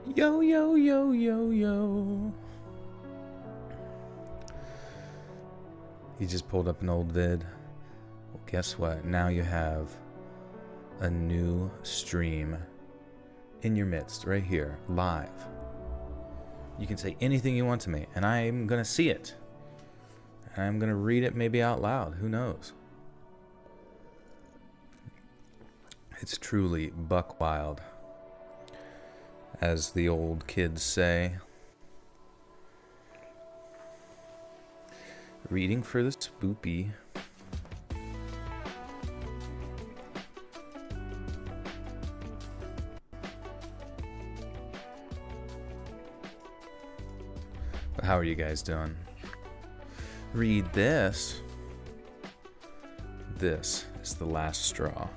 Yo, yo, yo, yo, yo. He just pulled up an old vid. Well, guess what? Now you have a new stream in your midst, right here, live. You can say anything you want to me, and I'm gonna see it. And I'm gonna read it maybe out loud. Who knows? It's truly buck wild, as the old kids say. Reading for the spoopy. But how are you guys doing? Read this. This is the last straw.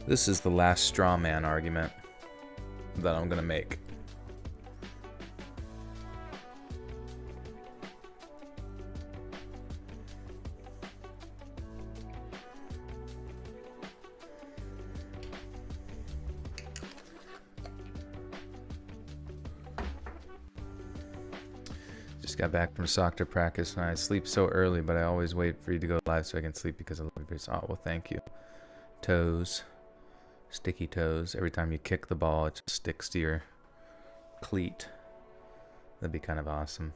This is the last straw man argument that I'm gonna make. Just got back from soccer practice and I sleep so early, but I always wait for you to go live so I can sleep because I love your. Oh, well, thank you. Toes. Sticky toes. Every time you kick the ball, it just sticks to your cleat. That'd be kind of awesome.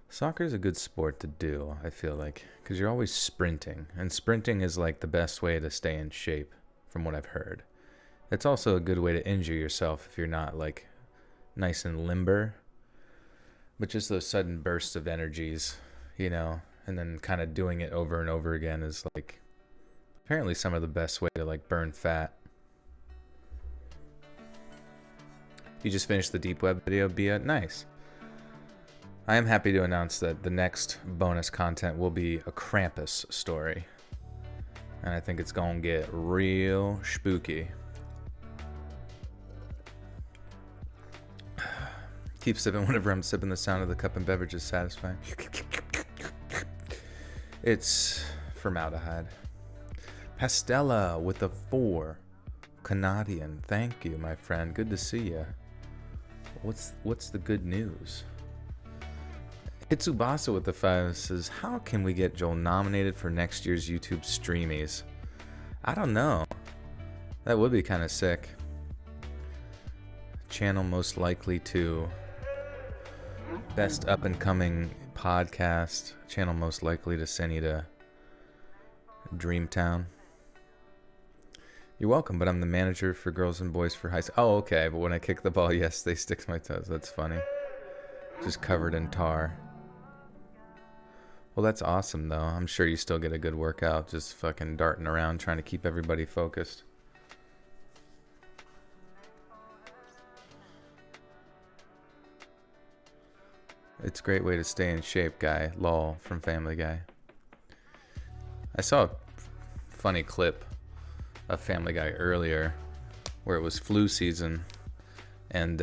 Soccer is a good sport to do, I feel like, because you're always sprinting. And sprinting is like the best way to stay in shape, from what I've heard. It's also a good way to injure yourself if you're not, like, nice and limber. But just those sudden bursts of energies, you know, and then kind of doing it over and over again is, like, apparently some of the best way to, like, burn fat. You just finished the deep web video, Bia? Nice. I am happy to announce that the next bonus content will be a Krampus story. And I think it's gonna get real spooky. Keep sipping whenever I'm sipping. The sound of the cup and beverage is satisfying. It's formaldehyde. Pastella with a 4. Canadian. Thank you, my friend. Good to see you. What's the good news? Hitsubasa with the 5 says, how can we get Joel nominated for next year's YouTube Streamies? I don't know. That would be kind of sick. Channel most likely to. Best up and coming podcast. Channel most likely to send you to Dreamtown. You're welcome, but I'm the manager for Girls and Boys for High School. Oh, okay, but when I kick the ball, yes, they stick to my toes. That's funny. Just covered in tar. Well, that's awesome, though. I'm sure you still get a good workout just fucking darting around trying to keep everybody focused. It's a great way to stay in shape, guy. Lol from Family Guy. I saw a funny clip of Family Guy earlier where it was flu season and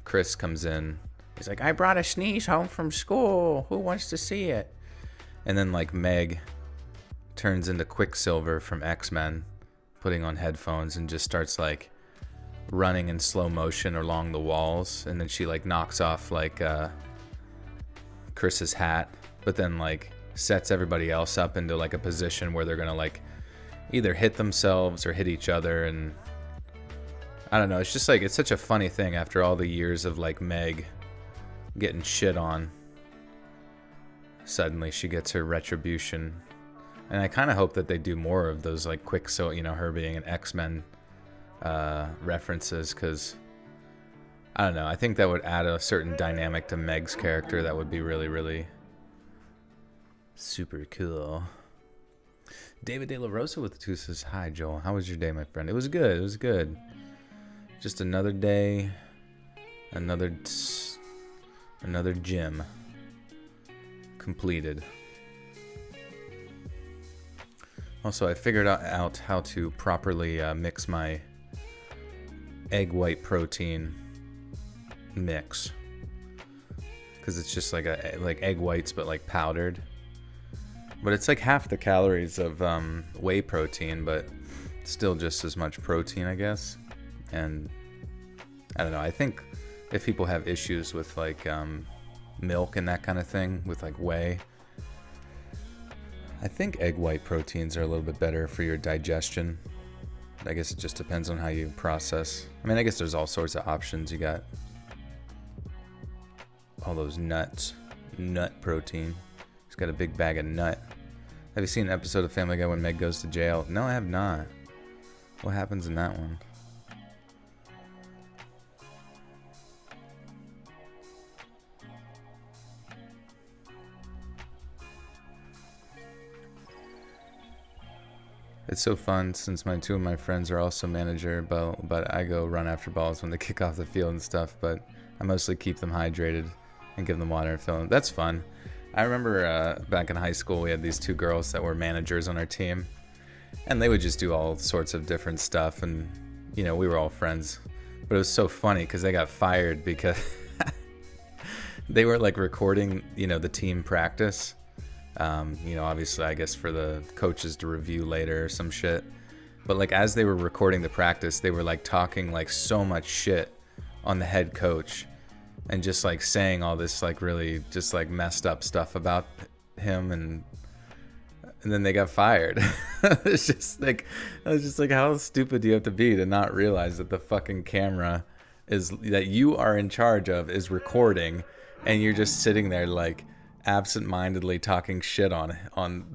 Chris comes in. He's like, I brought a sneeze home from school. Who wants to see it? And then like Meg turns into Quicksilver from X-Men, putting on headphones and just starts like running in slow motion along the walls. And then she like knocks off like Chris's hat, but then like sets everybody else up into like a position where they're gonna like either hit themselves or hit each other. And I don't know, it's just like, it's such a funny thing after all the years of like Meg getting shit on. Suddenly she gets her retribution. And I kind of hope that they do more of those like her being an X-Men references, because I don't know, I think that would add a certain dynamic to Meg's character that would be really, really super cool. David De La Rosa with the 2 says, hi, Joel. How was your day, my friend? It was good. It was good. Just another day. Another gym completed. Also, I figured out how to properly mix my egg white protein mix, because it's just like egg whites but like powdered, but it's like half the calories of whey protein, but still just as much protein, I guess. And I don't know. I think if people have issues with like milk and that kind of thing, with like whey, I think egg white proteins are a little bit better for your digestion. I guess it just depends on how you process. I mean, I guess there's all sorts of options. You got all those nuts, nut protein. He's got a big bag of nut. Have you seen an episode of Family Guy when Meg goes to jail? No, I have not. What happens in that one? It's so fun since two of my friends are also manager, but I go run after balls when they kick off the field and stuff, but I mostly keep them hydrated and give them water and fill them. That's fun. I remember back in high school we had these two girls that were managers on our team, and they would just do all sorts of different stuff, and you know, we were all friends. But it was so funny because they got fired because they were like recording, you know, the team practice. You know, obviously, I guess for the coaches to review later or some shit. But like as they were recording the practice, they were like talking like so much shit on the head coach and just like saying all this like really just like messed up stuff about him, and then they got fired. It's just like, I was just like, how stupid do you have to be to not realize that the fucking camera that you are in charge of is recording, and you're just sitting there like absent-mindedly talking shit on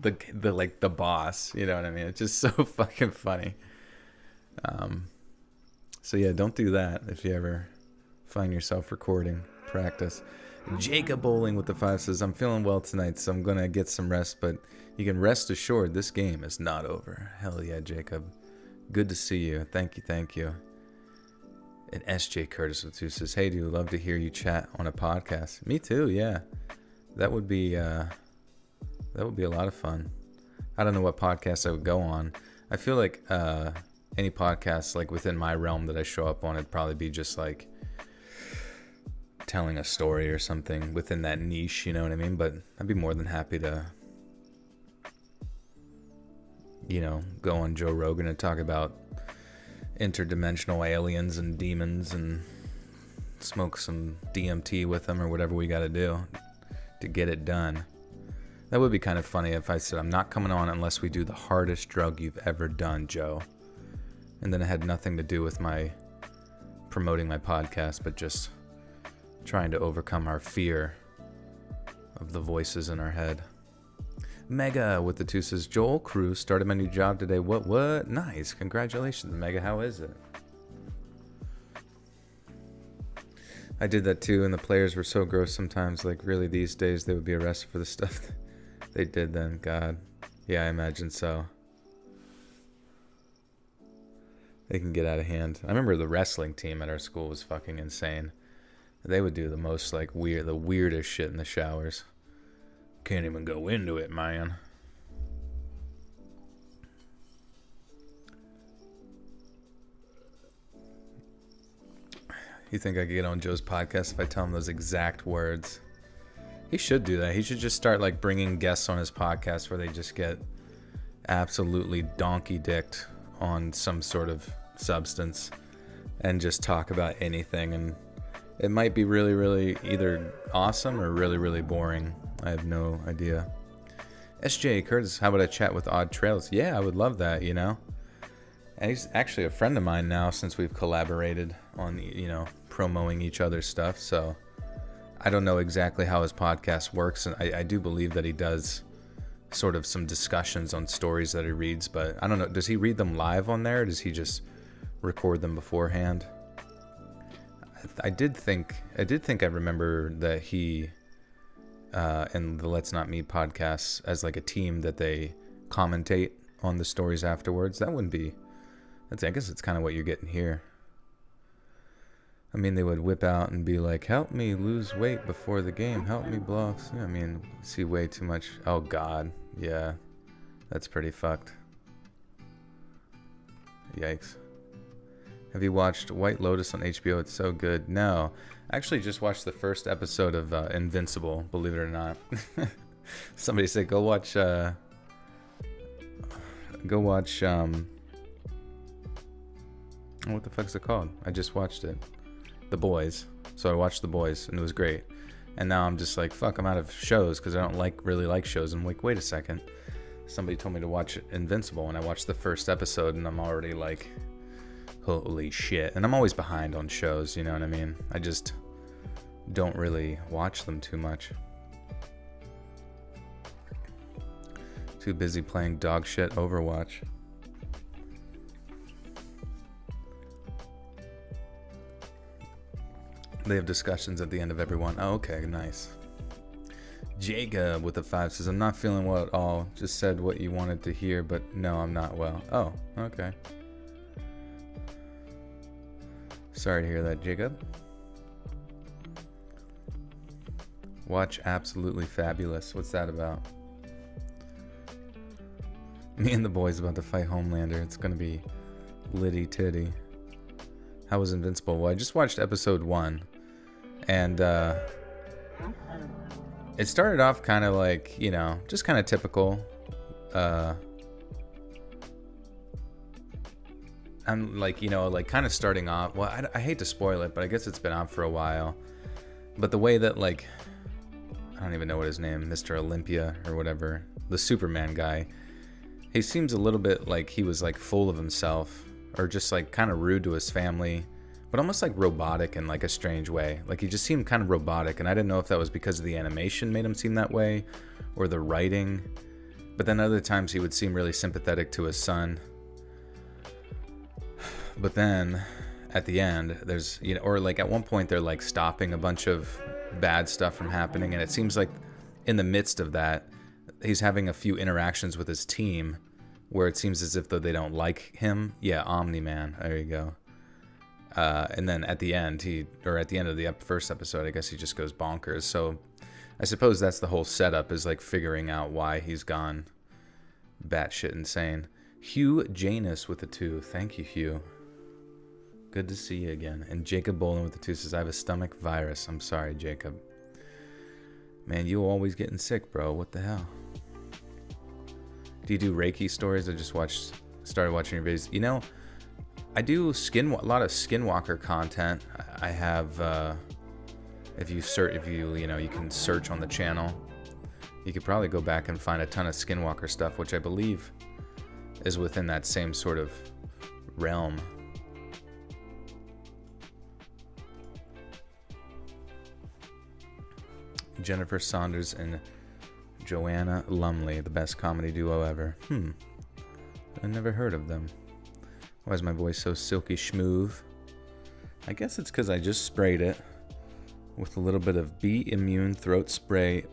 the like the boss, you know what I mean? It's just so fucking funny. So yeah, don't do that if you ever find yourself recording practice. Jacob Bowling with the 5 says, I'm feeling well tonight, so I'm gonna get some rest, but you can rest assured this game is not over. Hell yeah, Jacob, good to see you. Thank you. And SJ Curtis with 2 says, hey, dude, love to hear you chat on a podcast. Me too, yeah. That would be a lot of fun. I don't know what podcast I would go on. I feel like any podcast like within my realm that I show up on, it'd probably be just like telling a story or something within that niche, you know what I mean? But I'd be more than happy to, you know, go on Joe Rogan and talk about interdimensional aliens and demons and smoke some DMT with them or whatever we got to do to get it done. That would be kind of funny if I said, I'm not coming on unless we do the hardest drug you've ever done, Joe. And then it had nothing to do with my promoting my podcast, but just trying to overcome our fear of the voices in our head. Mega with the 2 says, Joel Cruz started my new job today. What? Nice. Congratulations, Mega. How is it? I did that too, and the players were so gross sometimes. Like, really, these days they would be arrested for the stuff they did then. God. Yeah, I imagine so. They can get out of hand. I remember the wrestling team at our school was fucking insane. They would do the most, like, the weirdest shit in the showers. Can't even go into it, man. You think I could get on Joe's podcast if I tell him those exact words? He should do that. He should just start like bringing guests on his podcast where they just get absolutely donkey-dicked on some sort of substance and just talk about anything. And it might be really, really either awesome or really, really boring. I have no idea. SJ Curtis, how about a chat with Odd Trails? Yeah, I would love that, you know. And he's actually a friend of mine now since we've collaborated on, you know, promoting each other's stuff. So I don't know exactly how his podcast works. And I do believe that he does sort of some discussions on stories that he reads. But I don't know. Does he read them live on there? Or does he just record them beforehand? I did think I remember that he in the Let's Not Meet podcasts as like a team that they commentate on the stories afterwards. That wouldn't be... I guess it's kind of what you're getting here. I mean, they would whip out and be like, help me lose weight before the game. Help me blow. Yeah, I mean, see way too much. Oh, God. Yeah. That's pretty fucked. Yikes. Have you watched White Lotus on HBO? It's so good. No. I actually just watched the first episode of Invincible, believe it or not. Somebody said, go watch... what the fuck's it called? I just watched it. The Boys. So I watched The Boys, and it was great. And now I'm just like, fuck, I'm out of shows because I don't really like shows. I'm like, wait a second. Somebody told me to watch Invincible, and I watched the first episode, and I'm already like, holy shit. And I'm always behind on shows, you know what I mean? I just don't really watch them too much. Too busy playing dog shit Overwatch. They have discussions at the end of every one. Oh, okay, nice. Jacob with a 5 says, I'm not feeling well at all. Just said what you wanted to hear, but no, I'm not well. Oh, okay. Sorry to hear that, Jacob. Watch Absolutely Fabulous. What's that about? Me and the boys about to fight Homelander. It's gonna be litty titty. How was Invincible? Well, I just watched episode 1. And it started off kind of like, you know, just kind of typical. I'm like, you know, like kind of starting off. Well, I hate to spoil it, but I guess it's been on for a while. But the way that, like, I don't even know what his name, Mr. Olympia or whatever, the Superman guy, he seems a little bit like he was like full of himself, or just like kind of rude to his family, but almost like robotic in like a strange way. Like he just seemed kind of robotic, and I didn't know if that was because of the animation made him seem that way or the writing. But then other times he would seem really sympathetic to his son. But then at the end, there's, you know, or like at one point they're like stopping a bunch of bad stuff from happening, and it seems like in the midst of that, he's having a few interactions with his team where it seems as if though they don't like him. Yeah, Omni-Man. There you go. And then at the end, at the end of the first episode, I guess he just goes bonkers. So I suppose that's the whole setup, is like figuring out why he's gone batshit insane. Hugh Janus with a 2. Thank you, Hugh. Good to see you again. And Jacob Bolin with the 2 says, I have a stomach virus. I'm sorry, Jacob. Man, you always getting sick, bro. What the hell? Do you do Reiki stories? I just started watching your videos. You know, I do a lot of Skinwalker content. I have, if you can search on the channel. You could probably go back and find a ton of Skinwalker stuff, which I believe is within that same sort of realm. Jennifer Saunders and Joanna Lumley, the best comedy duo ever. I never heard of them. Why is my voice so silky smooth? I guess it's because I just sprayed it with a little bit of Bee Immune Throat Spray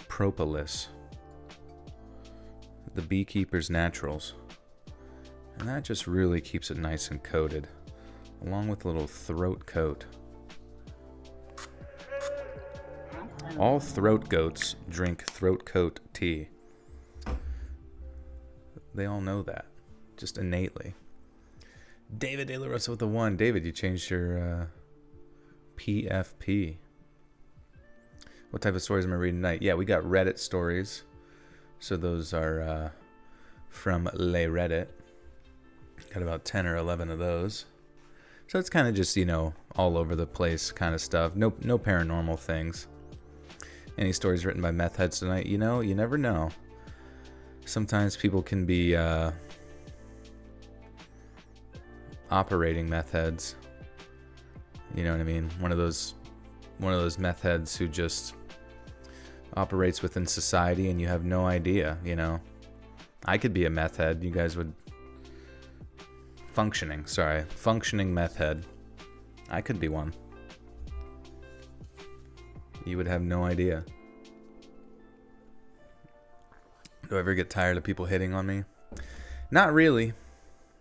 Propolis. The Beekeeper's Naturals. And that just really keeps it nice and coated, along with a little throat coat. All throat goats drink throat coat tea. They all know that, just innately. David De La Rosa with a 1. David, you changed your PFP. What type of stories am I reading tonight? Yeah, we got Reddit stories. So those are from Le Reddit. Got about 10 or 11 of those. So it's kind of just, you know, all over the place kind of stuff. No paranormal things. Any stories written by meth heads tonight? You know, you never know. Sometimes people can be operating meth heads. You know what I mean? One of those meth heads who just operates within society and you have no idea, you know. I could be a meth head. You guys would... Functioning meth head. I could be one. You would have no idea. Do I ever get tired of people hitting on me? Not really,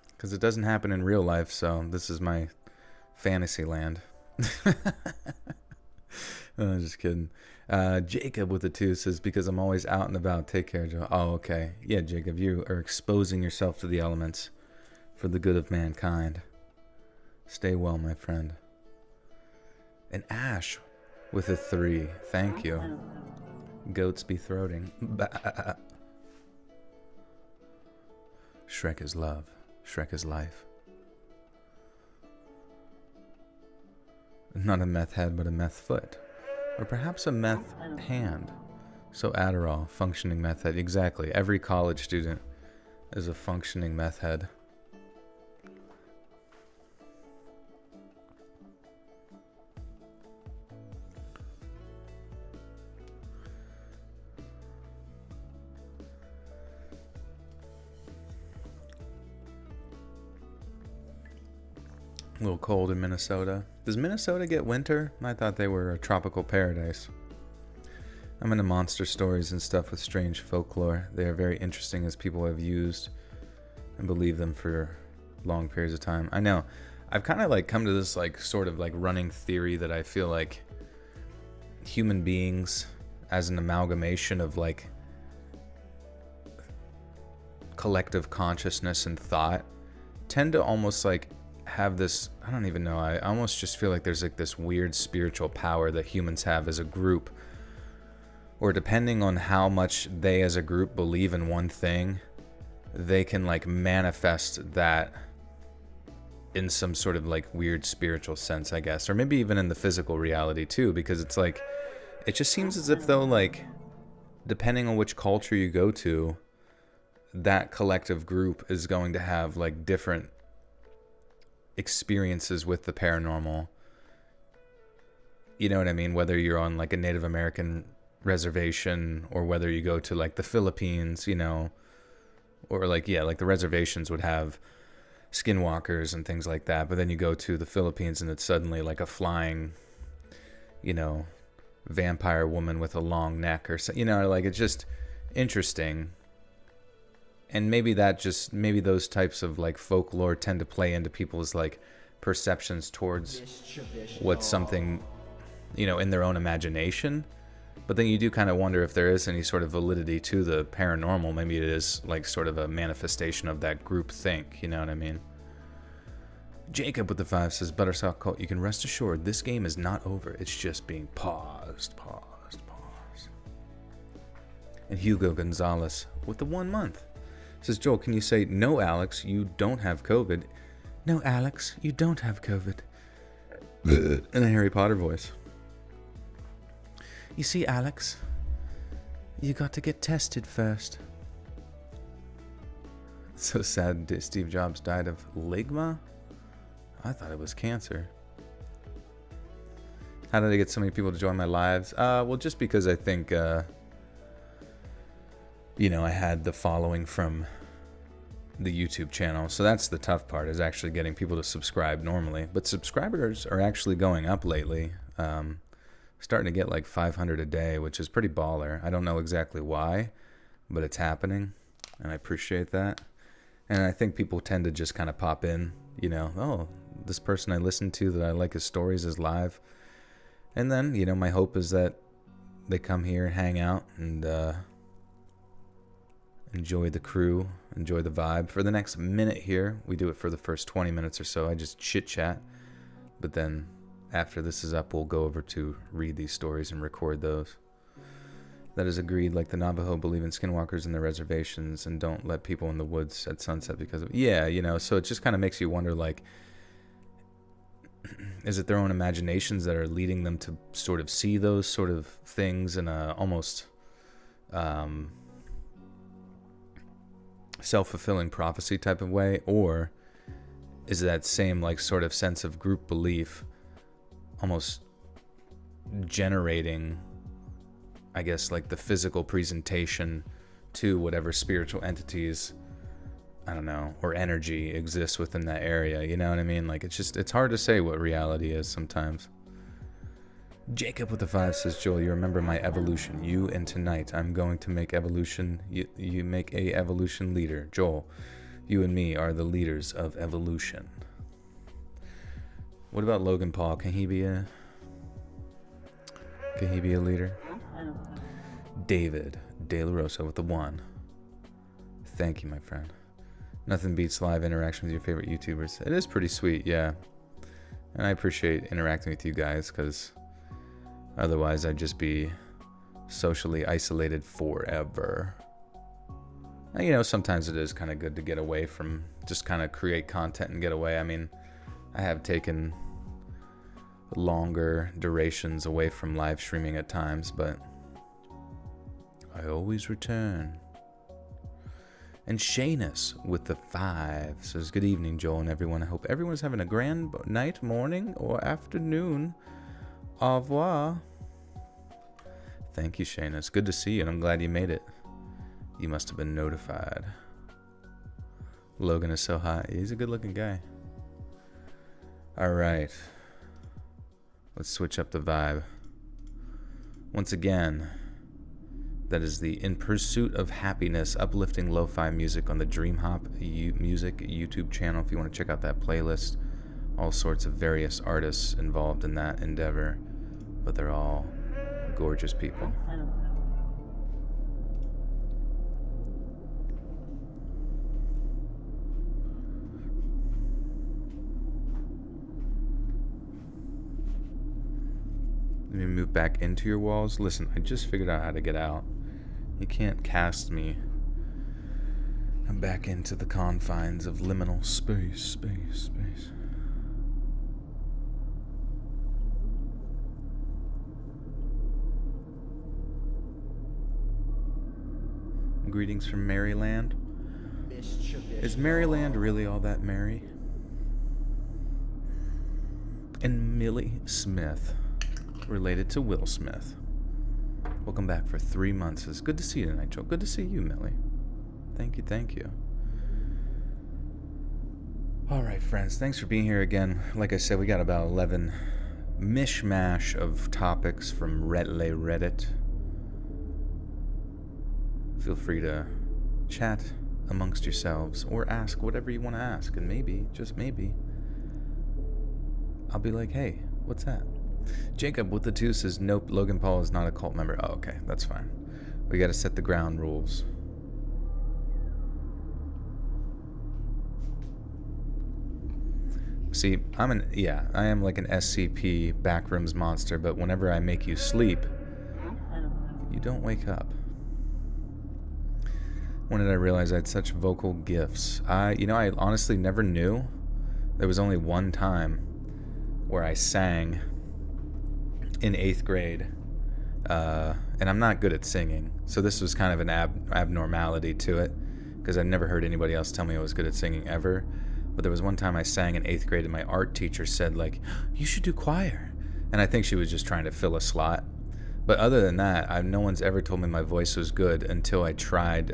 because it doesn't happen in real life, so this is my fantasy land. Oh, just kidding. Jacob with a 2 says, because I'm always out and about. Take care, Joe. Oh, okay. Yeah, Jacob, you are exposing yourself to the elements for the good of mankind. Stay well, my friend. And Ash with a 3. Thank you. Goats be throating. Bah. Shrek is love. Shrek is life. Not a meth head, but a meth foot. Or perhaps a meth hand. So Adderall, functioning meth head. Exactly. Every college student is a functioning meth head. A little cold in Minnesota. Does Minnesota get winter? I thought they were a tropical paradise. I'm into monster stories and stuff with strange folklore. They are very interesting as people have used and believe them for long periods of time. I know. I've kind of like come to this like sort of like running theory that I feel like human beings as an amalgamation of like collective consciousness and thought tend to almost like have this, I don't even know, I almost just feel like there's like this weird spiritual power that humans have as a group, or depending on how much they as a group believe in one thing, they can like manifest that in some sort of like weird spiritual sense, I guess, or maybe even in the physical reality too, because it's like, it just seems as if though, like, depending on which culture you go to, that collective group is going to have like different experiences with the paranormal. You know what I mean? Whether you're on like a Native American reservation or whether you go to like the Philippines, you know, or like, yeah, like the reservations would have skinwalkers and things like that. But then you go to the Philippines and it's suddenly like a flying, you know, vampire woman with a long neck or so, you know, like it's just interesting. And maybe those types of like folklore tend to play into people's like perceptions towards what's something, you know, in their own imagination. But then you do kind of wonder if there is any sort of validity to the paranormal. Maybe it is like sort of a manifestation of that group think, you know what I mean? Jacob with the 5 says, Buttersock Cult, you can rest assured this game is not over. It's just being paused. And Hugo Gonzalez with the 1 month says, Joel, can you say, no, Alex, you don't have COVID? No, Alex, you don't have COVID. In a Harry Potter voice. You see, Alex, you got to get tested first. It's so sad Steve Jobs died of ligma? I thought it was cancer. How did I get so many people to join my lives? Well, just because I think, you know, I had the following from the YouTube channel. So that's the tough part, is actually getting people to subscribe normally. But subscribers are actually going up lately. Starting to get like 500 a day, which is pretty baller. I don't know exactly why, but it's happening, and I appreciate that. And I think people tend to just kind of pop in, you know, oh, this person I listened to that I like his stories is live. And then, you know, my hope is that they come here and hang out and enjoy the crew, enjoy the vibe. For the next minute here, we do it for the first 20 minutes or so. I just chit chat, but then after this is up, we'll go over to read these stories and record those. That is agreed. Like the Navajo believe in skinwalkers in their reservations and don't let people in the woods at sunset because of... Yeah, you know, so it just kind of makes you wonder, like, is it their own imaginations that are leading them to sort of see those sort of things in a almost self-fulfilling prophecy type of way? Or is that same, like, sort of sense of group belief almost generating, I guess, like the physical presentation to whatever spiritual entities, I don't know, or energy exists within that area, you know what I mean? Like, it's hard to say what reality is sometimes. Jacob with the 5 says, Joel, you remember my evolution. You and tonight, I'm going to make evolution. You make a evolution leader. Joel, you and me are the leaders of evolution. What about Logan Paul? Can he be a leader? David De La Rosa with the 1. Thank you, my friend. Nothing beats live interaction with your favorite YouTubers. It is pretty sweet, yeah. And I appreciate interacting with you guys, because otherwise I'd just be socially isolated forever. And, you know, sometimes it is kind of good to get away from, just kind of create content and get away. I mean, I have taken longer durations away from live streaming at times, but I always return. And Shanus with the 5 says, good evening, Joel and everyone. I hope everyone's having a grand night, morning, or afternoon. Au revoir. Thank you, Shanus. Good to see you, and I'm glad you made it. You must have been notified. Logan is so hot. He's a good-looking guy. All right. Let's switch up the vibe. Once again, that is the In Pursuit of Happiness uplifting lo-fi music on the Dream Hop Music YouTube channel. If you want to check out that playlist, all sorts of various artists involved in that endeavor, but they're all gorgeous people. Let me move back into your walls. Listen, I just figured out how to get out. You can't cast me. I'm back into the confines of liminal space. Greetings from Maryland. Is Maryland really all that merry? And Millie Smith, related to Will Smith. Welcome back for 3 months. It's good to see you tonight, Joe. Good to see you, Millie. Thank you. All right, friends. Thanks for being here again. Like I said, we got about 11 mishmash of topics from Reddit. Feel free to chat amongst yourselves or ask whatever you want to ask. And maybe, just maybe, I'll be like, hey, what's that? Jacob with the 2 says, nope, Logan Paul is not a cult member. Oh, okay, that's fine. We got to set the ground rules. See, I am like an SCP backrooms monster, but whenever I make you sleep, you don't wake up. When did I realize I had such vocal gifts? I honestly never knew. There was only one time where I sang in 8th grade, and I'm not good at singing, so this was kind of an abnormality to it, because I never heard anybody else tell me I was good at singing ever. But there was one time I sang in 8th grade, and my art teacher said, like, you should do choir, and I think she was just trying to fill a slot. But other than that, no one's ever told me my voice was good until I tried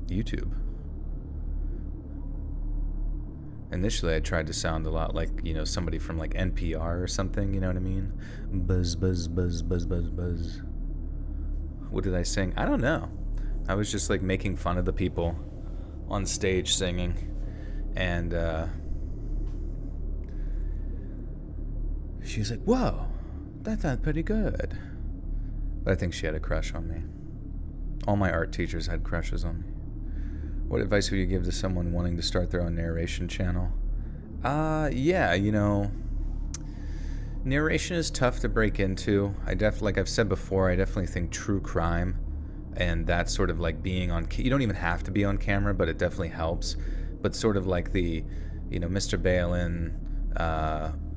YouTube. Initially, I tried to sound a lot like, somebody from like NPR or something, you know what I mean? Buzz, buzz, buzz, buzz, buzz, buzz. What did I sing? I don't know. I was just like making fun of the people on stage singing. And she was like, whoa, that sounds pretty good. But I think she had a crush on me. All my art teachers had crushes on me. What advice would you give to someone wanting to start their own narration channel? Narration is tough to break into. Like I've said before, I definitely think true crime and that sort of like being on, you don't even have to be on camera, but it definitely helps. But sort of like the, Mr. Balin,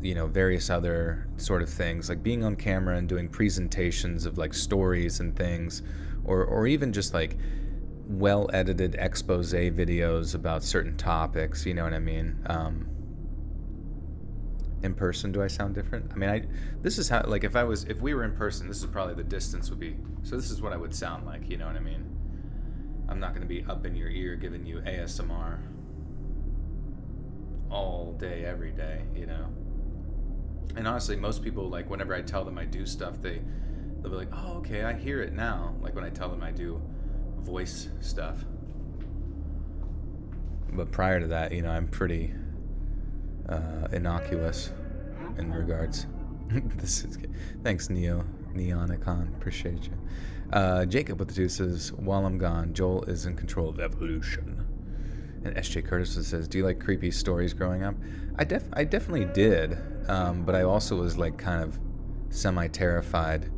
various other sort of things, like being on camera and doing presentations of like stories and things, or even just like well-edited expose videos about certain topics, you know what I mean? In person, do I sound different? I mean, this is how, like, if we were in person, this is probably the distance would be, so this is what I would sound like, you know what I mean? I'm not going to be up in your ear giving you ASMR all day, every day, And honestly, most people, like, whenever I tell them I do stuff, they'll be like, oh, okay, I hear it now. Like when I tell them I do voice stuff. But prior to that, I'm pretty innocuous in regards. Thanks, Neonicon, appreciate you. Jacob with the 2 says, while I'm gone, Joel is in control of evolution. And SJ Curtis says, do you like creepy stories growing up? I definitely did, but I also was like kind of semi-terrified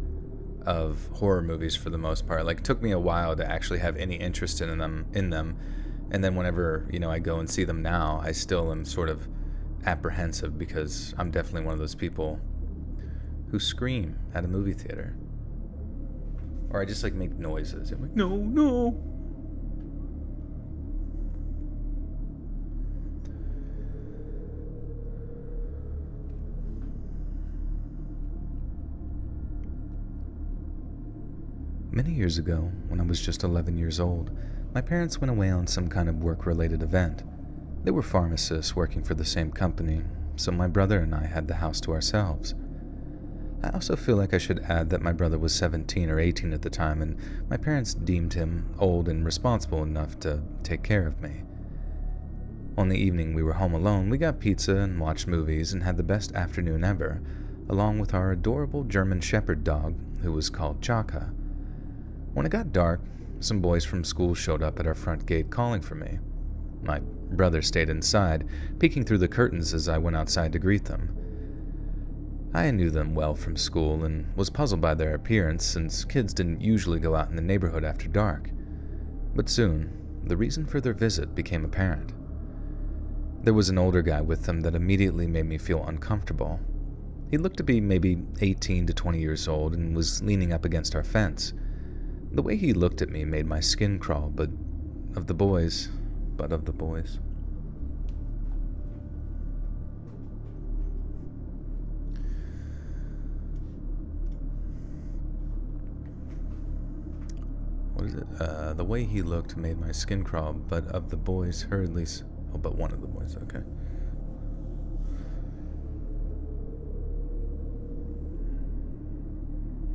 of horror movies for the most part. Like, it took me a while to actually have any interest in them, And then whenever, I go and see them now, I still am sort of apprehensive because I'm definitely one of those people who scream at a movie theater. Or I just like make noises. I'm like, no, no. Many years ago, when I was just 11 years old, my parents went away on some kind of work-related event. They were pharmacists working for the same company, so my brother and I had the house to ourselves. I also feel like I should add that my brother was 17 or 18 at the time, and my parents deemed him old and responsible enough to take care of me. On the evening we were home alone, we got pizza and watched movies and had the best afternoon ever, along with our adorable German Shepherd dog, who was called Chaka. When it got dark, some boys from school showed up at our front gate calling for me. My brother stayed inside, peeking through the curtains as I went outside to greet them. I knew them well from school and was puzzled by their appearance since kids didn't usually go out in the neighborhood after dark. But soon, the reason for their visit became apparent. There was an older guy with them that immediately made me feel uncomfortable. He looked to be maybe 18 to 20 years old and was leaning up against our fence. The way he looked at me made my skin crawl, but of the boys. What is it? The way he looked made my skin crawl, but of the boys hurriedly... Oh, but one of the boys, okay.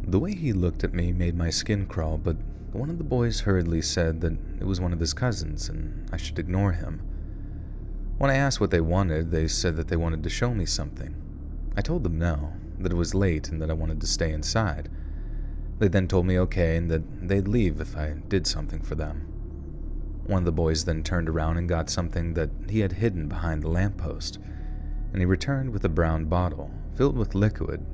The way he looked at me made my skin crawl, but one of the boys hurriedly said that it was one of his cousins and I should ignore him. When I asked what they wanted, they said that they wanted to show me something. I told them no, that it was late and that I wanted to stay inside. They then told me okay and that they'd leave if I did something for them. One of the boys then turned around and got something that he had hidden behind the lamppost, and he returned with a brown bottle filled with liquid.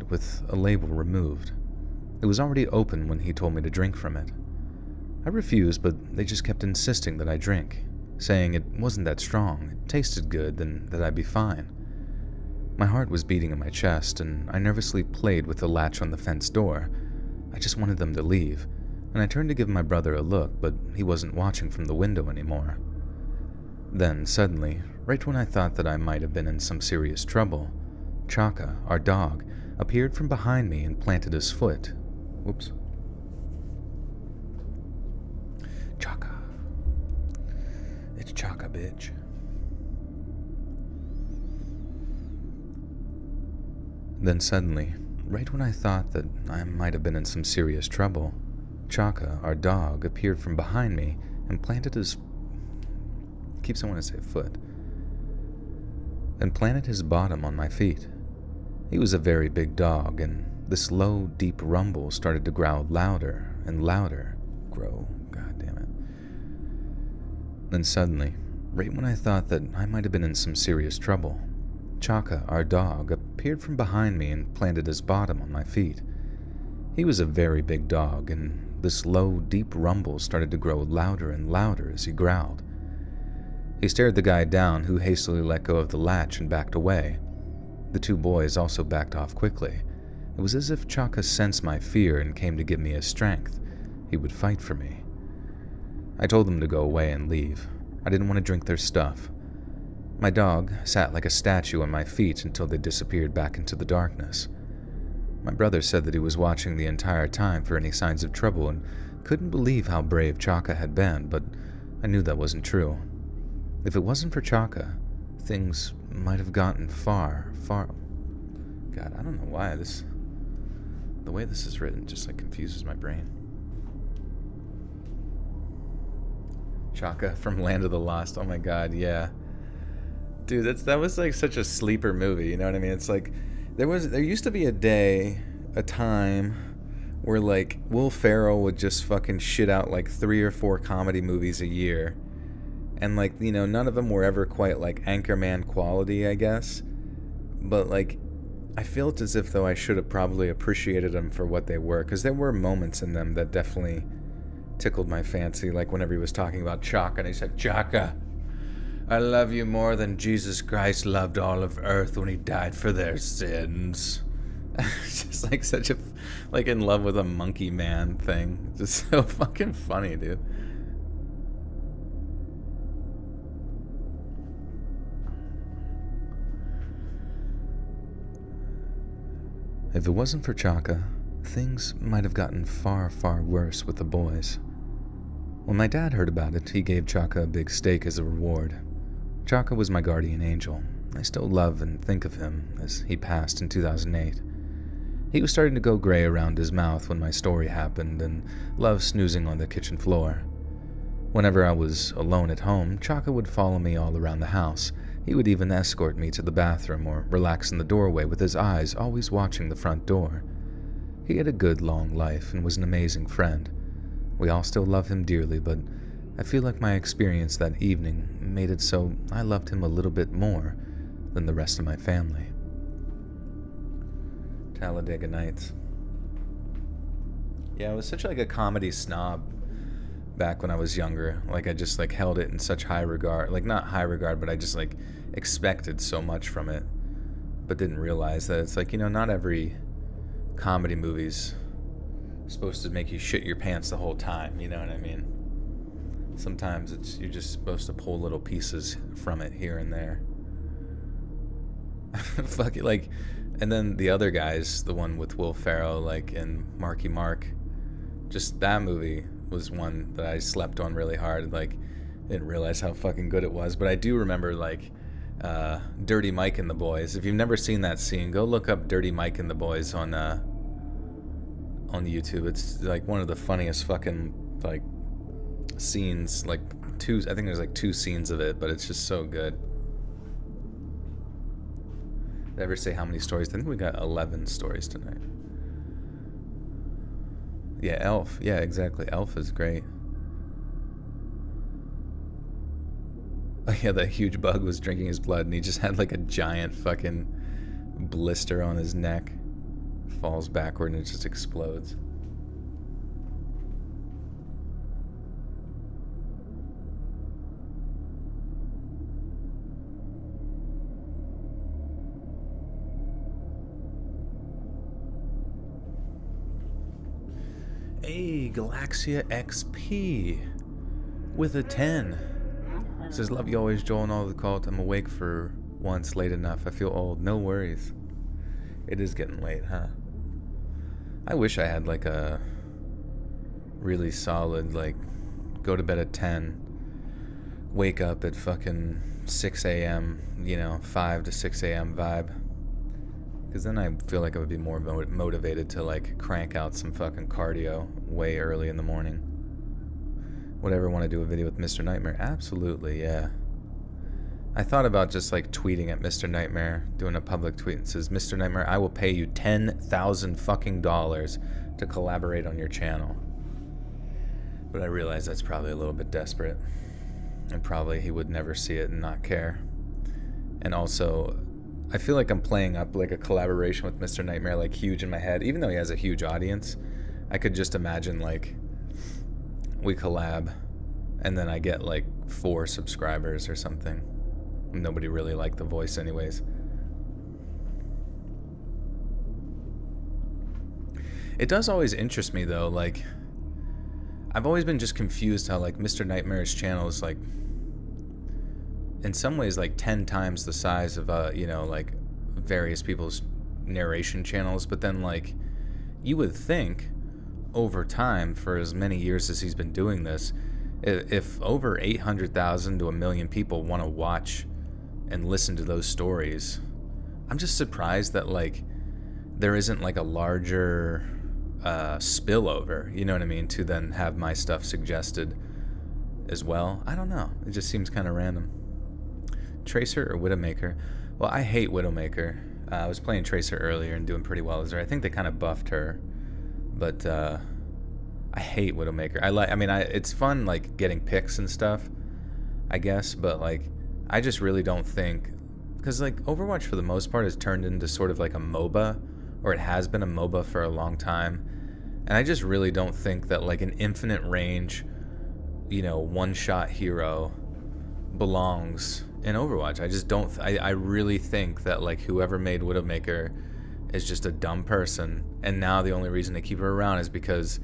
With a label removed. It was already open when he told me to drink from it. I refused, but they just kept insisting that I drink, saying it wasn't that strong, it tasted good, and that I'd be fine. My heart was beating in my chest, and I nervously played with the latch on the fence door. I just wanted them to leave, and I turned to give my brother a look, but he wasn't watching from the window anymore. Then, suddenly, right when I thought that I might have been in some serious trouble, Chaka, our dog, appeared from behind me and planted his foot. Whoops. Chaka. It's Chaka, bitch. Then suddenly, right when I thought that I might have been in some serious trouble, Chaka, our dog, appeared from behind me and planted his... keeps wanting to say foot. And planted his bottom on my feet. He was a very big dog, and this low, deep rumble started to growl louder and louder. God damn it. Then suddenly, right when I thought that I might have been in some serious trouble, Chaka, our dog, appeared from behind me and planted his bottom on my feet. He was a very big dog, and this low, deep rumble started to grow louder and louder as he growled. He stared the guy down, who hastily let go of the latch and backed away. The two boys also backed off quickly. It was as if Chaka sensed my fear and came to give me his strength. He would fight for me. I told them to go away and leave. I didn't want to drink their stuff. My dog sat like a statue on my feet until they disappeared back into the darkness. My brother said that he was watching the entire time for any signs of trouble and couldn't believe how brave Chaka had been, but I knew that wasn't true. If it wasn't for Chaka, things might have gotten far... God, I don't know why the way this is written just like confuses my brain. Chaka from Land of the Lost. Oh my god, yeah. Dude, that was like such a sleeper movie, you know what I mean? It's like there used to be a time where like Will Ferrell would just fucking shit out like 3 or 4 comedy movies a year. And like, none of them were ever quite like Anchorman quality, I guess. But like I felt as if though I should have probably appreciated them for what they were, because there were moments in them that definitely tickled my fancy, like whenever he was talking about Chaka, and he said, Chaka, I love you more than Jesus Christ loved all of earth when he died for their sins. It's just like such a, like in love with a monkey man thing. Just so fucking funny, dude. If it wasn't for Chaka, things might have gotten far, far worse with the boys. When my dad heard about it, he gave Chaka a big steak as a reward. Chaka was my guardian angel. I still love and think of him, as he passed in 2008. He was starting to go gray around his mouth when my story happened, and loved snoozing on the kitchen floor. Whenever I was alone at home, Chaka would follow me all around the house. He would even escort me to the bathroom or relax in the doorway with his eyes always watching the front door. He had a good, long life and was an amazing friend. We all still love him dearly, but I feel like my experience that evening made it so I loved him a little bit more than the rest of my family. Talladega Nights. Yeah, I was such like a comedy snob back when I was younger. Like I just like held it in such high regard. Like not high regard, but I just like expected so much from it, but didn't realize that it's like, you know, not every comedy movie's supposed to make you shit your pants the whole time, you know what I mean? Sometimes it's you're just supposed to pull little pieces from it here and there. Fuck it, like, and then the other guys, the one with Will Ferrell, like, and Marky Mark, just that movie was one that I slept on really hard. Like, didn't realize how fucking good it was, but I do remember like Dirty Mike and the Boys. If you've never seen that scene, go look up Dirty Mike and the Boys on YouTube. It's like one of the funniest fucking like scenes. Like I think there's like 2 scenes of it, but it's just so good. Did I ever say how many stories? I think we got 11 stories tonight. Yeah, Elf. Yeah, exactly. Elf is great. Oh yeah, that huge bug was drinking his blood, and he just had like a giant fucking blister on his neck. Falls backward and it just explodes. Hey, Galaxia XP with a 10. Says, love you always, Joel, and all the cult. I'm awake for once, late enough. I feel old. No worries. It is getting late, huh? I wish I had like a really solid, like, go to bed at 10, wake up at fucking 6 a.m., you know, 5 to 6 a.m. vibe. Because then I feel like I would be more motivated to like crank out some fucking cardio way early in the morning. Would I ever want to do a video with Mr. Nightmare? Absolutely, yeah. I thought about just like tweeting at Mr. Nightmare, doing a public tweet that says, Mr. Nightmare, I will pay you $10,000 fucking dollars to collaborate on your channel. But I realize that's probably a little bit desperate. And probably he would never see it and not care. And also, I feel like I'm playing up like a collaboration with Mr. Nightmare like huge in my head. Even though he has a huge audience, I could just imagine like we collab and then I get like 4 subscribers or something. Nobody really liked the voice anyways. It does always interest me though, like I've always been just confused how like Mr. Nightmare's channel is like in some ways like 10 times the size of you know, like various people's narration channels, but then like you would think over time, for as many years as he's been doing this, if over 800,000 to 1 million people want to watch and listen to those stories, I'm just surprised that like there isn't like a larger spillover, you know what I mean, to then have my stuff suggested as well. I don't know, it just seems kind of random. Tracer or Widowmaker? Well, I hate Widowmaker. I was playing Tracer earlier and doing pretty well as her. I think they kind of buffed her, but I hate Widowmaker. It's fun like getting picks and stuff, I guess, but like I just really don't think because like Overwatch for the most part has turned into sort of like a MOBA, or it has been a MOBA for a long time, and I just really don't think that like an infinite range, one-shot hero belongs in Overwatch. I just don't. I really think that like whoever made Widowmaker is just a dumb person, and now the only reason they keep her around is because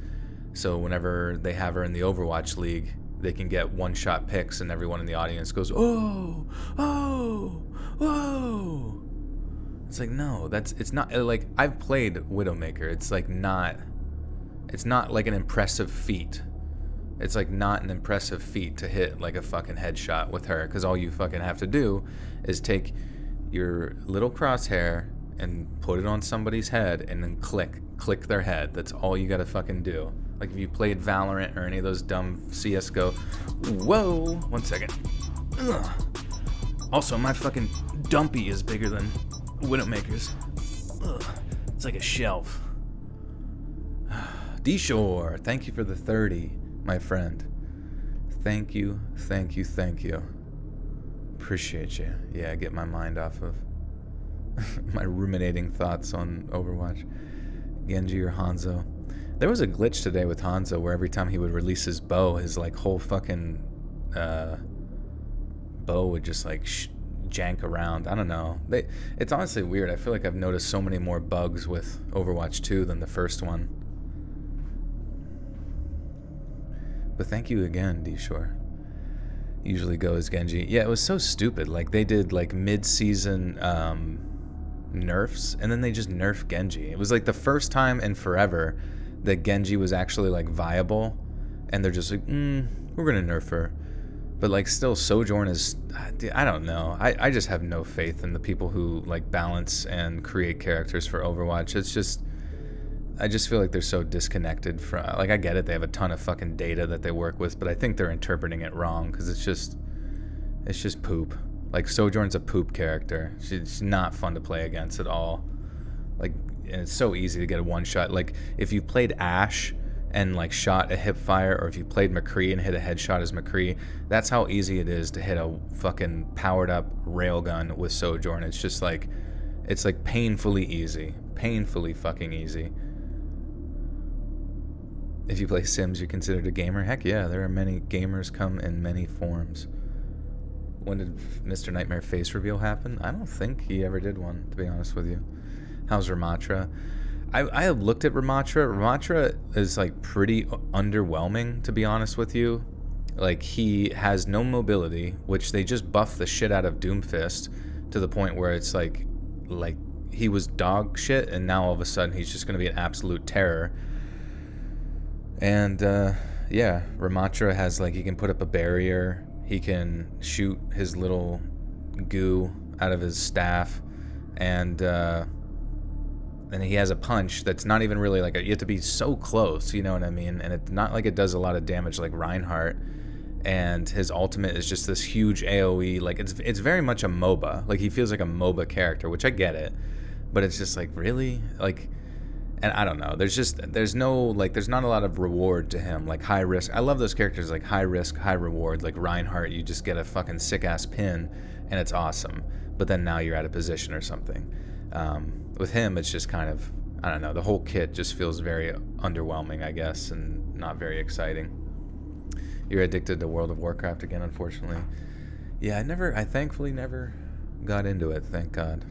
so whenever they have her in the Overwatch League, they can get one-shot picks, and everyone in the audience goes, "Oh, oh, whoa!" It's like, no, it's not like I've played Widowmaker. It's not like an impressive feat. It's like not an impressive feat to hit like a fucking headshot with her, because all you fucking have to do is take your little crosshair and put it on somebody's head and then click their head. That's all you gotta fucking do. Like if you played Valorant or any of those dumb CSGO. Whoa, 1 second. Ugh. Also, my fucking dumpy is bigger than Widowmaker's. Ugh. It's like a shelf. D-Shore, thank you for the 30. My friend, thank you. Appreciate you. Yeah, get my mind off of my ruminating thoughts on Overwatch. Genji or Hanzo. There was a glitch today with Hanzo where every time he would release his bow, his like whole fucking bow would just like jank around. I don't know. It's honestly weird. I feel like I've noticed so many more bugs with Overwatch 2 than the first one. But thank you again, D-Shore. Usually go as Genji. Yeah, it was so stupid. Like, they did, like, mid-season nerfs, and then they just nerfed Genji. It was, like, the first time in forever that Genji was actually, like, viable, and they're just like, we're gonna nerf her. But, like, still, Sojourn is... I don't know. I just have no faith in the people who, like, balance and create characters for Overwatch. It's just... I just feel like they're so disconnected from... Like, I get it, they have a ton of fucking data that they work with, but I think they're interpreting it wrong, because it's just poop. Like, Sojourn's a poop character. She's not fun to play against at all. Like, and it's so easy to get a one-shot. Like, if you played Ashe and, like, shot a hip fire, or if you played McCree and hit a headshot as McCree, that's how easy it is to hit a fucking powered-up railgun with Sojourn. It's just, like... It's, like, painfully easy. Painfully fucking easy. If you play Sims, you're considered a gamer? Heck yeah, there are many gamers come in many forms. When did Mr. Nightmare face reveal happen? I don't think he ever did one, to be honest with you. How's Ramatra? I looked at Ramatra. Ramatra is like pretty underwhelming, to be honest with you. Like, he has no mobility, which they just buffed the shit out of Doomfist to the point where it's like he was dog shit, and now all of a sudden he's just going to be an absolute terror. And, yeah, Ramatra has, like, he can put up a barrier, he can shoot his little goo out of his staff, and he has a punch that's not even really, like, you have to be so close, you know what I mean? And it's not like it does a lot of damage like Reinhardt, and his ultimate is just this huge AoE, like, it's very much a MOBA. Like, he feels like a MOBA character, which I get it, but it's just, like, really? Like... And I don't know, there's not a lot of reward to him, like high risk. I love those characters, like high risk, high reward, like Reinhardt, you just get a fucking sick ass pin and it's awesome. But then now you're out of position or something. With him, it's just kind of, I don't know, the whole kit just feels very underwhelming, I guess, and not very exciting. You're addicted to World of Warcraft again, unfortunately. Yeah, I thankfully never got into it, thank God.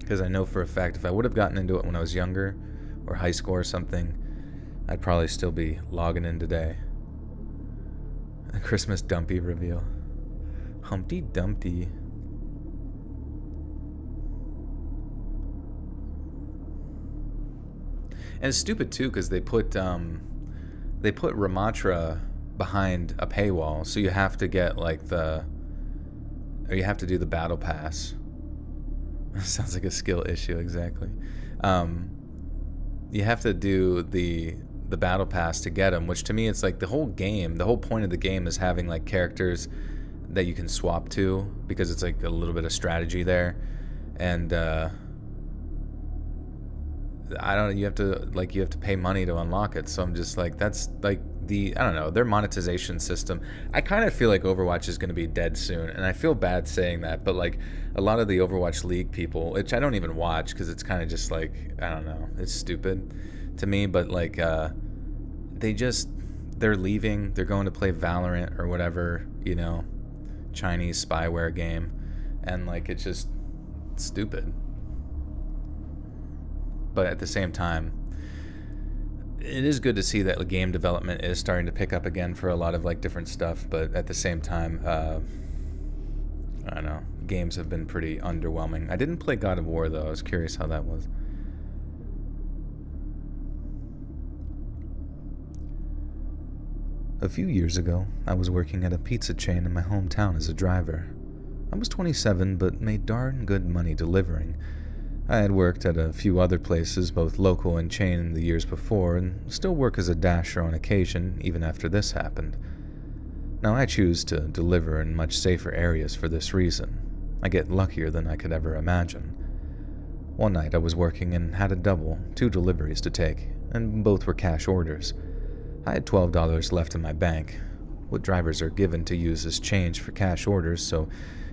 Because I know for a fact if I would have gotten into it when I was younger, or high school or something, I'd probably still be logging in today. A Christmas Dumpy reveal. Humpty Dumpty. And it's stupid too, because they put Ramatra behind a paywall, so you have to get like you have to do the battle pass. Sounds like a skill issue, exactly. You have to do the battle pass to get them, which to me it's like the whole point of the game is having like characters that you can swap to, because it's like a little bit of strategy there. And you have to pay money to unlock it. So I'm just like, that's like I don't know, their monetization system. I kind of feel like Overwatch is going to be dead soon, and I feel bad saying that, but like a lot of the Overwatch League people, which I don't even watch because it's kind of just like, I don't know, it's stupid to me, but like they're leaving, they're going to play Valorant or whatever, you know, Chinese spyware game, and like it's just stupid. But at the same time, it is good to see that game development is starting to pick up again for a lot of like different stuff, but at the same time, I don't know, games have been pretty underwhelming. I didn't play God of War though. I was curious how that was. A few years ago, I was working at a pizza chain in my hometown as a driver. I was 27 but made darn good money delivering. I had worked at a few other places, both local and chain, in the years before, and still work as a dasher on occasion, even after this happened. Now I choose to deliver in much safer areas for this reason. I get luckier than I could ever imagine. One night I was working and had a double, 2 deliveries to take, and both were cash orders. I had $12 left in my bank, what drivers are given to use as change for cash orders, so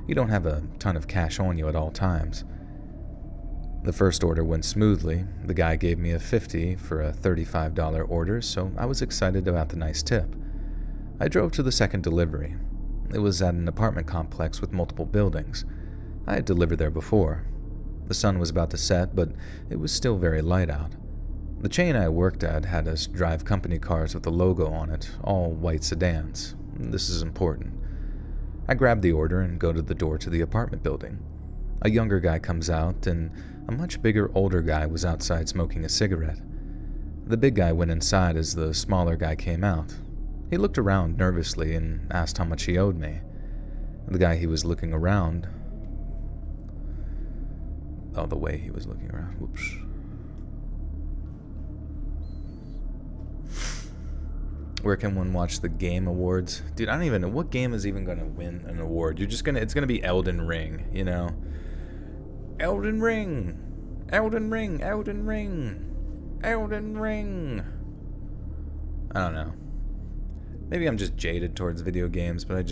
you don't have a ton of cash on you at all times. The first order went smoothly. The guy gave me a $50 for a $35 order, so I was excited about the nice tip. I drove to the second delivery. It was at an apartment complex with multiple buildings. I had delivered there before. The sun was about to set, but it was still very light out. The chain I worked at had us drive company cars with a logo on it, all white sedans. This is important. I grab the order and go to the door to the apartment building. A younger guy comes out, and a much bigger, older guy was outside smoking a cigarette. The big guy went inside as the smaller guy came out. He looked around nervously and asked how much he owed me. The guy he was looking around... Oh, the way he was looking around. Whoops. Where can one watch the Game Awards? Dude, I don't even know what game is even going to win an award. It's going to be Elden Ring, you know? Elden Ring! Elden Ring! Elden Ring! Elden Ring! I don't know. Maybe I'm just jaded towards video games, but I've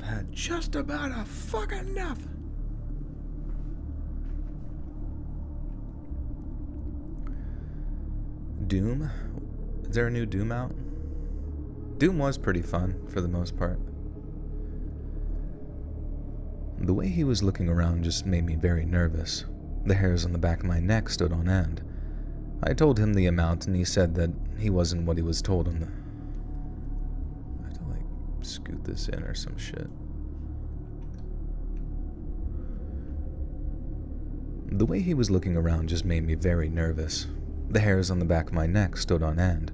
had just about a fucking enough. Doom? Is there a new Doom out? Doom was pretty fun, for the most part. The way he was looking around just made me very nervous. The hairs on the back of my neck stood on end. I told him the amount, and he said that he wasn't what he was told on the... I have to, like, scoot this in or some shit. The way he was looking around just made me very nervous. The hairs on the back of my neck stood on end.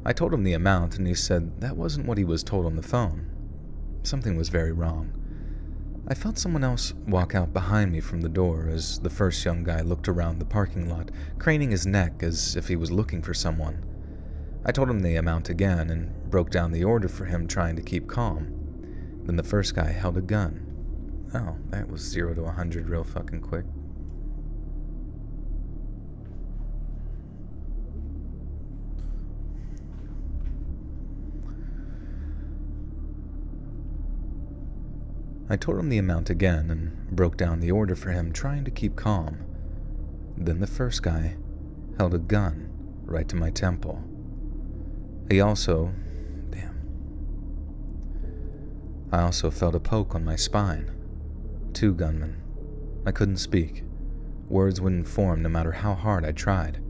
I told him the amount, and he said that wasn't what he was told on the phone. Something was very wrong. I felt someone else walk out behind me from the door as the first young guy looked around the parking lot, craning his neck as if he was looking for someone. I told him the amount again and broke down the order for him, trying to keep calm. Then the first guy held a gun. Oh, that was 0 to 100 real fucking quick. I told him the amount again and broke down the order for him, trying to keep calm. Then the first guy held a gun right to my temple. I also felt a poke on my spine. 2 gunmen. I couldn't speak. Words wouldn't form no matter how hard I tried.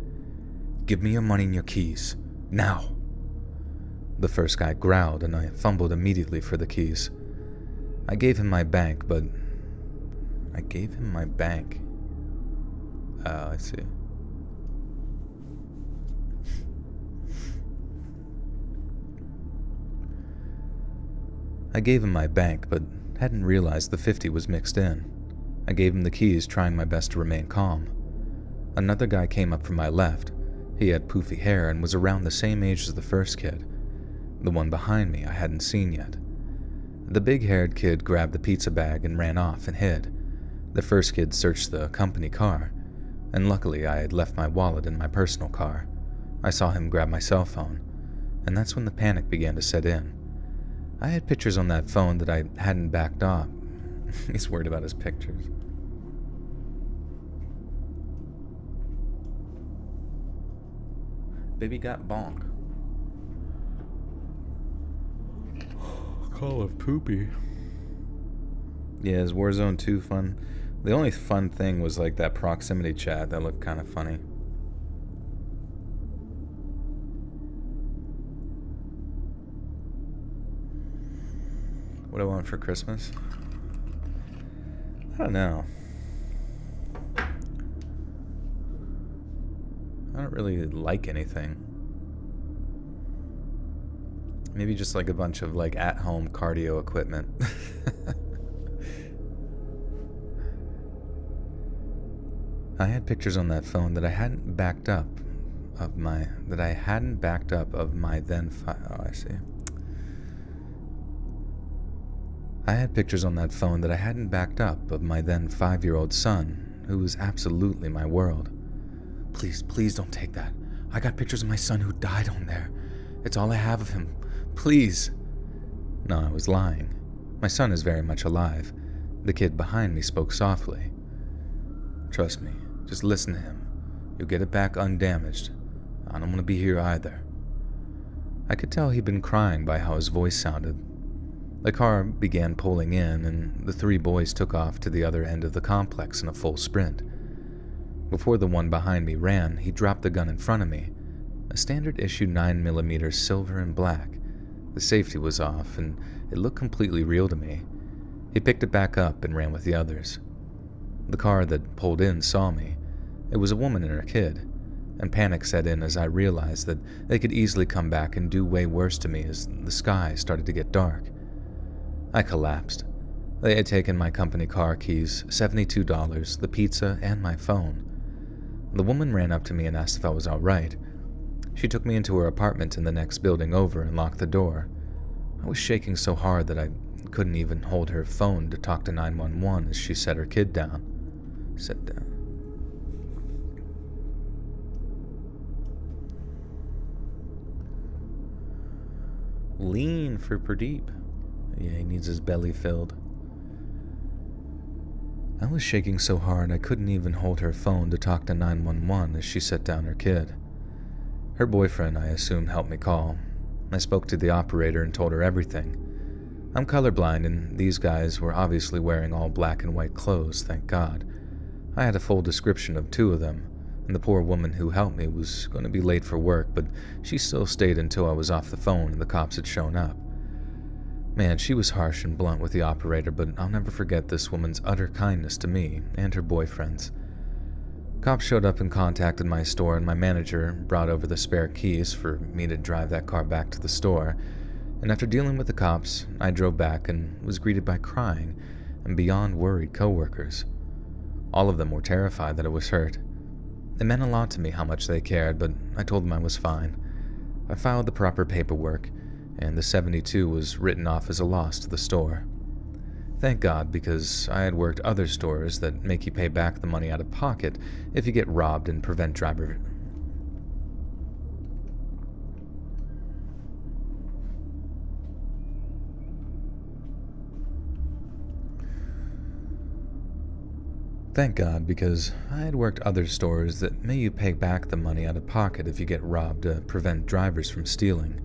"Give me your money and your keys. Now!" The first guy growled, and I fumbled immediately for the keys. I gave him my bank, but... I see. I gave him my bank, but hadn't realized the 50 was mixed in. I gave him the keys, trying my best to remain calm. Another guy came up from my left. He had poofy hair and was around the same age as the first kid. The one behind me I hadn't seen yet. The big-haired kid grabbed the pizza bag and ran off and hid. The first kid searched the company car, and luckily I had left my wallet in my personal car. I saw him grab my cell phone, and that's when the panic began to set in. I had pictures on that phone that I hadn't backed up. He's worried about his pictures. Baby got bonk. Call of poopy. Yeah, is Warzone 2 fun? The only fun thing was like that proximity chat that looked kind of funny. What do I want for Christmas? I don't know. I don't really like anything. Maybe just like a bunch of like at-home cardio equipment. I had pictures on that phone that I hadn't backed up of my then oh, I see. I had pictures on that phone that I hadn't backed up of my then 5-year-old son, who was absolutely my world. Please don't take that. I got pictures of my son who died on there. It's all I have of him. Please. No, I was lying. My son is very much alive. The kid behind me spoke softly. Trust me, just listen to him. You'll get it back undamaged. I don't want to be here either. I could tell he'd been crying by how his voice sounded. The car began pulling in, and the 3 boys took off to the other end of the complex in a full sprint. Before the one behind me ran, he dropped the gun in front of me, a standard issue 9mm silver and black. The safety was off, and it looked completely real to me. He picked it back up and ran with the others. The car that pulled in saw me. It was a woman and her kid, and panic set in as I realized that they could easily come back and do way worse to me as the sky started to get dark. I collapsed. They had taken my company car keys, $72, the pizza, and my phone. The woman ran up to me and asked if I was all right. She took me into her apartment in the next building over and locked the door. I was shaking so hard that I couldn't even hold her phone to talk to 911 as she set her kid down. Sit down. Lean for Pradeep. Yeah, he needs his belly filled. I was shaking so hard I couldn't even hold her phone to talk to 911 as she set down her kid. Her boyfriend, I assume, helped me call. I spoke to the operator and told her everything. I'm colorblind, and these guys were obviously wearing all black and white clothes, thank God. I had a full description of 2 of them, and the poor woman who helped me was going to be late for work, but she still stayed until I was off the phone and the cops had shown up. Man, she was harsh and blunt with the operator, but I'll never forget this woman's utter kindness to me and her boyfriends. Cops showed up and contacted my store, and my manager brought over the spare keys for me to drive that car back to the store. And after dealing with the cops, I drove back and was greeted by crying and beyond worried coworkers. All of them were terrified that I was hurt. It meant a lot to me how much they cared, but I told them I was fine. I filed the proper paperwork, and the 72 was written off as a loss to the store. Thank God, because I had worked other stores that make you pay back the money out of pocket if you get robbed and prevent driver. Thank God, because I had worked other stores that make you pay back the money out of pocket if you get robbed to prevent drivers from stealing.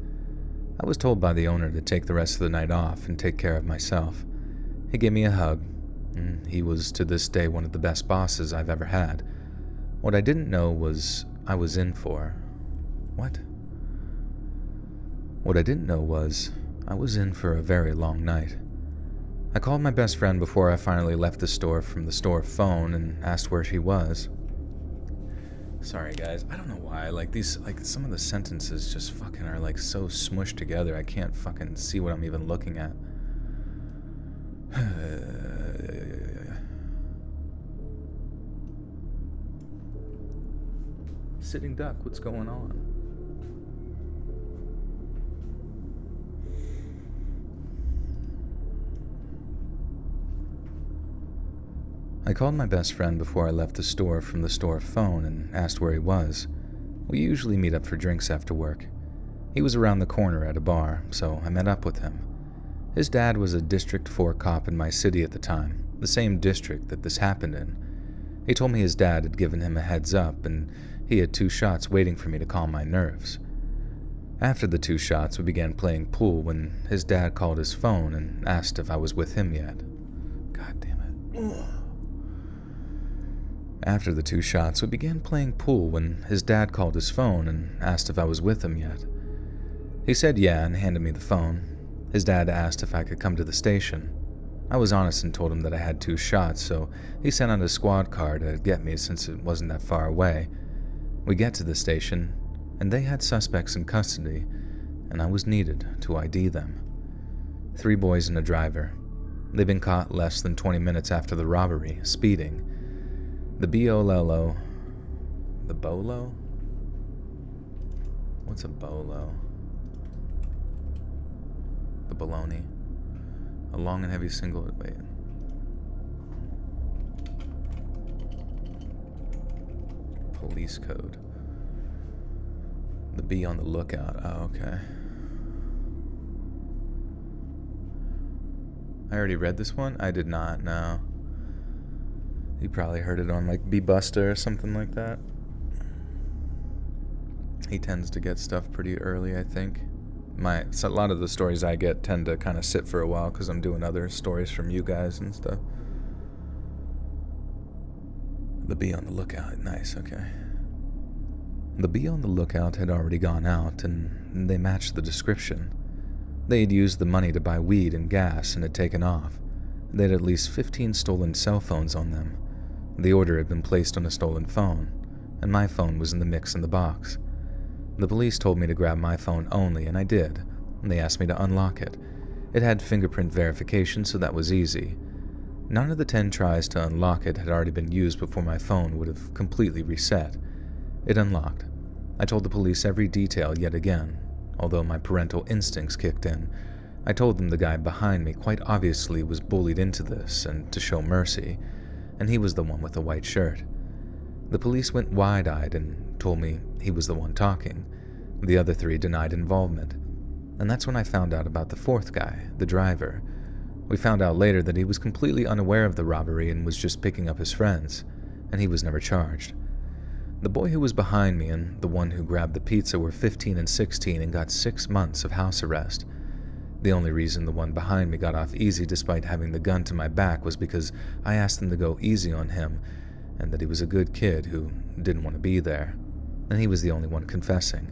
I was told by the owner to take the rest of the night off and take care of myself. He gave me a hug. He was to this day one of the best bosses I've ever had. What I didn't know was I was in for... What? What I didn't know was I was in for a very long night. I called my best friend before I finally left the store from the store phone and asked where she was. Sorry guys, I don't know why, some of the sentences just fucking are like so smushed together I can't fucking see what I'm even looking at. Sitting duck, what's going on? I called my best friend before I left the store from the store phone and asked where he was. We usually meet up for drinks after work. He was around the corner at a bar, so I met up with him. His dad was a District 4 cop in my city at the time, the same district that this happened in. He told me his dad had given him a heads up and he had 2 shots waiting for me to calm my nerves. After the 2 shots, we began playing pool when his dad called his phone and asked if I was with him yet. God damn it. After the 2 shots, we began playing pool when his dad called his phone and asked if I was with him yet. He said yeah and handed me the phone. His dad asked if I could come to the station. I was honest and told him that I had 2 shots, so he sent out a squad car to get me since it wasn't that far away. We get to the station, and they had suspects in custody, and I was needed to ID them. 3 boys and a driver. They'd been caught less than 20 minutes after the robbery, speeding. The BOLO... The BOLO? What's a BOLO? The baloney. A long and heavy single... Wait. Police code. The be on the lookout. Oh, okay. I already read this one? I did not, no. You probably heard it on like B-Buster or something like that. He tends to get stuff pretty early, I think. A lot of the stories I get tend to kind of sit for a while because I'm doing other stories from you guys and stuff. The Be on the Lookout. Nice, okay. The Be on the Lookout had already gone out, and they matched the description. They had used the money to buy weed and gas and had taken off. They had at least 15 stolen cell phones on them. The order had been placed on a stolen phone, and my phone was in the mix in the box. The police told me to grab my phone only, and I did. They asked me to unlock it. It had fingerprint verification, so that was easy. None of the 10 tries to unlock it had already been used before my phone would have completely reset. It unlocked. I told the police every detail yet again, although my parental instincts kicked in. I told them the guy behind me quite obviously was bullied into this and to show mercy, and he was the one with the white shirt. The police went wide-eyed and told me he was the one talking. The other 3 denied involvement. And that's when I found out about the 4th guy, the driver. We found out later that he was completely unaware of the robbery and was just picking up his friends, and he was never charged. The boy who was behind me and the one who grabbed the pizza were 15 and 16 and got 6 months of house arrest. The only reason the one behind me got off easy despite having the gun to my back was because I asked them to go easy on him, and that he was a good kid who didn't want to be there, and he was the only one confessing.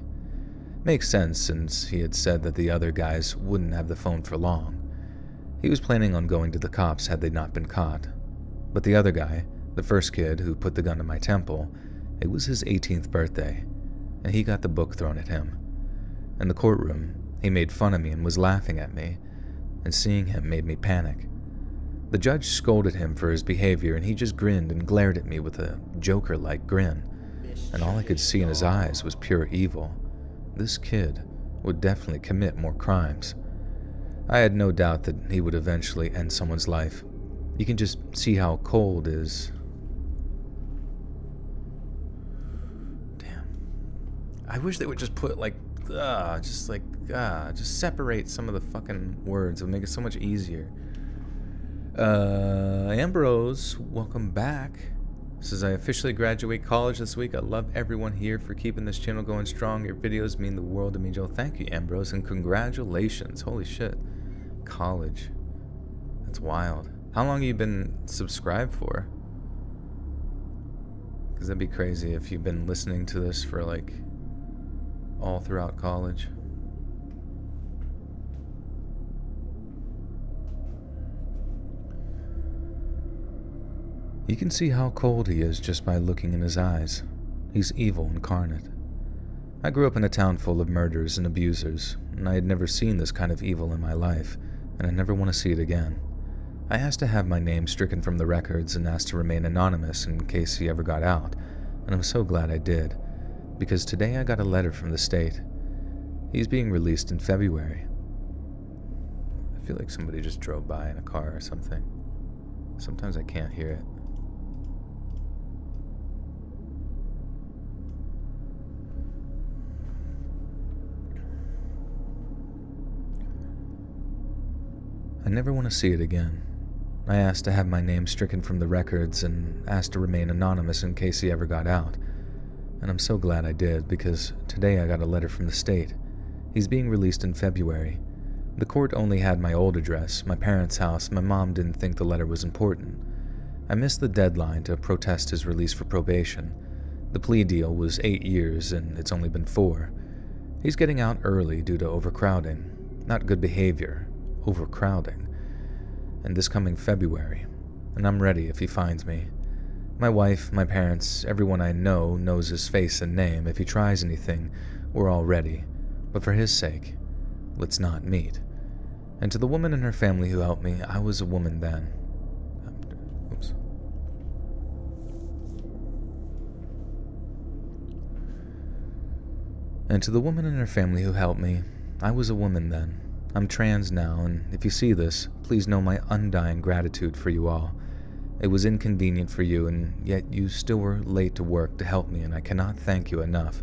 Makes sense since he had said that the other guys wouldn't have the phone for long. He was planning on going to the cops had they not been caught. But the other guy, the first kid who put the gun to my temple, it was his 18th birthday, and he got the book thrown at him. In the courtroom, he made fun of me and was laughing at me, and seeing him made me panic. The judge scolded him for his behavior, and he just grinned and glared at me with a Joker-like grin, and all I could see in his eyes was pure evil. This kid would definitely commit more crimes. I had no doubt that he would eventually end someone's life. You can just see how cold is. Damn. I wish they would just put just separate some of the fucking words. It would make it so much easier. Ambrose, welcome back. Says, I officially graduate college this week. I love everyone here for keeping this channel going strong. Your videos mean the world to me, Joe. Thank you, Ambrose, and congratulations. Holy shit. College. That's wild. How long have you been subscribed for? Because that'd be crazy if you've been listening to this for, like, all throughout college. You can see how cold he is just by looking in his eyes. He's evil incarnate. I grew up in a town full of murderers and abusers, and I had never seen this kind of evil in my life, and I never want to see it again. I asked to have my name stricken from the records and asked to remain anonymous in case he ever got out, and I'm so glad I did, because today I got a letter from the state. He's being released in February. I feel like somebody just drove by in a car or something. Sometimes I can't hear it. I never want to see it again. I asked to have my name stricken from the records and asked to remain anonymous in case he ever got out. And I'm so glad I did, because today I got a letter from the state. He's being released in February. The court only had my old address, my parents' house. My mom didn't think the letter was important. I missed the deadline to protest his release for probation. The plea deal was 8 years, and it's only been 4. He's getting out early due to overcrowding. Not good behavior, overcrowding. And this coming February. And I'm ready if he finds me. My wife, my parents, everyone I know knows his face and name. If he tries anything, we're all ready. But for his sake, let's not meet. And to the woman and her family who helped me, I was a woman then. Oops. And to the woman and her family who helped me, I was a woman then. I'm trans now, and if you see this, please know my undying gratitude for you all. It was inconvenient for you, and yet you still were late to work to help me, and I cannot thank you enough.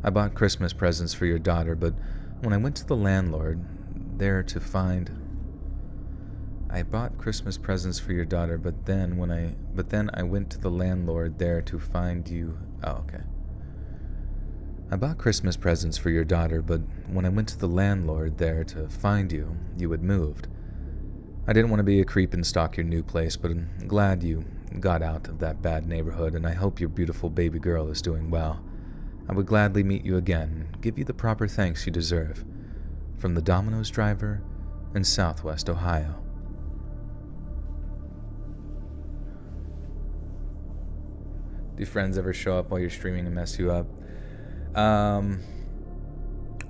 I bought Christmas presents for your daughter, but when I went to the landlord there to find... I bought Christmas presents for your daughter, but then I went to the landlord there to find you... Oh, okay. I bought Christmas presents for your daughter, but when I went to the landlord there to find you, you had moved. I didn't want to be a creep and stalk your new place, but I'm glad you got out of that bad neighborhood, and I hope your beautiful baby girl is doing well. I would gladly meet you again and give you the proper thanks you deserve. From the Domino's driver in Southwest Ohio. Do friends ever show up while you're streaming and mess you up?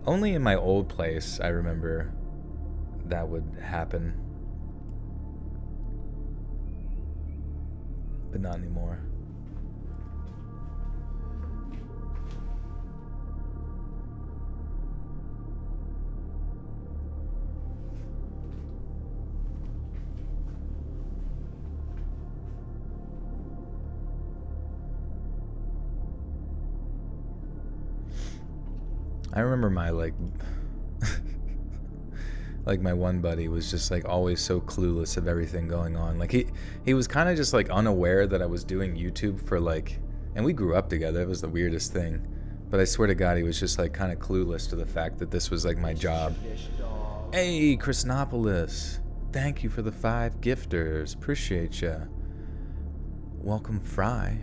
Only in my old place, I remember that would happen. But not anymore. I remember my like my one buddy was just like always so clueless of everything going on. Like he was kind of just like unaware that I was doing YouTube for like, and we grew up together. It was the weirdest thing. But I swear to God, he was just like kind of clueless to the fact that this was like my job. Hey, Christopoulos, thank you for the 5 gifters. Appreciate ya. Welcome Fry,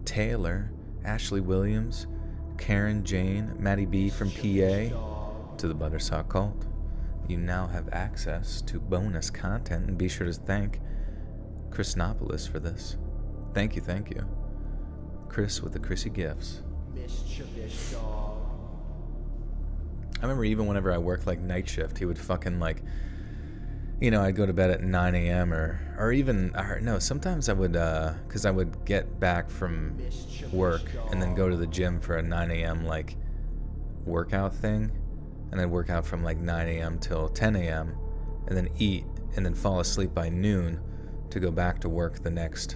Taylor, Ashley Williams, Karen Jane, Maddie B from PA, to the Buttersaw Cult. You now have access to bonus content, and be sure to thank Christopoulos for this. Thank you. Chris with the Chrissy gifts. I remember even whenever I worked like night shift, he would fucking like, you know, I'd go to bed at 9 a.m. or sometimes I would, because I would get back from work and then go to the gym for a 9 a.m. like workout thing, and then work out from like 9 a.m. till 10 a.m. and then eat and then fall asleep by noon to go back to work the next,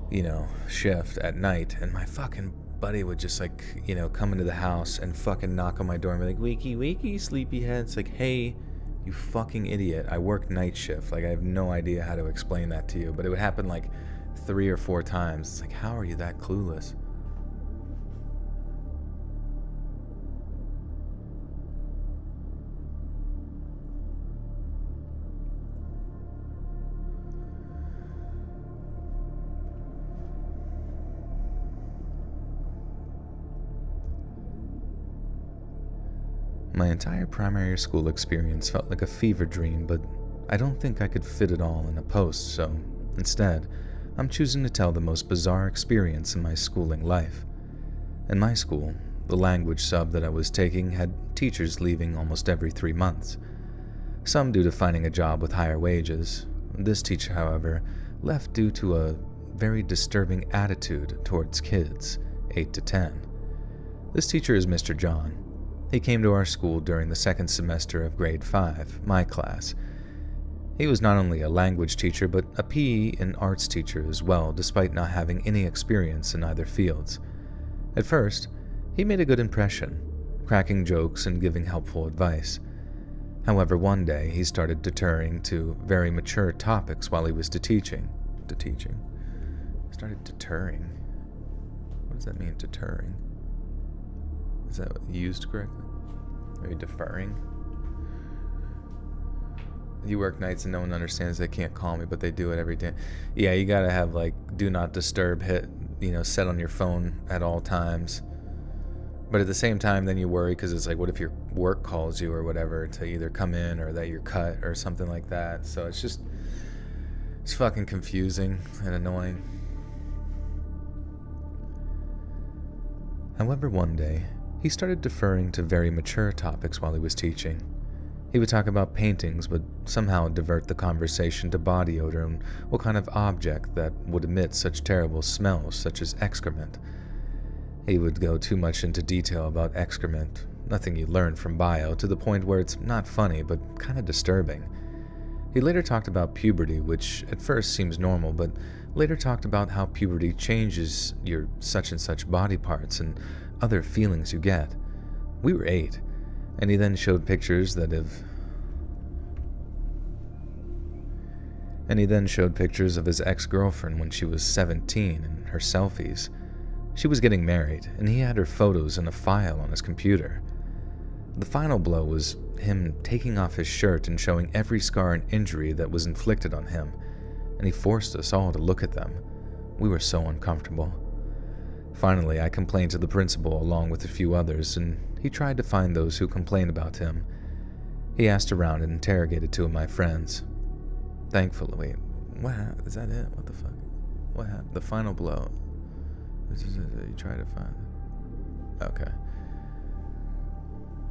you know, shift at night. And my fucking buddy would just like, you know, come into the house and fucking knock on my door and be like, wakey, wakey, sleepyhead. It's like, hey, you fucking idiot, I work night shift. Like, I have no idea how to explain that to you, but it would happen like 3 or 4 times. It's like, how are you that clueless? My entire primary school experience felt like a fever dream, but I don't think I could fit it all in a post, so instead, I'm choosing to tell the most bizarre experience in my schooling life. In my school, the language sub that I was taking had teachers leaving almost every 3 months. Some due to finding a job with higher wages. This teacher, however, left due to a very disturbing attitude towards kids, 8 to 10. This teacher is Mr. John. He came to our school during the 2nd semester of grade 5, my class. He was not only a language teacher, but a PE and arts teacher as well, despite not having any experience in either fields. At first, he made a good impression, cracking jokes and giving helpful advice. However, one day he started deterring to very mature topics while he was teaching. Started deterring. What does that mean, deterring? Is that used correctly? Are you deferring? You work nights and no one understands they can't call me, but they do it every day. Yeah, you gotta have like do not disturb set on your phone at all times. But at the same time, then you worry because it's like, what if your work calls you or whatever to either come in or that you're cut or something like that. So it's fucking confusing and annoying. However, one day, he started deferring to very mature topics while he was teaching. He would talk about paintings, but somehow divert the conversation to body odor and what kind of object that would emit such terrible smells, such as excrement. He would go too much into detail about excrement, nothing you learn from bio, to the point where it's not funny, but kind of disturbing. He later talked about puberty, which at first seems normal, but later talked about how puberty changes your such and such body parts and other feelings you get. We were 8, and he then showed pictures of his ex-girlfriend when she was 17 and her selfies. She was getting married, and he had her photos in a file on his computer. The final blow was him taking off his shirt and showing every scar and injury that was inflicted on him, and he forced us all to look at them. We were so uncomfortable. Finally, I complained to the principal along with a few others, and he tried to find those who complained about him. He asked around and interrogated 2 of my friends. Thankfully, what happened? Is that it? What the fuck? What happened? The final blow. You try to find. Okay.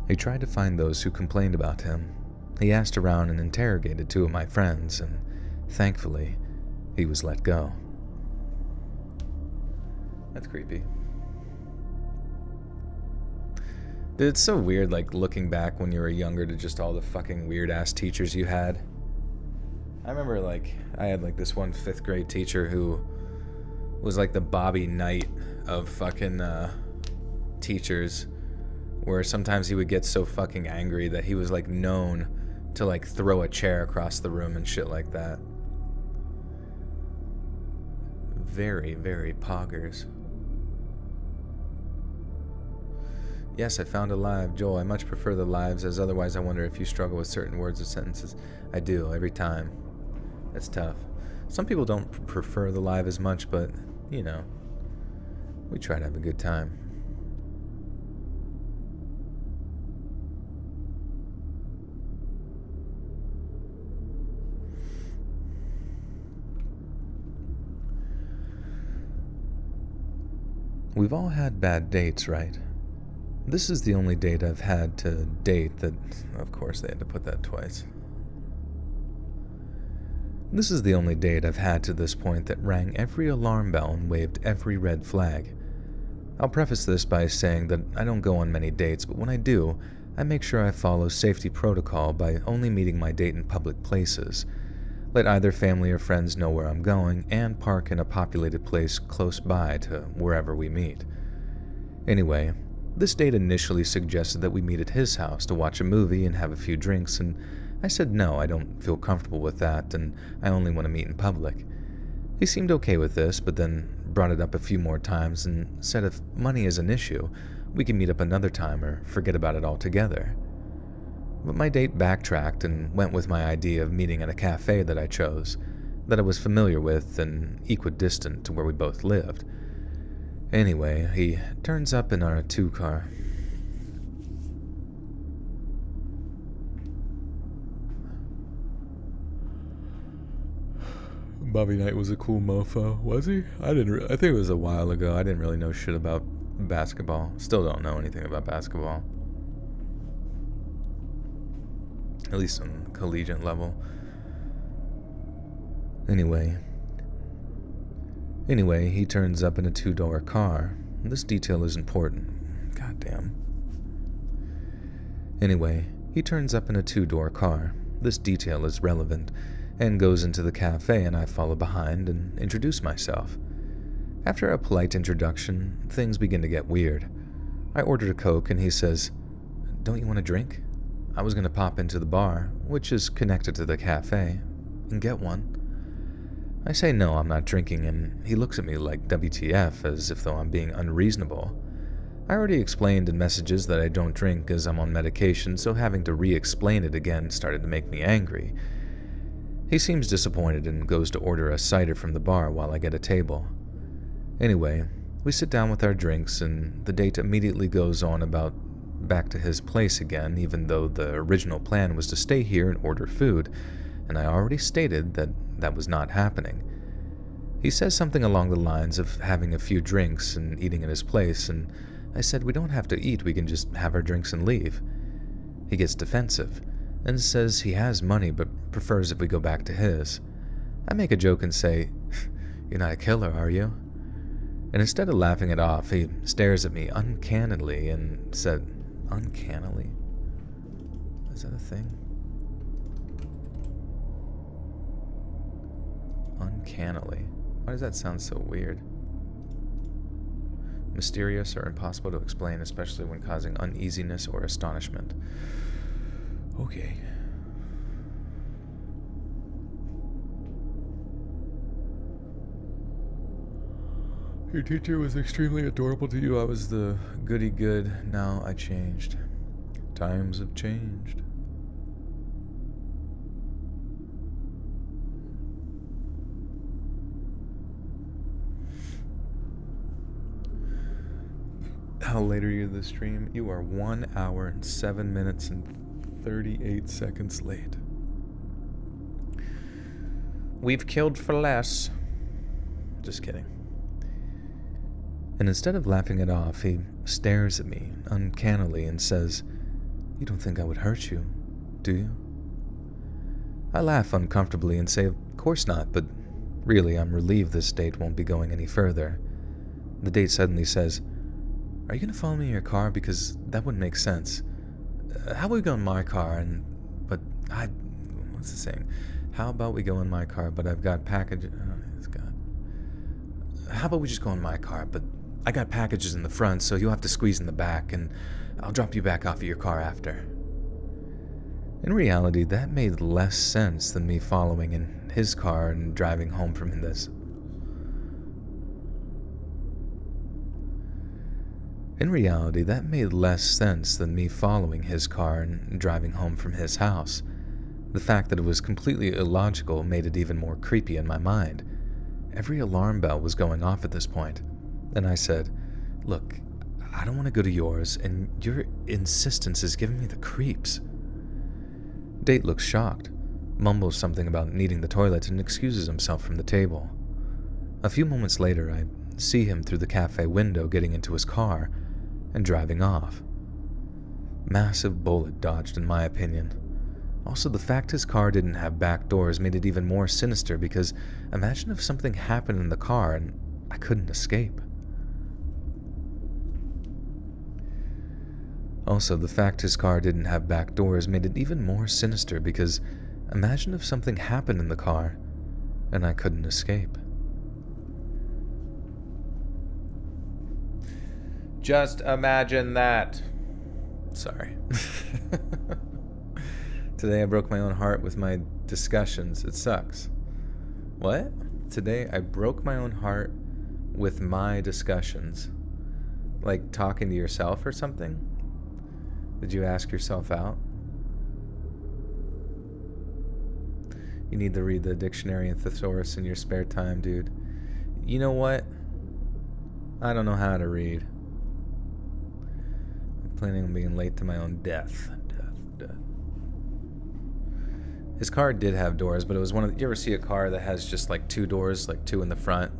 He tried to find those who complained about him. He asked around and interrogated 2 of my friends, and thankfully, he was let go. That's creepy. Dude, it's so weird, like, looking back when you were younger to just all the fucking weird-ass teachers you had. I remember, like, I had, like, this one 5th grade teacher who was, like, the Bobby Knight of fucking, teachers, where sometimes he would get so fucking angry that he was, like, known to, like, throw a chair across the room and shit like that. Very, very poggers. Yes, I found a live. Joel, I much prefer the lives, as otherwise I wonder if you struggle with certain words or sentences. I do, every time. That's tough. Some people don't prefer the live as much, but, you know, we try to have a good time. We've all had bad dates, right? This is the only date I've had to date that... Of course, they had to put that twice. This is the only date I've had to this point that rang every alarm bell and waved every red flag. I'll preface this by saying that I don't go on many dates, but when I do, I make sure I follow safety protocol by only meeting my date in public places. Let either family or friends know where I'm going, and park in a populated place close by to wherever we meet. Anyway, this date initially suggested that we meet at his house to watch a movie and have a few drinks, and I said no, I don't feel comfortable with that, and I only want to meet in public. He seemed okay with this, but then brought it up a few more times and said if money is an issue, we can meet up another time or forget about it altogether. But my date backtracked and went with my idea of meeting at a cafe that I chose, that I was familiar with and equidistant to where we both lived. Anyway, he turns up in our 2-car. Bobby Knight was a cool mofo, was he? I think it was a while ago. I didn't really know shit about basketball. Still don't know anything about basketball. At least on collegiate level. Anyway, he turns up in a 2-door car. This detail is important. Goddamn. Anyway, he turns up in a 2-door car. This detail is relevant, and goes into the cafe, and I follow behind and introduce myself. After a polite introduction, things begin to get weird. I ordered a Coke, and he says, "Don't you want a drink?" I was going to pop into the bar, which is connected to the cafe, and get one. I say no, I'm not drinking, and he looks at me like WTF, as if though I'm being unreasonable. I already explained in messages that I don't drink as I'm on medication, so having to re-explain it again started to make me angry. He seems disappointed and goes to order a cider from the bar while I get a table. Anyway, we sit down with our drinks, and the date immediately goes on about back to his place again, even though the original plan was to stay here and order food, and I already stated that that was not happening. He says something along the lines of having a few drinks and eating at his place, and I said we don't have to eat, we can just have our drinks and leave. He gets defensive and says he has money but prefers if we go back to his. I make a joke and say, "You're not a killer, are you?" And instead of laughing it off, he stares at me uncannily and said, uncannily? Is that a thing? Uncannily. Why does that sound so weird? Mysterious or impossible to explain, especially when causing uneasiness or astonishment. Okay. Your teacher was extremely adorable to you. I was the goody good. Now I changed. Times have changed. How late are you this stream? You are 1 hour and 7 minutes and 38 seconds late. We've killed for less. Just kidding. And instead of laughing it off, he stares at me uncannily and says, "You don't think I would hurt you, do you?" I laugh uncomfortably and say, "Of course not, but really I'm relieved this date won't be going any further." The date suddenly says, "Are you going to follow me in your car? Because that wouldn't make sense. How about we go in my car what's the saying? How about we go in my car, but I've got packages... Oh, God. How about we just go in my car, but I got packages in the front, so you'll have to squeeze in the back, and I'll drop you back off at your car after." In reality, that made less sense than me following in his car and driving home from this. In reality, that made less sense than me following his car and driving home from his house. The fact that it was completely illogical made it even more creepy in my mind. Every alarm bell was going off at this point, and I said, "Look, I don't want to go to yours, and your insistence is giving me the creeps." Date looks shocked, mumbles something about needing the toilet, and excuses himself from the table. A few moments later, I see him through the cafe window getting into his car and driving off. Massive bullet dodged, in my opinion. Also, the fact his car didn't have back doors made it even more sinister, because imagine if something happened in the car and I couldn't escape. Also, the fact his car didn't have back doors made it even more sinister, because imagine if something happened in the car and I couldn't escape. Just imagine that. Sorry. Today I broke my own heart with my discussions. It sucks. What? Today I broke my own heart with my discussions. Like talking to yourself or something? Did you ask yourself out? You need to read the dictionary and thesaurus in your spare time, dude. You know what? I don't know how to read. I'm planning on being late to my own death. His car did have doors, but it was one of... You ever see a car that has just like two doors, like two in the front,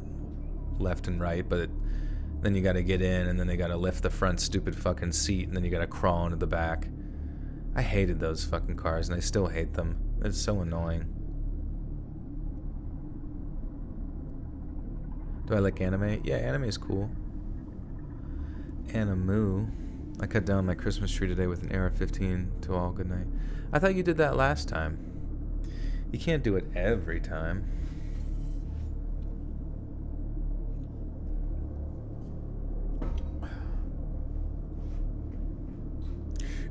left and right, but then you gotta get in, and then they gotta lift the front stupid fucking seat, and then you gotta crawl into the back. I hated those fucking cars, and I still hate them. It's so annoying. Do I like anime? Yeah, anime is cool. Animu. I cut down my Christmas tree today with an AR-15 to all good night. I thought you did that last time. You can't do it every time.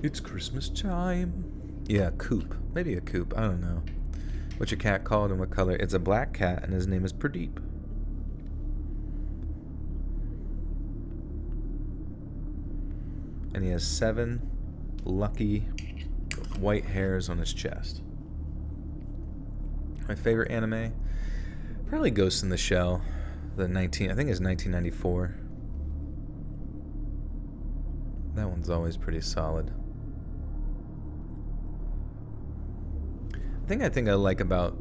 It's Christmas time. Yeah, Coop. Maybe a Coop. I don't know. What's your cat called and what color? It's a black cat and his name is Pradeep. And he has 7 lucky white hairs on his chest. My favorite anime? Probably Ghost in the Shell. I think it's 1994. That one's always pretty solid. The thing I like about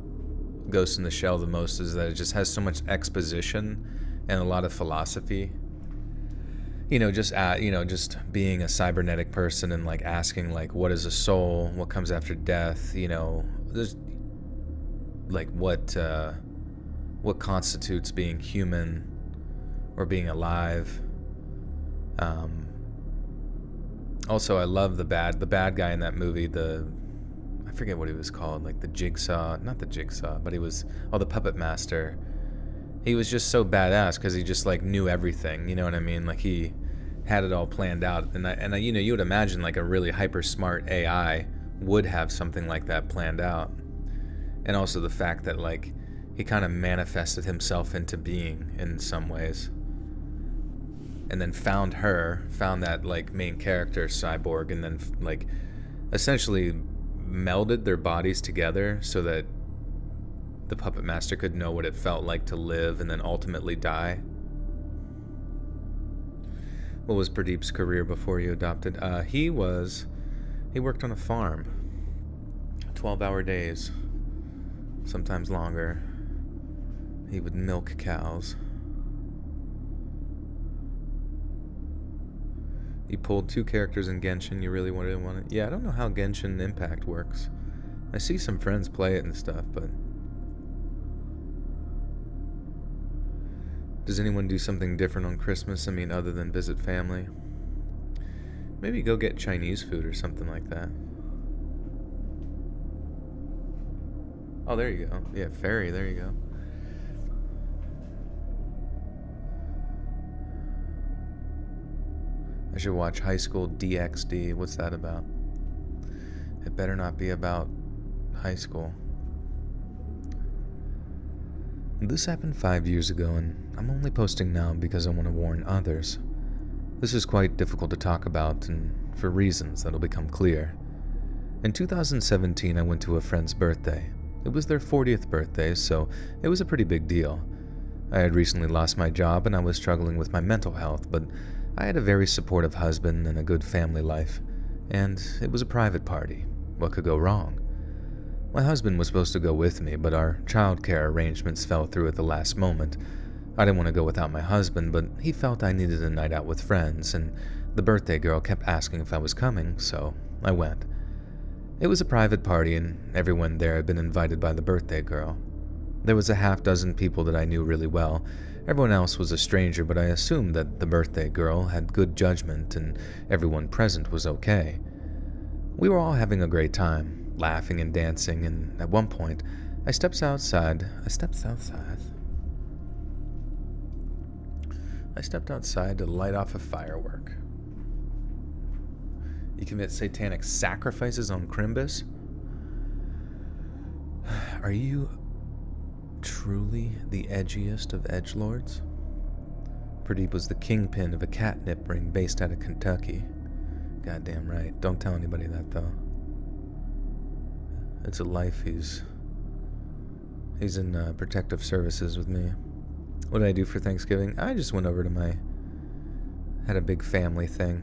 Ghost in the Shell the most is that it just has so much exposition and a lot of philosophy. Just being a cybernetic person and like asking like, what is a soul? What comes after death? There's like what constitutes being human or being alive. Also, I love the bad guy in that movie. I forget what he was called, like not the Jigsaw, but he was the Puppet Master. He was just so badass because he just like knew everything. You know what I mean? Like he had it all planned out, and you would imagine like a really hyper smart AI would have something like that planned out. And also the fact that like he kind of manifested himself into being in some ways, and then found that like main character cyborg, and then like essentially melded their bodies together so that the Puppet Master could know what it felt like to live and then ultimately die. What was Pradeep's career before you adopted? He worked on a farm. 12-hour days. Sometimes longer. He would milk cows. You pulled 2 characters in Genshin. You really want it? Yeah, I don't know how Genshin Impact works. I see some friends play it and stuff, but... Does anyone do something different on Christmas? I mean, other than visit family? Maybe go get Chinese food or something like that. Oh, there you go. Yeah, Fairy, there you go. I should watch High School DxD. What's that about? It better not be about high school. This happened 5 years ago, and I'm only posting now because I want to warn others. This is quite difficult to talk about, and for reasons that'll become clear. In 2017, I went to a friend's birthday. It was their 40th birthday, so it was a pretty big deal. I had recently lost my job, and I was struggling with my mental health, but I had a very supportive husband and a good family life, and it was a private party. What could go wrong? My husband was supposed to go with me, but our childcare arrangements fell through at the last moment. I didn't want to go without my husband, but he felt I needed a night out with friends, and the birthday girl kept asking if I was coming, so I went. It was a private party, and everyone there had been invited by the birthday girl. There was a half-dozen people that I knew really well. Everyone else was a stranger, but I assumed that the birthday girl had good judgment and everyone present was okay. We were all having a great time, laughing and dancing, and at one point, I stepped outside to light off a firework. You commit satanic sacrifices on Crimbus? Are you truly the edgiest of edgelords? Pradeep was the kingpin of a catnip ring based out of Kentucky. Goddamn right. Don't tell anybody that, though. It's a life. He's in protective services with me. What did I do for Thanksgiving? I just went over to had a big family thing.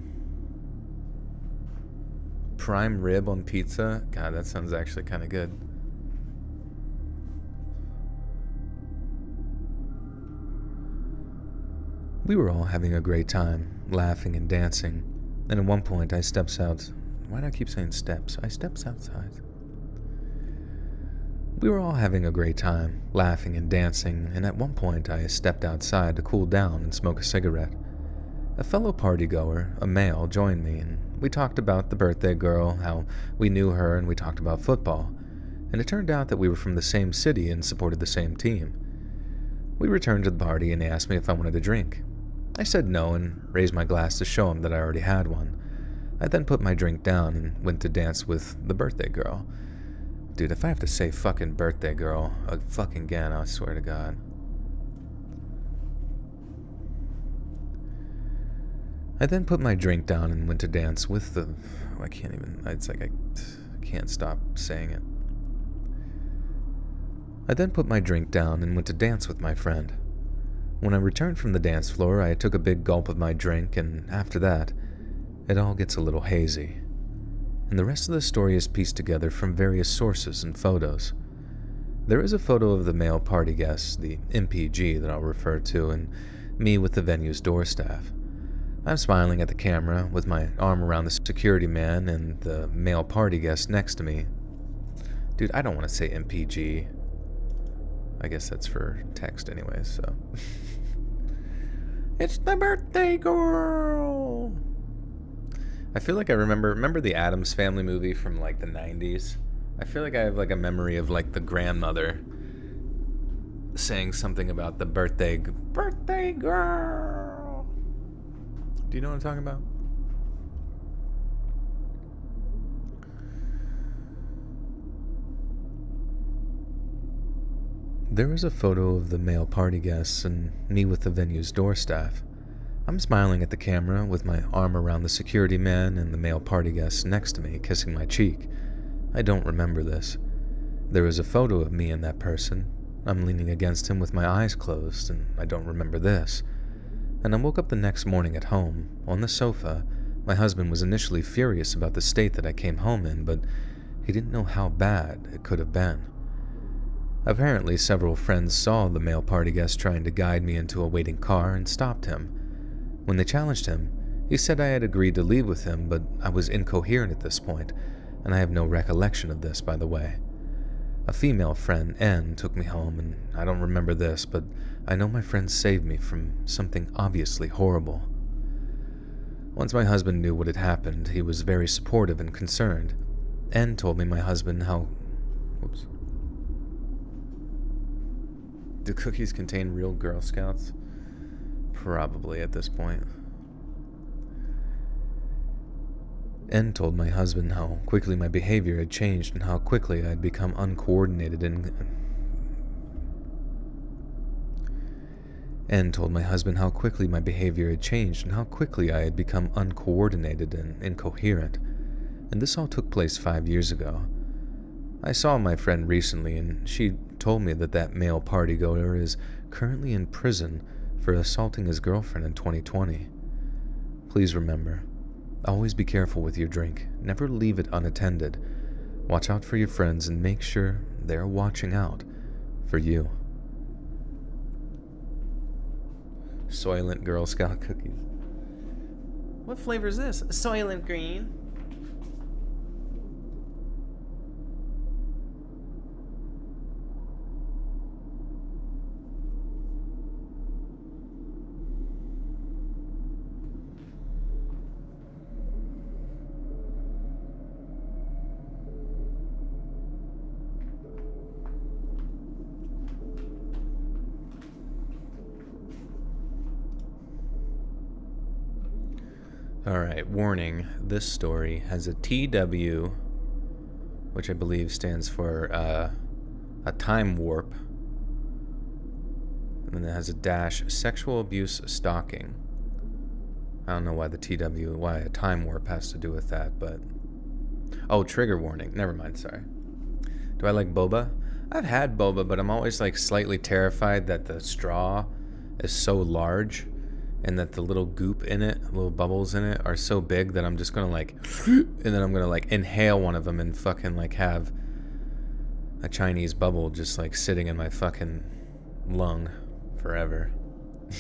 Prime rib on pizza? God, that sounds actually kind of good. We were all having a great time, laughing and dancing. And at one point, I steps out. Why do I keep saying steps? I steps outside. We were all having a great time, laughing and dancing, and at one point I stepped outside to cool down and smoke a cigarette. A fellow partygoer, a male, joined me, and we talked about the birthday girl, how we knew her, and we talked about football. And it turned out that we were from the same city and supported the same team. We returned to the party and he asked me if I wanted a drink. I said no and raised my glass to show him that I already had one. I then put my drink down and went to dance with the birthday girl. Dude, if I have to say fucking birthday girl fucking again, I swear to God. I then put my drink down and went to dance with the... I can't even... It's like I can't stop saying it. I then put my drink down and went to dance with my friend. When I returned from the dance floor, I took a big gulp of my drink, and after that, it all gets a little hazy. And the rest of the story is pieced together from various sources and photos. There is a photo of the male party guests, the MPG that I'll refer to, and me with the venue's door staff. I'm smiling at the camera with my arm around the security man and the male party guest next to me. Dude, I don't want to say MPG. I guess that's for text anyways, so. It's the birthday girl! I feel like I remember the Addams Family movie from like the 90s? I feel like I have like a memory of like the grandmother saying something about the birthday girl. Do you know what I'm talking about? There is a photo of the male party guests and me with the venue's door staff. I'm smiling at the camera with my arm around the security man and the male party guest next to me, kissing my cheek. I don't remember this. There is a photo of me and that person. I'm leaning against him with my eyes closed, and I don't remember this. And I woke up the next morning at home, on the sofa. My husband was initially furious about the state that I came home in, but he didn't know how bad it could have been. Apparently, several friends saw the male party guest trying to guide me into a waiting car and stopped him. When they challenged him, he said I had agreed to leave with him, but I was incoherent at this point, and I have no recollection of this, by the way. A female friend, N, took me home, and I don't remember this, but I know my friend saved me from something obviously horrible. Once my husband knew what had happened, he was very supportive and concerned. N told me my husband how... Whoops. Do cookies contain real Girl Scouts? Probably at this point. N told my husband how quickly my behavior had changed and how quickly I had become uncoordinated and... N told my husband how quickly my behavior had changed and how quickly I had become uncoordinated and incoherent. And this all took place 5 years ago. I saw my friend recently, and she told me that male partygoer is currently in prison for assaulting his girlfriend in 2020. Please remember, always be careful with your drink. Never leave it unattended. Watch out for your friends and make sure they're watching out for you. Soylent Girl Scout cookies. What flavor is this? Soylent Green. Alright, warning. This story has a TW, which I believe stands for a time warp. And then it has a dash, sexual abuse stalking. I don't know why why a time warp has to do with that, but... Oh, trigger warning. Never mind, sorry. Do I like boba? I've had boba, but I'm always like slightly terrified that the straw is so large and that the little goop in it, little bubbles in it, are so big that I'm just gonna like, and then I'm gonna like inhale one of them and fucking like have a Chinese bubble just like sitting in my fucking lung forever.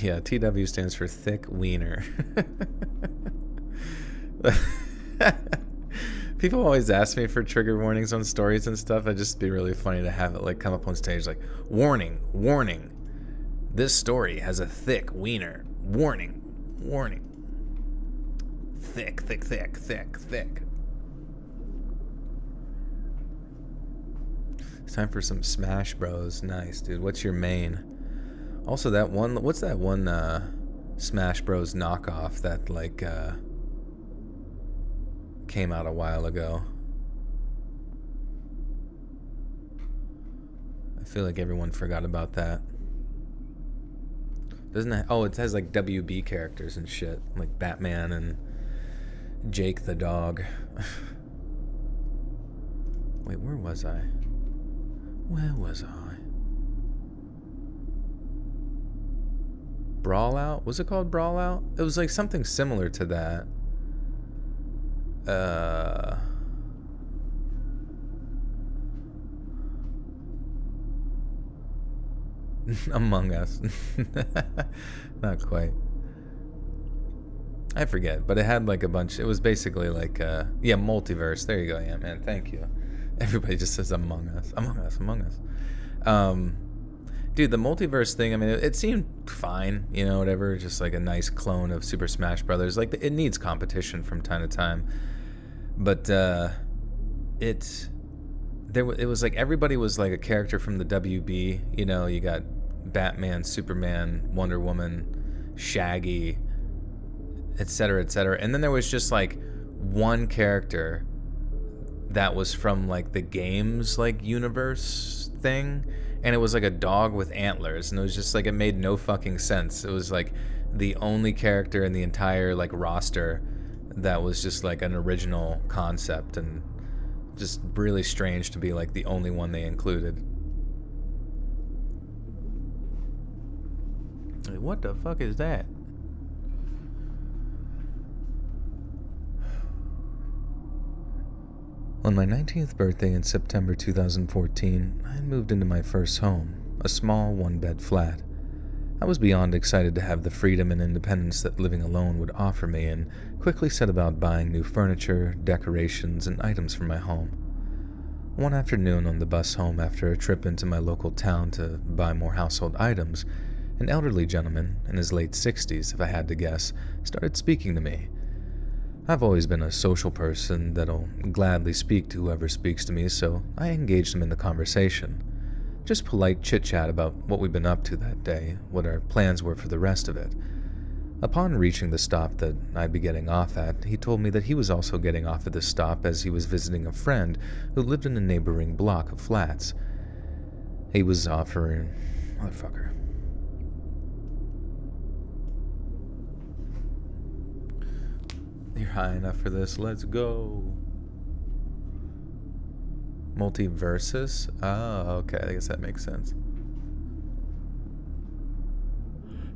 Yeah, TW stands for thick wiener. People always ask me for trigger warnings on stories and stuff. It'd just be really funny to have it like come up on stage like, warning, warning. This story has a thick wiener. Warning, warning. Thick, thick, thick, thick, thick. It's time for some Smash Bros. Nice, dude. What's your main? Also, that one, what's that one Smash Bros. Knockoff that like, came out a while ago. I feel like everyone forgot about that. Doesn't it? Oh, it has like WB characters and shit, like Batman and Jake the dog. Wait, where was I? Where was I? Brawl Out? Was it called Brawl Out? It was like something similar to that. Among Us. Not quite. I forget, but it had like a bunch. It was basically like, yeah, multiverse. There you go, yeah, man. Thank you. Everybody just says Among Us. Among Us, Among Us. Dude, the multiverse thing, I mean, it seemed fine, you know, whatever. Just like a nice clone of Super Smash Brothers. Like, it needs competition from time to time. But it was like everybody was like a character from the WB. You know, you got Batman, Superman, Wonder Woman, Shaggy, etc., etc. And then there was just like one character that was from like the games like universe thing, and it was like a dog with antlers, and it was just like, it made no fucking sense. It was like the only character in the entire like roster that was just like an original concept, and just really strange to be like the only one they included. Like, what the fuck is that? On my 19th birthday in September 2014, I moved into my first home, a small one-bed flat. I was beyond excited to have the freedom and independence that living alone would offer me, and quickly set about buying new furniture, decorations, and items for my home. One afternoon on the bus home after a trip into my local town to buy more household items, an elderly gentleman, in his late 60s if I had to guess, started speaking to me. I've always been a social person that'll gladly speak to whoever speaks to me, so I engaged him in the conversation. Just polite chit-chat about what we'd been up to that day, what our plans were for the rest of it. Upon reaching the stop that I'd be getting off at, he told me that he was also getting off at this stop as he was visiting a friend who lived in a neighboring block of flats. He was offering... Motherfucker. You're high enough for this. Let's go. Multiversus? Oh, okay. I guess that makes sense.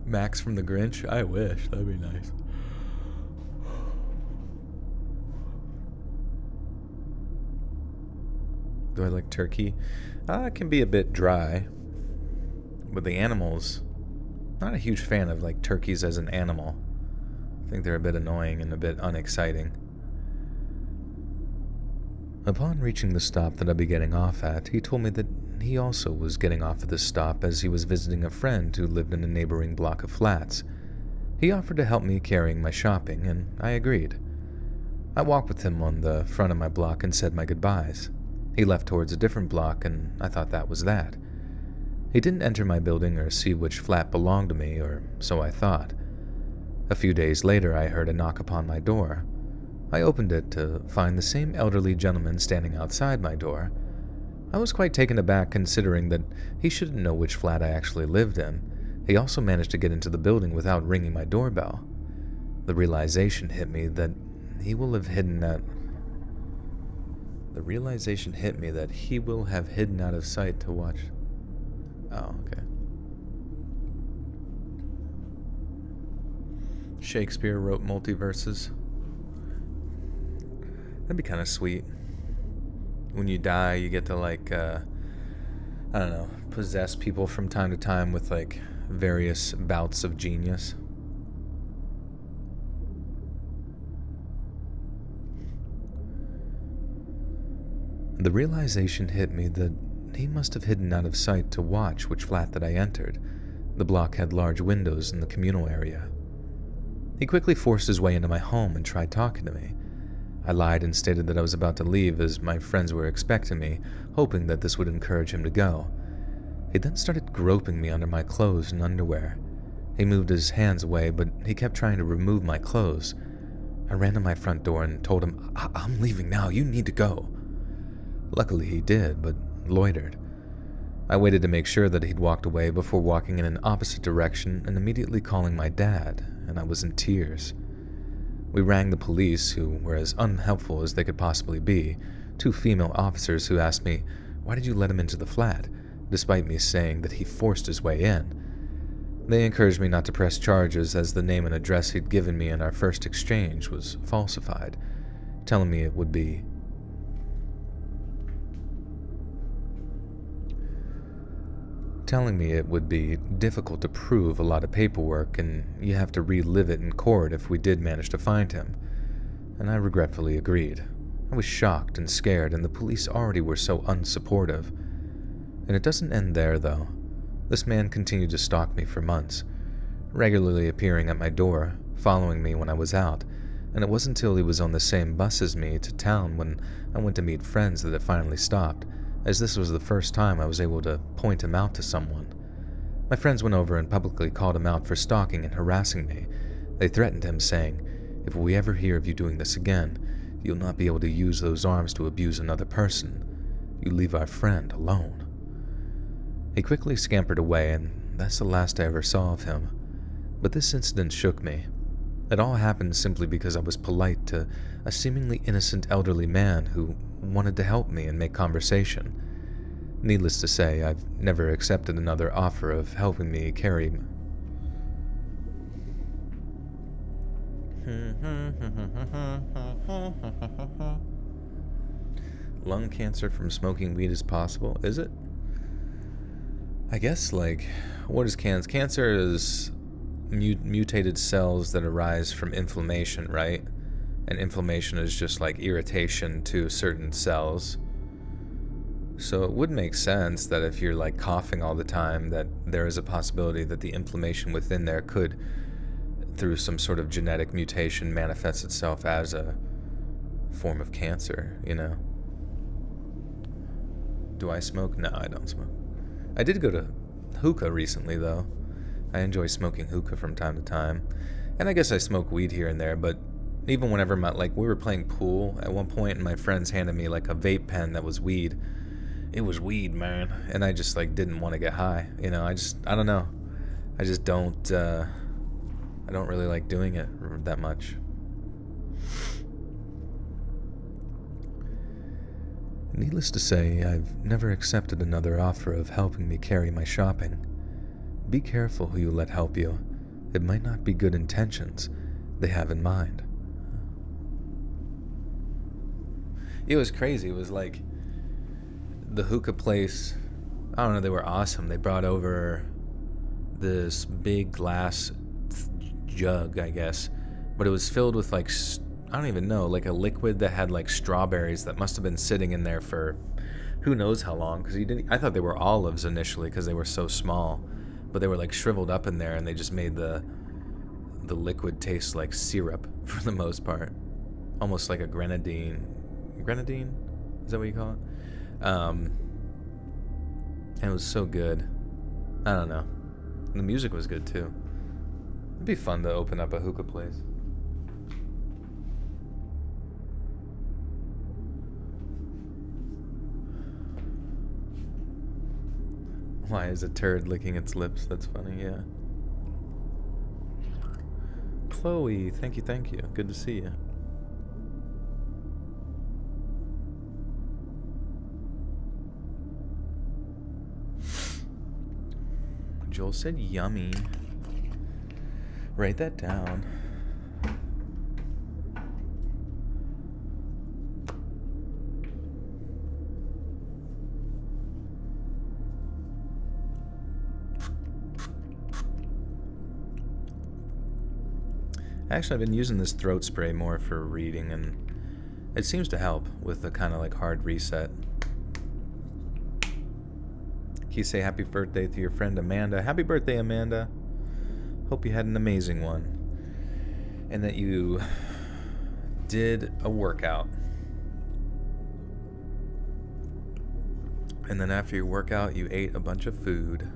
Max from the Grinch? I wish. That'd be nice. Do I like turkey? It can be a bit dry. But the animals... Not a huge fan of like turkeys as an animal. I think they're a bit annoying and a bit unexciting. Upon reaching the stop that I'd be getting off at, he told me that he also was getting off at this stop as he was visiting a friend who lived in a neighboring block of flats. He offered to help me carrying my shopping, and I agreed. I walked with him on the front of my block and said my goodbyes. He left towards a different block, and I thought that was that. He didn't enter my building or see which flat belonged to me, or so I thought. A few days later, I heard a knock upon my door. I opened it to find the same elderly gentleman standing outside my door. I was quite taken aback considering that he shouldn't know which flat I actually lived in. He also managed to get into the building without ringing my doorbell. The realization hit me that he will have hidden out of sight to watch. Oh, okay. Shakespeare wrote multiverses. That'd be kind of sweet. When you die, you get to like, I don't know, possess people from time to time with like various bouts of genius. The realization hit me that he must have hidden out of sight to watch which flat that I entered. The block had large windows in the communal area. He quickly forced his way into my home and tried talking to me. I lied and stated that I was about to leave as my friends were expecting me, hoping that this would encourage him to go. He then started groping me under my clothes and underwear. He moved his hands away, but he kept trying to remove my clothes. I ran to my front door and told him, I'm leaving now, you need to go. Luckily he did, but loitered. I waited to make sure that he'd walked away before walking in an opposite direction and immediately calling my dad, and I was in tears. We rang the police, who were as unhelpful as they could possibly be, 2 female officers who asked me, why did you let him into the flat, despite me saying that he forced his way in. They encouraged me not to press charges as the name and address he'd given me in our first exchange was falsified, telling me it would be difficult to prove a lot of paperwork and you have to relive it in court if we did manage to find him. And I regretfully agreed. I was shocked and scared, and the police already were so unsupportive. And it doesn't end there, though. This man continued to stalk me for months, regularly appearing at my door, following me when I was out, and it wasn't until he was on the same bus as me to town when I went to meet friends that it finally stopped, as this was the first time I was able to point him out to someone. My friends went over and publicly called him out for stalking and harassing me. They threatened him, saying, if we ever hear of you doing this again, you'll not be able to use those arms to abuse another person. You leave our friend alone. He quickly scampered away, and that's the last I ever saw of him. But this incident shook me. It all happened simply because I was polite to a seemingly innocent elderly man who wanted to help me and make conversation. Needless to say, I've never accepted another offer of helping me carry lung cancer from smoking weed is possible, is it? I guess, what is cancer? Cancer is mutated cells that arise from inflammation, right? And inflammation is just irritation to certain cells. So it would make sense that if you're coughing all the time, that there is a possibility that the inflammation within there could, through some sort of genetic mutation, manifests itself as a form of cancer, Do I smoke? No, I don't smoke. I did go to hookah recently, though. I enjoy smoking hookah from time to time. And I guess I smoke weed here and there, but even whenever we were playing pool at one point and my friends handed me a vape pen that was weed. It was weed, man. And I just didn't want to get high. I don't know. I just don't, I don't really like doing it that much. Needless to say, I've never accepted another offer of helping me carry my shopping. Be careful who you let help you. It might not be good intentions they have in mind. It was crazy. It was the hookah place. I don't know, they were awesome. They brought over this big glass jug, I guess, but it was filled with I don't even know, a liquid that had strawberries that must have been sitting in there for who knows how long, because I thought they were olives initially because they were so small, but they were shriveled up in there, and they just made the liquid taste like syrup for the most part, almost like a grenadine. Is that what you call it? And it was so good. I don't know, the music was good too. It'd be fun to open up a hookah place. Why is a turd licking its lips? That's funny, yeah. Chloe, thank you. Good to see you. Joel said yummy. Write that down. Actually, I've been using this throat spray more for reading, and it seems to help with the kind of hard reset. Can you say happy birthday to your friend Amanda? Happy birthday, Amanda. Hope you had an amazing one. And that you did a workout. And then after your workout, you ate a bunch of food.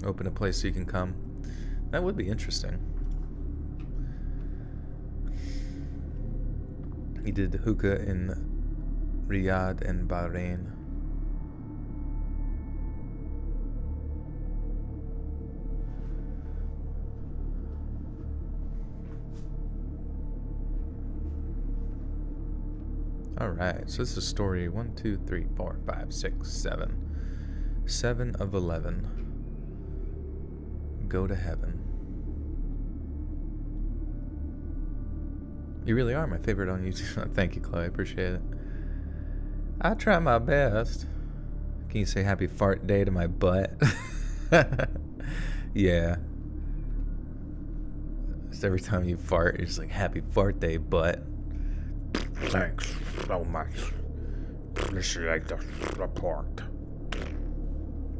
Open a place so you can come. That would be interesting. He did hookah in Riyadh and Bahrain. Alright, so this is story 1, 2, 3, 4, 5, 6, 7. 7 of 11. Go to heaven. You really are my favorite on YouTube. Thank you, Chloe. I appreciate it. I try my best. Can you say happy fart day to my butt? Yeah. Just every time you fart, you're just like, happy fart day, butt. Thanks so much. Appreciate the report.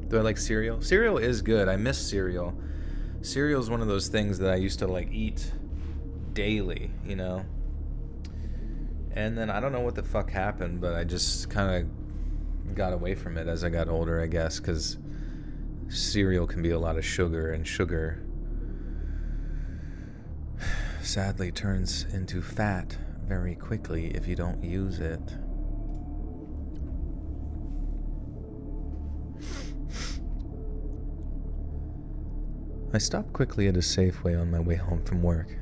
Do I like cereal? Cereal is good. I miss cereal. Cereal is one of those things that I used to like eat daily, you know? And then I don't know what the fuck happened, but I just kind of got away from it as I got older, I guess, because cereal can be a lot of sugar, and sugar sadly turns into fat very quickly if you don't use it. I stopped quickly at a Safeway on my way home from work.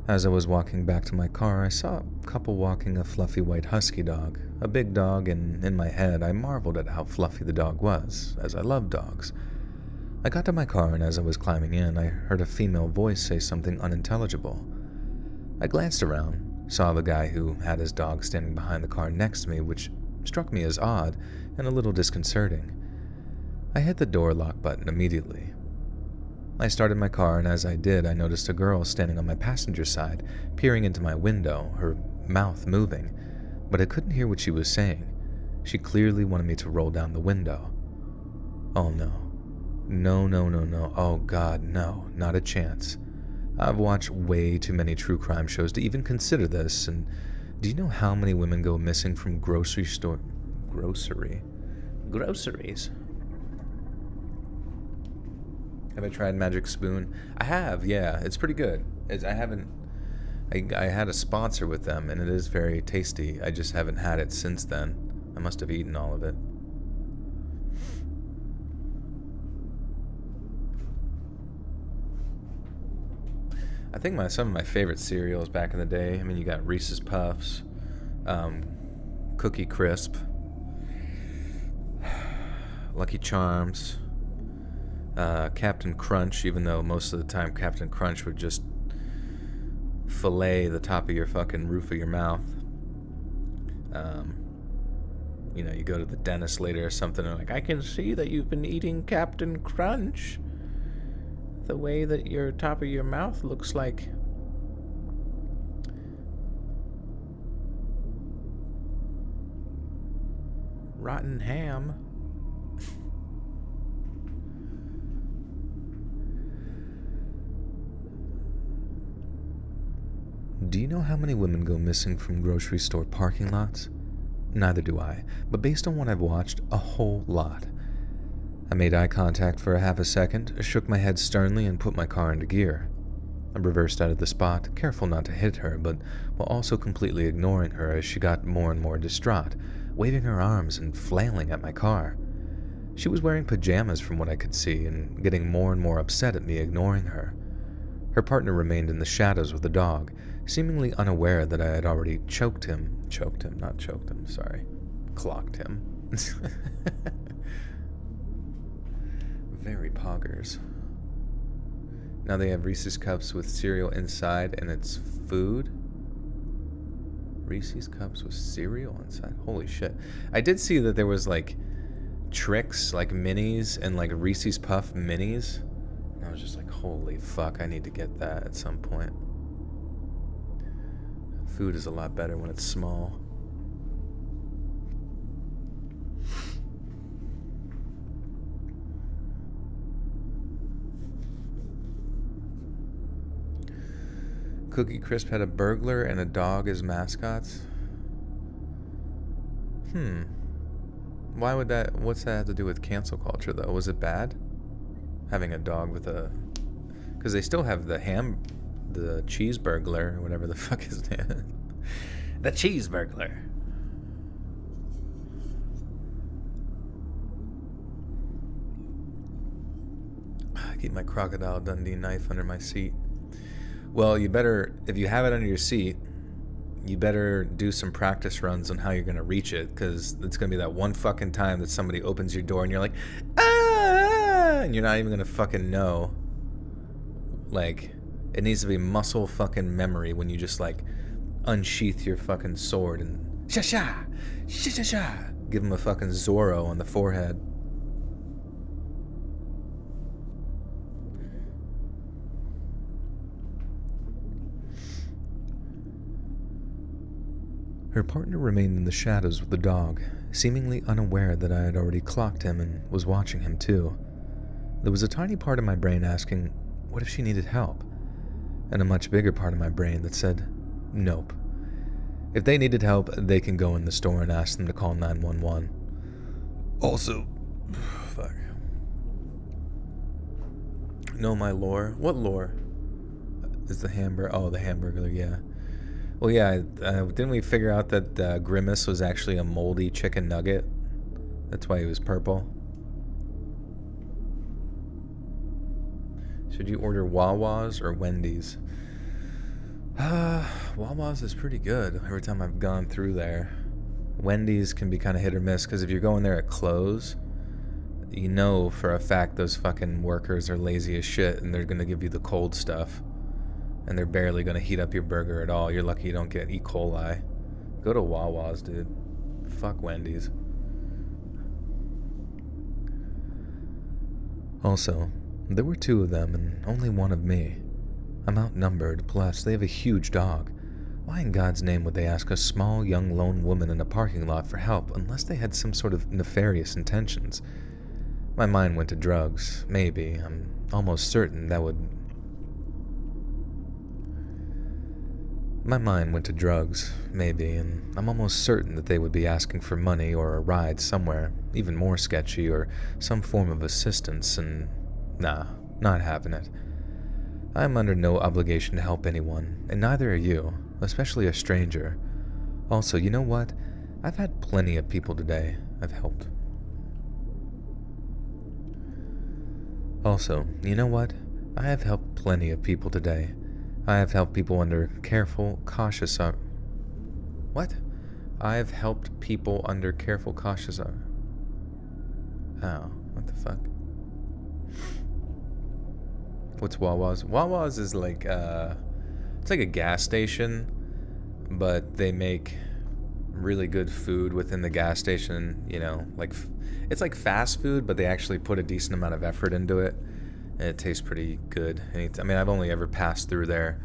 As I was walking back to my car, I saw a couple walking a fluffy white husky dog, a big dog, and in my head I marveled at how fluffy the dog was, as I love dogs. I got to my car, and as I was climbing in, I heard a female voice say something unintelligible. I glanced around, saw the guy who had his dog standing behind the car next to me, which struck me as odd and a little disconcerting. I hit the door lock button immediately. I started my car, and as I did, I noticed a girl standing on my passenger side, peering into my window, her mouth moving, but I couldn't hear what she was saying. She clearly wanted me to roll down the window. Oh no. No. Oh God, no. Not a chance. I've watched way too many true crime shows to even consider this, and do you know how many women go missing from groceries? Have I tried Magic Spoon? I have, yeah. It's pretty good. I had a sponsor with them, and it is very tasty. I just haven't had it since then. I must have eaten all of it. I think some of my favorite cereals back in the day, I mean, you got Reese's Puffs, Cookie Crisp, Lucky Charms, Captain Crunch, even though most of the time Captain Crunch would just fillet the top of your fucking roof of your mouth. You know, you go to the dentist later or something, and like, I can see that you've been eating Captain Crunch. The way that your top of your mouth looks like rotten ham. Do you know how many women go missing from grocery store parking lots? Neither do I, but based on what I've watched, a whole lot. I made eye contact for a half a second, shook my head sternly, and put my car into gear. I reversed out of the spot, careful not to hit her, but while also completely ignoring her as she got more and more distraught, waving her arms and flailing at my car. She was wearing pajamas from what I could see, and getting more and more upset at me ignoring her. Her partner remained in the shadows with the dog, seemingly unaware that I had already clocked him. Very poggers. Now they have Reese's Cups with cereal inside, and it's food. Reese's Cups with cereal inside. Holy shit. I did see that there was like tricks, like minis, and like Reese's Puff minis. And I was just like, holy fuck, I need to get that at some point. Food is a lot better when it's small. Cookie Crisp had a burglar and a dog as mascots. Why would that... What's that have to do with cancel culture, though? Was it bad? Having a dog with a... Because they still have the cheese burglar, or whatever the fuck his name is. The cheese burglar. I keep my Crocodile Dundee knife under my seat. Well, you better, if you have it under your seat, you better do some practice runs on how you're going to reach it, because it's going to be that one fucking time that somebody opens your door and you're like, ah, and you're not even going to fucking know. Like, it needs to be muscle fucking memory when you just, like, unsheath your fucking sword and sha-sha, sha-sha-sha, give him a fucking Zorro on the forehead. Her partner remained in the shadows with the dog, seemingly unaware that I had already clocked him and was watching him too. There was a tiny part of my brain asking, what if she needed help? And a much bigger part of my brain that said, nope. If they needed help, they can go in the store and ask them to call 911. Also, fuck. Know my lore? What lore? Is the hamburger? Oh, the Hamburglar, yeah. Well, yeah, didn't we figure out that Grimace was actually a moldy chicken nugget? That's why he was purple. Should you order Wawa's or Wendy's? Wawa's is pretty good every time I've gone through there. Wendy's can be kind of hit or miss, because if you're going there at close, you know for a fact those fucking workers are lazy as shit and they're going to give you the cold stuff. And they're barely going to heat up your burger at all. You're lucky you don't get E. coli. Go to Wawa's, dude. Fuck Wendy's. Also, there were 2 of them and only 1 of me. I'm outnumbered, plus they have a huge dog. Why in God's name would they ask a small, young, lone woman in a parking lot for help unless they had some sort of nefarious intentions? My mind went to drugs. Maybe. I'm almost certain that would... My mind went to drugs, maybe, and I'm almost certain that they would be asking for money or a ride somewhere, even more sketchy, or some form of assistance, and nah, not having it. I'm under no obligation to help anyone, and neither are you, especially a stranger. Also, you know what? I've had plenty of people today I've helped. Also, you know what? I have helped plenty of people today. I have helped people under careful, cautious... What? I have helped people under careful, cautious... Oh, what the fuck? What's Wawa's? Wawa's is like, it's like a gas station, but they make really good food within the gas station, you know, like, it's like fast food, but they actually put a decent amount of effort into it. And it tastes pretty good. I mean, I've only ever passed through there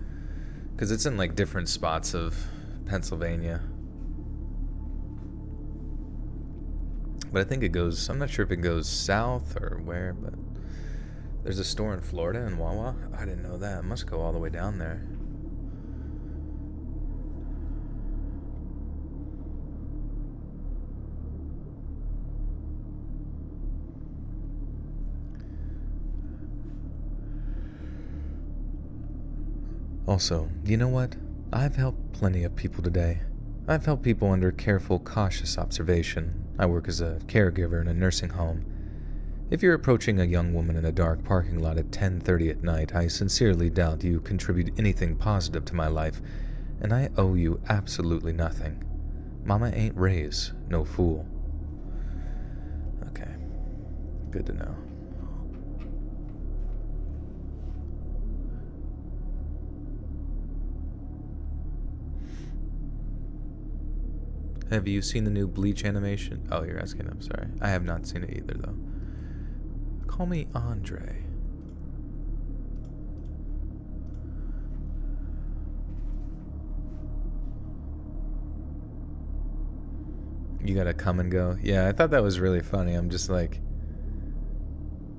because it's in like different spots of Pennsylvania. But I think it goes, I'm not sure if it goes south or where, but there's a store in Florida in Wawa. I didn't know that. It must go all the way down there. Also, you know what? I've helped plenty of people today. I've helped people under careful, cautious observation. I work as a caregiver in a nursing home. If you're approaching a young woman in a dark parking lot at 10:30 at night, I sincerely doubt you contribute anything positive to my life, and I owe you absolutely nothing. Mama ain't raised no fool. Okay. Good to know. Have you seen the new Bleach animation? Oh, you're asking, I'm sorry. I have not seen it either, though. Call me Andre. You gotta come and go. Yeah, I thought that was really funny. I'm just like,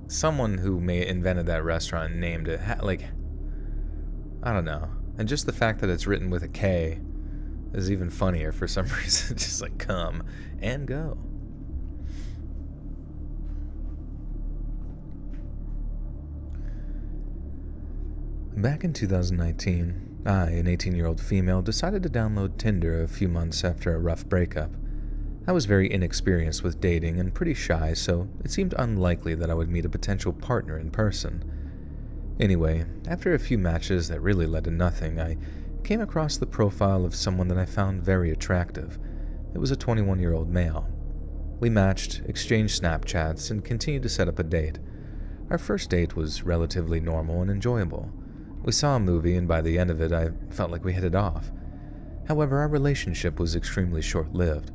someone who invented that restaurant named it, like, I don't know. And just the fact that it's written with a K is even funnier for some reason. Just like, come and go. Back in 2019, I, an 18-year-old female, decided to download Tinder a few months after a rough breakup. I was very inexperienced with dating and pretty shy, so it seemed unlikely that I would meet a potential partner in person. Anyway, after a few matches that really led to nothing, I came across the profile of someone that I found very attractive. It was a 21-year-old male. We matched, exchanged Snapchats, and continued to set up a date. Our first date was relatively normal and enjoyable. We saw a movie, and by the end of it, I felt like we hit it off. However, our relationship was extremely short-lived.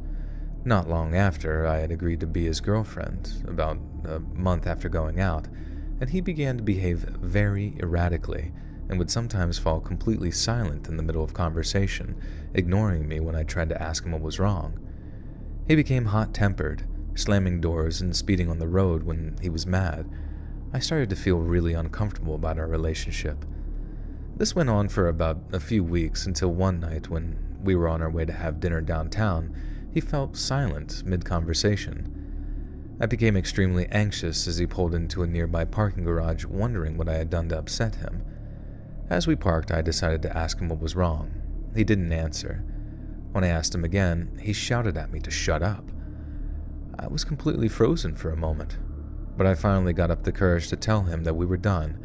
Not long after, I had agreed to be his girlfriend, about a month after going out, and he began to behave very erratically and would sometimes fall completely silent in the middle of conversation, ignoring me when I tried to ask him what was wrong. He became hot-tempered, slamming doors and speeding on the road when he was mad. I started to feel really uncomfortable about our relationship. This went on for about a few weeks until one night when we were on our way to have dinner downtown, he felt silent mid-conversation. I became extremely anxious as he pulled into a nearby parking garage, wondering what I had done to upset him. As we parked, I decided to ask him what was wrong. He didn't answer. When I asked him again, he shouted at me to shut up. I was completely frozen for a moment, but I finally got up the courage to tell him that we were done,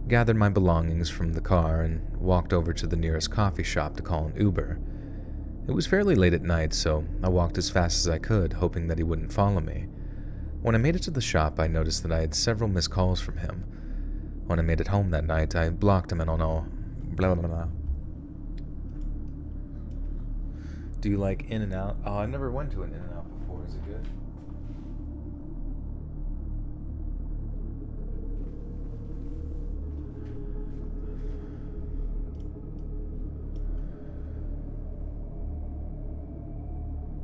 gathered my belongings from the car, and walked over to the nearest coffee shop to call an Uber. It was fairly late at night, so I walked as fast as I could, hoping that he wouldn't follow me. When I made it to the shop, I noticed that I had several missed calls from him. When I made it home that night, I blocked him and on all blah blah blah. Do you like In-N-Out? Oh, I never went to an In-N-Out before. Is it good?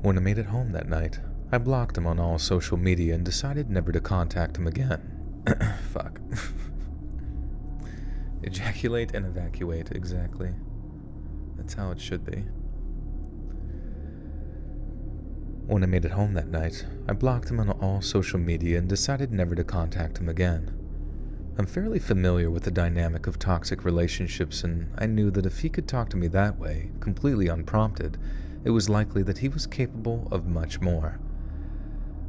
When I made it home that night, I blocked him on all social media and decided never to contact him again. Fuck. Ejaculate and evacuate, exactly. That's how it should be. When I made it home that night, I blocked him on all social media and decided never to contact him again. I'm fairly familiar with the dynamic of toxic relationships, and I knew that if he could talk to me that way, completely unprompted, it was likely that he was capable of much more.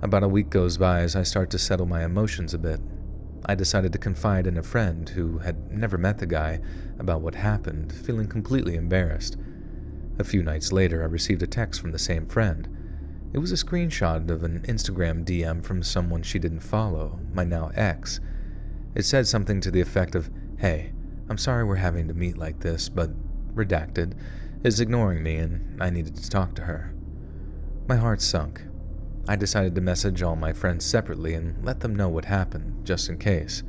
About a week goes by as I start to settle my emotions a bit. I decided to confide in a friend who had never met the guy about what happened, feeling completely embarrassed. A few nights later, I received a text from the same friend. It was a screenshot of an Instagram DM from someone she didn't follow, my now ex. It said something to the effect of, "Hey, I'm sorry we're having to meet like this, but," redacted, is ignoring me and I needed to talk to her. My heart sunk. I decided to message all my friends separately and let them know what happened, just in case.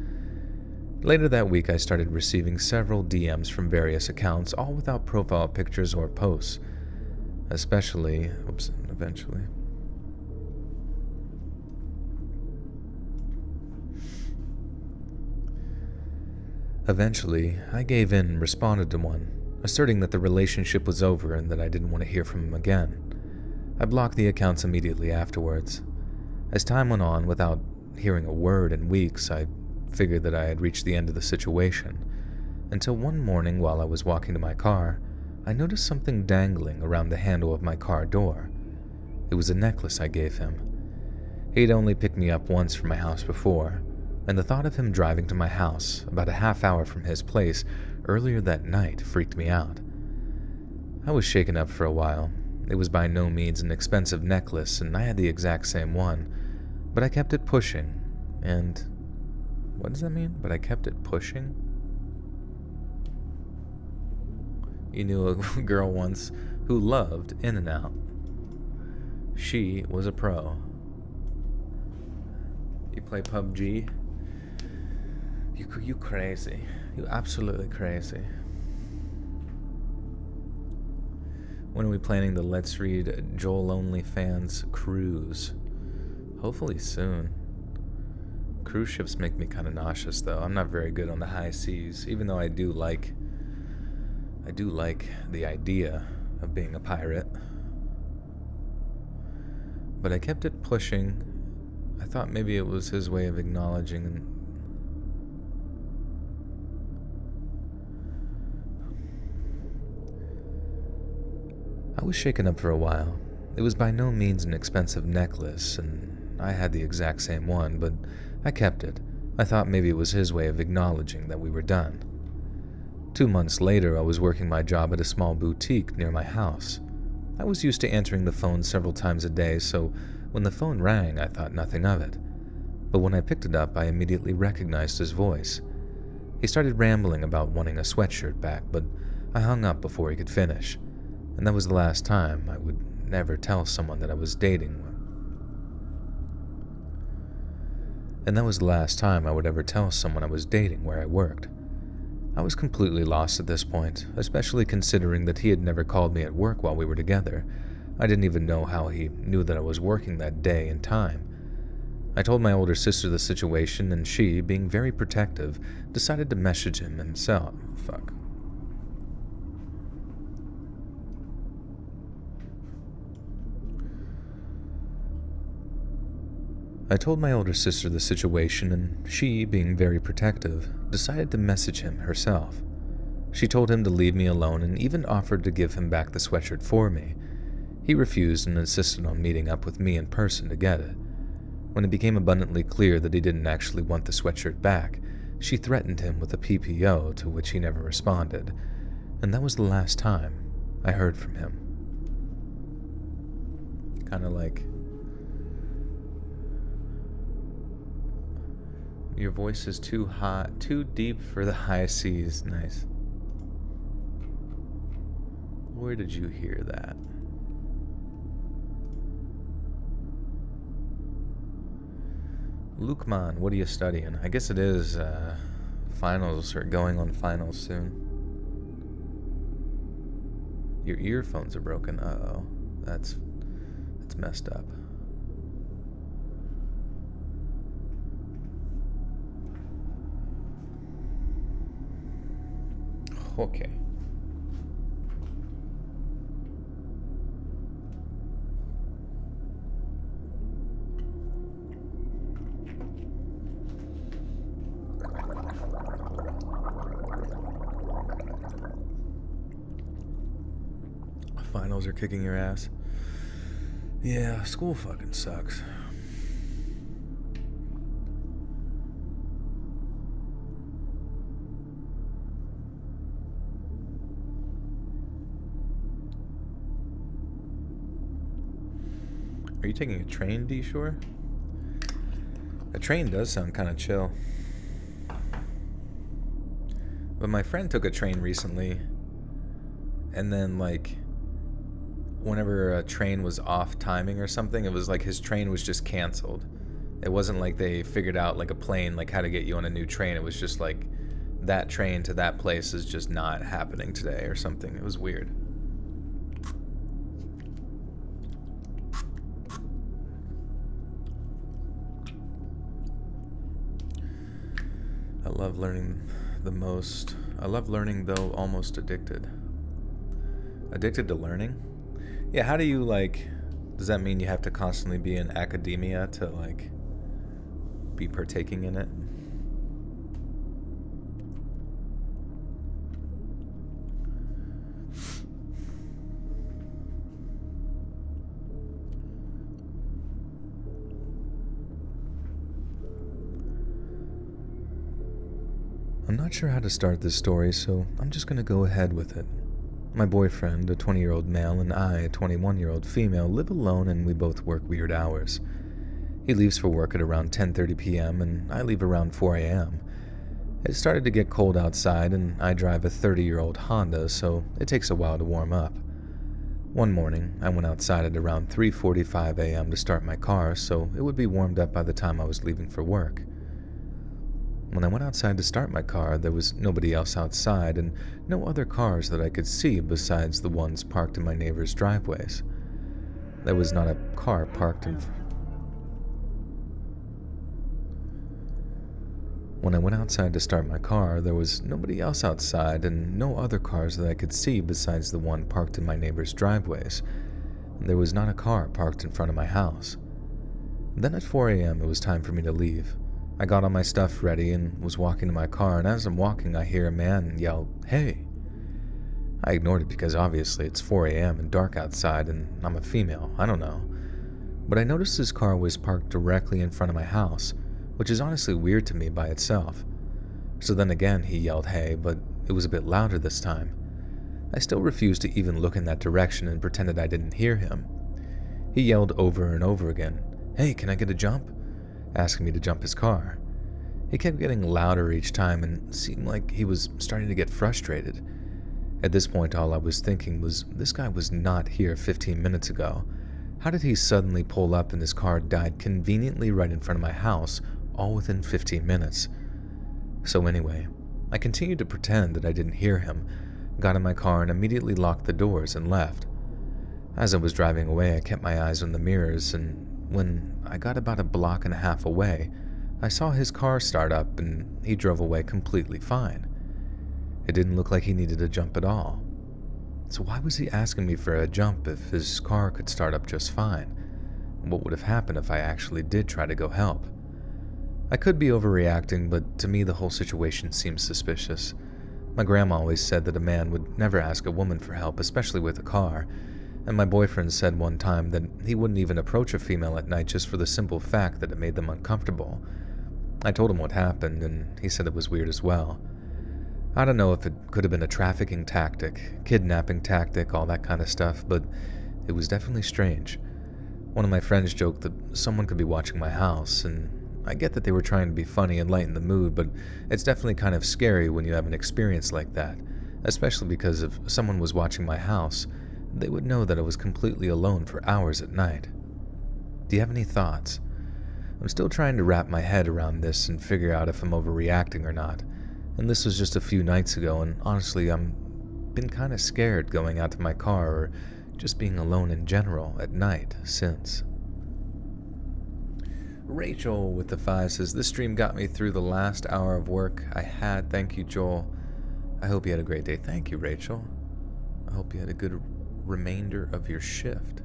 Later that week, I started receiving several DMs from various accounts, all without profile pictures or posts. Eventually, I gave in and responded to one, asserting that the relationship was over and that I didn't want to hear from him again. I blocked the accounts immediately afterwards. As time went on, without hearing a word in weeks, I figured that I had reached the end of the situation, until one morning while I was walking to my car, I noticed something dangling around the handle of my car door. It was a necklace I gave him. He'd only picked me up once from my house before, and the thought of him driving to my house, about a half hour from his place, earlier that night freaked me out. I was shaken up for a while. It was by no means an expensive necklace, and I had the exact same one, but I kept it pushing, and... What does that mean? But I kept it pushing? You knew a girl once who loved In-N-Out. She was a pro. You play PUBG? You crazy. You absolutely crazy. When are we planning the Let's Read Joel OnlyFans cruise? Hopefully soon. Cruise ships make me kind of nauseous, though. I'm not very good on the high seas, even though I do like the idea of being a pirate. But I kept it pushing. I thought maybe it was his way of acknowledging. was shaken up for a while. It was by no means an expensive necklace, and I had the exact same one, but I kept it. I thought maybe it was his way of acknowledging that we were done. 2 months later, I was working my job at a small boutique near my house. I was used to answering the phone several times a day, so when the phone rang, I thought nothing of it. But when I picked it up, I immediately recognized his voice. He started rambling about wanting a sweatshirt back, but I hung up before he could finish. And that was the last time I would never tell someone that I was dating. And that was the last time I would ever tell someone I was dating where I worked. I was completely lost at this point, especially considering that he had never called me at work while we were together. I didn't even know how he knew that I was working that day and time. I told my older sister the situation, and she, being very protective, decided to message him himself. I told my older sister the situation, and she, being very protective, decided to message him herself. She told him to leave me alone and even offered to give him back the sweatshirt for me. He refused and insisted on meeting up with me in person to get it. When it became abundantly clear that he didn't actually want the sweatshirt back, she threatened him with a PPO, to which he never responded, and that was the last time I heard from him. Kind of like, your voice is too high, too deep for the high seas. Nice. Where did you hear that? Lukman, what are you studying? I guess it is finals, or going on finals soon. Your earphones are broken. Uh-oh. That's messed up. Okay. Finals are kicking your ass. Yeah, school fucking sucks. Are you taking a train, D-Shore? A train does sound kind of chill. But my friend took a train recently, and then, like, whenever a train was off timing or something, it was like his train was just canceled. It wasn't like they figured out, like, a plane, like, how to get you on a new train. It was just like, that train to that place is just not happening today or something. It was weird. I love learning the most. I love learning, though almost addicted. Addicted to learning? Yeah, how do you, like, does that mean you have to constantly be in academia to, like, be partaking in it? I'm not sure how to start this story, so I'm just gonna go ahead with it. My boyfriend, a 20-year-old male, and I, a 21-year-old female, live alone, and we both work weird hours. He leaves for work at around 10:30 p.m., and I leave around 4 a.m. It started to get cold outside, and I drive a 30-year-old Honda, so it takes a while to warm up. One morning, I went outside at around 3:45 a.m. to start my car, so it would be warmed up by the time I was leaving for work. When I went outside to start my car, there was nobody else outside and no other cars that I could see besides the ones parked in my neighbor's driveways. There was not a car parked in... When I went outside to start my car, there was nobody else outside and no other cars that I could see besides the one parked in my neighbor's driveways. There was not a car parked in front of my house. Then at 4 a.m. it was time for me to leave. I got all my stuff ready and was walking to my car, and as I'm walking I hear a man yell, "Hey!" I ignored it because obviously it's 4 a.m. and dark outside and I'm a female, I don't know. But I noticed his car was parked directly in front of my house, which is honestly weird to me by itself. So then again he yelled hey, but it was a bit louder this time. I still refused to even look in that direction and pretended I didn't hear him. He yelled over and over again, "Hey, can I get a jump?" asking me to jump his car. He kept getting louder each time and seemed like he was starting to get frustrated. At this point, all I was thinking was, this guy was not here 15 minutes ago. How did he suddenly pull up and his car died conveniently right in front of my house, all within 15 minutes? So anyway, I continued to pretend that I didn't hear him, got in my car and immediately locked the doors and left. As I was driving away, I kept my eyes on the mirrors, and when I got about a block and a half away, I saw his car start up and he drove away completely fine. It didn't look like he needed a jump at all. So why was he asking me for a jump if his car could start up just fine? What would have happened if I actually did try to go help? I could be overreacting, but to me the whole situation seems suspicious. My grandma always said that a man would never ask a woman for help, especially with a car, and my boyfriend said one time that he wouldn't even approach a female at night just for the simple fact that it made them uncomfortable. I told him what happened, and he said it was weird as well. I don't know if it could have been a trafficking tactic, kidnapping tactic, all that kind of stuff, but it was definitely strange. One of my friends joked that someone could be watching my house, and I get that they were trying to be funny and lighten the mood, but it's definitely kind of scary when you have an experience like that, especially because if someone was watching my house, they would know that I was completely alone for hours at night. Do you have any thoughts? I'm still trying to wrap my head around this and figure out if I'm overreacting or not. And this was just a few nights ago, and honestly, I'm been kind of scared going out to my car or just being alone in general at night since. Rachel with the 5 says, "This stream got me through the last hour of work I had. Thank you, Joel. I hope you had a great day." Thank you, Rachel. I hope you had a good remainder of your shift.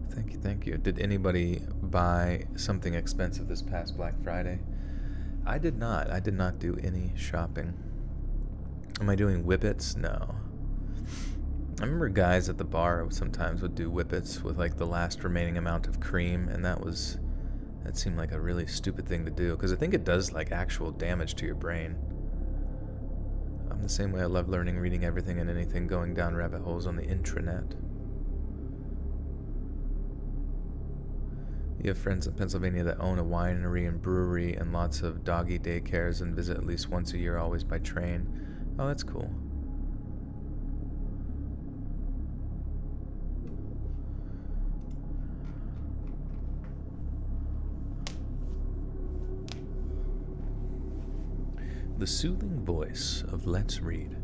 Thank you, thank you. Did anybody buy something expensive this past Black Friday? I did not. I did not do any shopping. Am I doing whippets? No. I remember guys at the bar sometimes would do whippets with like the last remaining amount of cream, and that seemed like a really stupid thing to do, because I think it does like actual damage to your brain. I'm the same way. I love learning, reading everything and anything, going down rabbit holes on the intranet. You have friends in Pennsylvania that own a winery and brewery and lots of doggy daycares and visit at least once a year, always by train. Oh, that's cool. The soothing voice of Let's Read.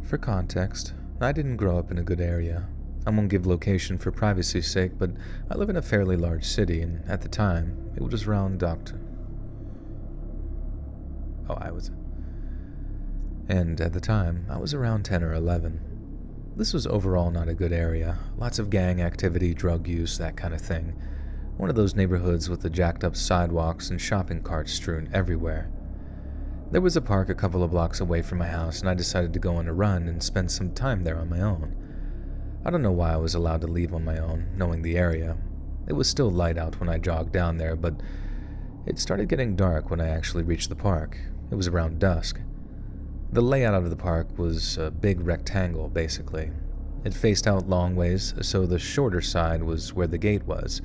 For context, I didn't grow up in a good area. I won't give location for privacy's sake, but I live in a fairly large city, and at the time, it was around I was around 10 or 11. This was overall not a good area. Lots of gang activity, drug use, that kind of thing. One of those neighborhoods with the jacked up sidewalks and shopping carts strewn everywhere. There was a park a couple of blocks away from my house, and I decided to go on a run and spend some time there on my own. I don't know why I was allowed to leave on my own, knowing the area. It was still light out when I jogged down there, but it started getting dark when I actually reached the park. It was around dusk. The layout of the park was a big rectangle, basically. It faced out long ways, so the shorter side was where the gate was.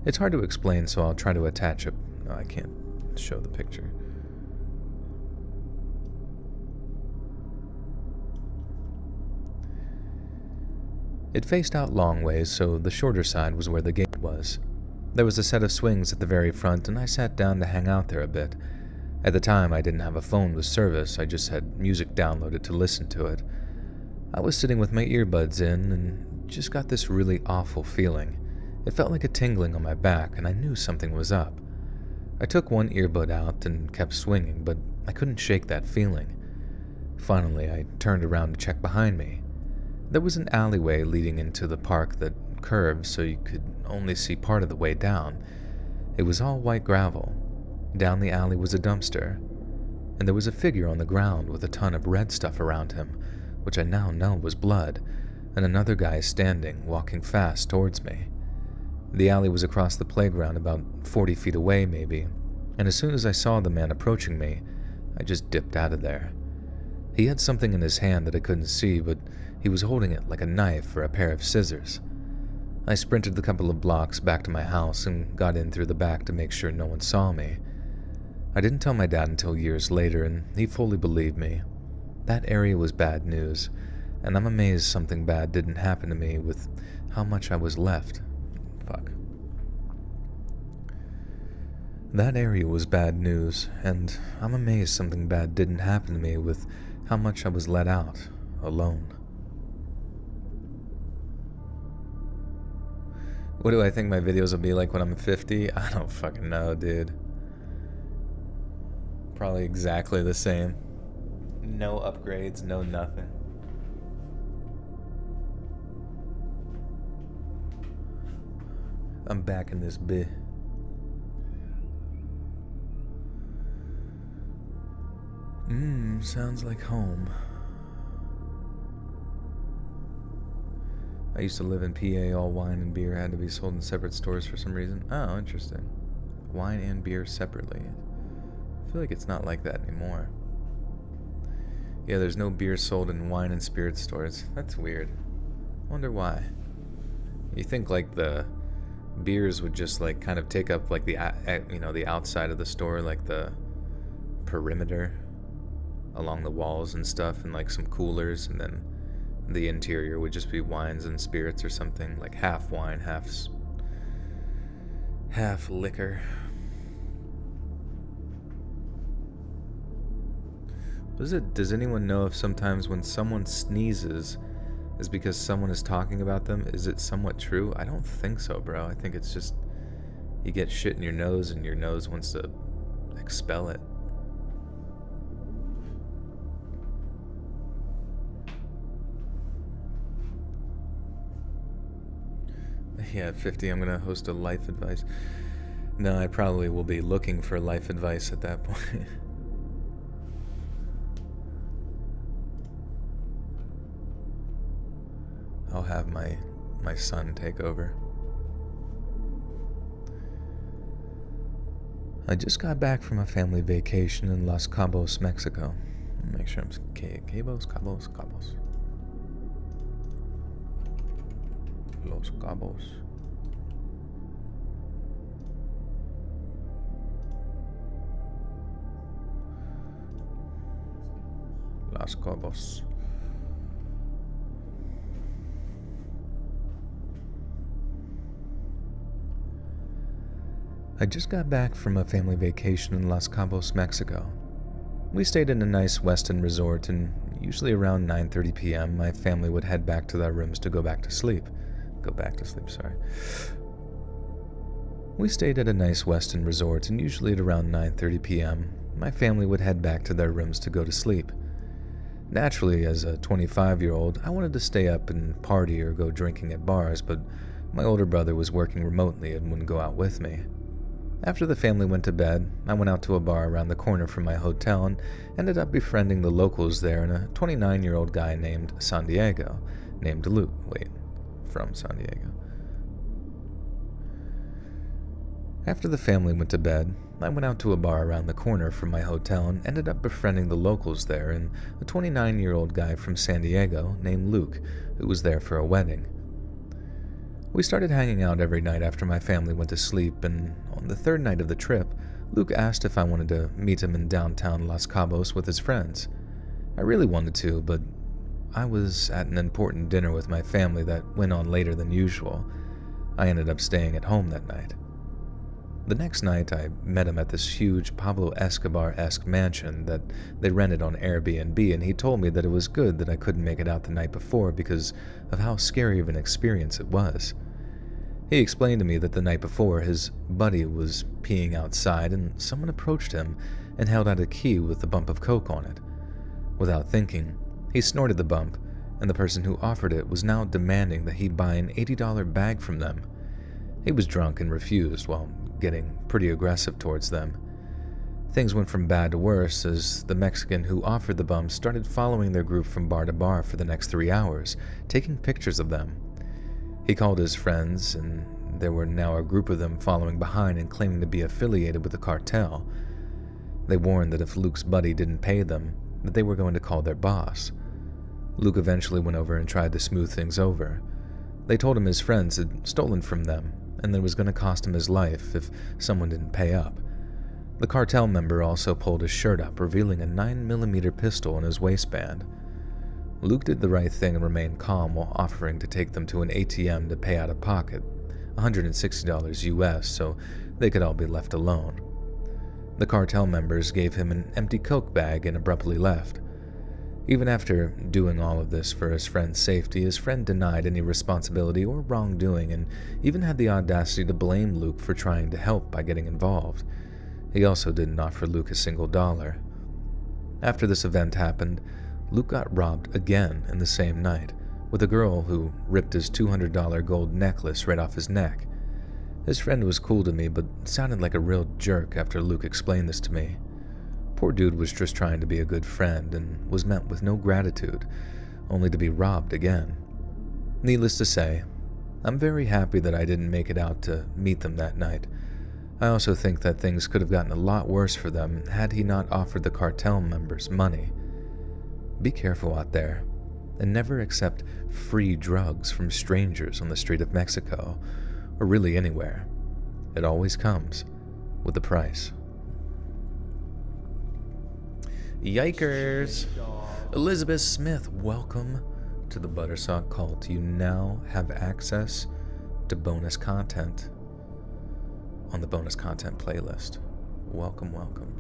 It's hard to explain, so I'll try to attach a... Oh, I can't show the picture. It faced out long ways, so the shorter side was where the gate was. There was a set of swings at the very front, and I sat down to hang out there a bit. At the time, I didn't have a phone with service, I just had music downloaded to listen to it. I was sitting with my earbuds in, and just got this really awful feeling. It felt like a tingling on my back, and I knew something was up. I took one earbud out and kept swinging, but I couldn't shake that feeling. Finally, I turned around to check behind me. There was an alleyway leading into the park that sharp curve so you could only see part of the way down. It was all white gravel. Down the alley was a dumpster, and there was a figure on the ground with a ton of red stuff around him, which I now know was blood, and another guy standing, walking fast towards me. The alley was across the playground, about 40 feet away maybe, and as soon as I saw the man approaching me, I just dipped out of there. He had something in his hand that I couldn't see, but he was holding it like a knife or a pair of scissors. I sprinted the couple of blocks back to my house and got in through the back to make sure no one saw me. I didn't tell my dad until years later, and he fully believed me. That area was bad news, and I'm amazed something bad didn't happen to me with how much I was left. Fuck. That area was bad news, and I'm amazed something bad didn't happen to me with how much I was let out, alone. What do I think my videos will be like when I'm 50? I don't fucking know, dude. Probably exactly the same. No upgrades, no nothing. I'm back in this bit. Sounds like home. I used to live in PA. All wine and beer had to be sold in separate stores for some reason. Oh, interesting. Wine and beer separately. I feel like it's not like that anymore. Yeah, there's no beer sold in wine and spirit stores. That's weird. Wonder why. You think like the beers would just like kind of take up like the the outside of the store, like the perimeter along the walls and stuff, and like some coolers, and then the interior would just be wines and spirits or something, like half wine, half liquor. Does anyone know if sometimes when someone sneezes is because someone is talking about them? Is it somewhat true? I don't think so, bro. I think it's just you get shit in your nose and your nose wants to expel it. Yeah, at 50 I'm gonna host a life advice. No, I probably will be looking for life advice at that point. I'll have my son take over. I just got back from a family vacation in Los Cabos, Mexico. Make sure I'm Cabos. Los Cabos. Los Cabos. I just got back from a family vacation in Los Cabos, Mexico. We stayed in a nice Westin resort, and usually around 9:30 p.m. my family would head back to their rooms to go back to sleep. We stayed at a nice Westin resort, and usually at around 9:30 p.m. my family would head back to their rooms to go to sleep. Naturally, as a 25-year-old, I wanted to stay up and party or go drinking at bars, but my older brother was working remotely and wouldn't go out with me. After the family went to bed, I went out to a bar around the corner from my hotel and ended up befriending the locals there and a 29-year-old guy named San Diego, from San Diego. After the family went to bed, I went out to a bar around the corner from my hotel and ended up befriending the locals there and a 29-year-old guy from San Diego named Luke, who was there for a wedding. We started hanging out every night after my family went to sleep, and on the third night of the trip, Luke asked if I wanted to meet him in downtown Los Cabos with his friends. I really wanted to, but I was at an important dinner with my family that went on later than usual. I ended up staying at home that night. The next night, I met him at this huge Pablo Escobar-esque mansion that they rented on Airbnb, and he told me that it was good that I couldn't make it out the night before because of how scary of an experience it was. He explained to me that the night before, his buddy was peeing outside and someone approached him and held out a key with a bump of coke on it. Without thinking, he snorted the bump and the person who offered it was now demanding that he buy an $80 bag from them. He was drunk and refused while getting pretty aggressive towards them. Things went from bad to worse as the Mexican who offered the bums started following their group from bar to bar for the next 3 hours, taking pictures of them. He called his friends, and there were now a group of them following behind and claiming to be affiliated with the cartel. They warned that if Luke's buddy didn't pay them, that they were going to call their boss. Luke eventually went over and tried to smooth things over. They told him his friends had stolen from them, and that it was going to cost him his life if someone didn't pay up. The cartel member also pulled his shirt up, revealing a 9mm pistol in his waistband. Luke did the right thing and remained calm while offering to take them to an ATM to pay out of pocket, $160 US, so they could all be left alone. The cartel members gave him an empty Coke bag and abruptly left. Even after doing all of this for his friend's safety, his friend denied any responsibility or wrongdoing and even had the audacity to blame Luke for trying to help by getting involved. He also didn't offer Luke a single dollar. After this event happened, Luke got robbed again in the same night, with a girl who ripped his $200 gold necklace right off his neck. His friend was cool to me, but sounded like a real jerk after Luke explained this to me. Poor dude was just trying to be a good friend and was met with no gratitude, only to be robbed again. Needless to say, I'm very happy that I didn't make it out to meet them that night. I also think that things could have gotten a lot worse for them had he not offered the cartel members money. Be careful out there, and never accept free drugs from strangers on the street of Mexico, or really anywhere. It always comes with a price. Yikers! Elizabeth Smith, welcome to the Buttersock Cult. You now have access to bonus content on the bonus content playlist. Welcome, welcome.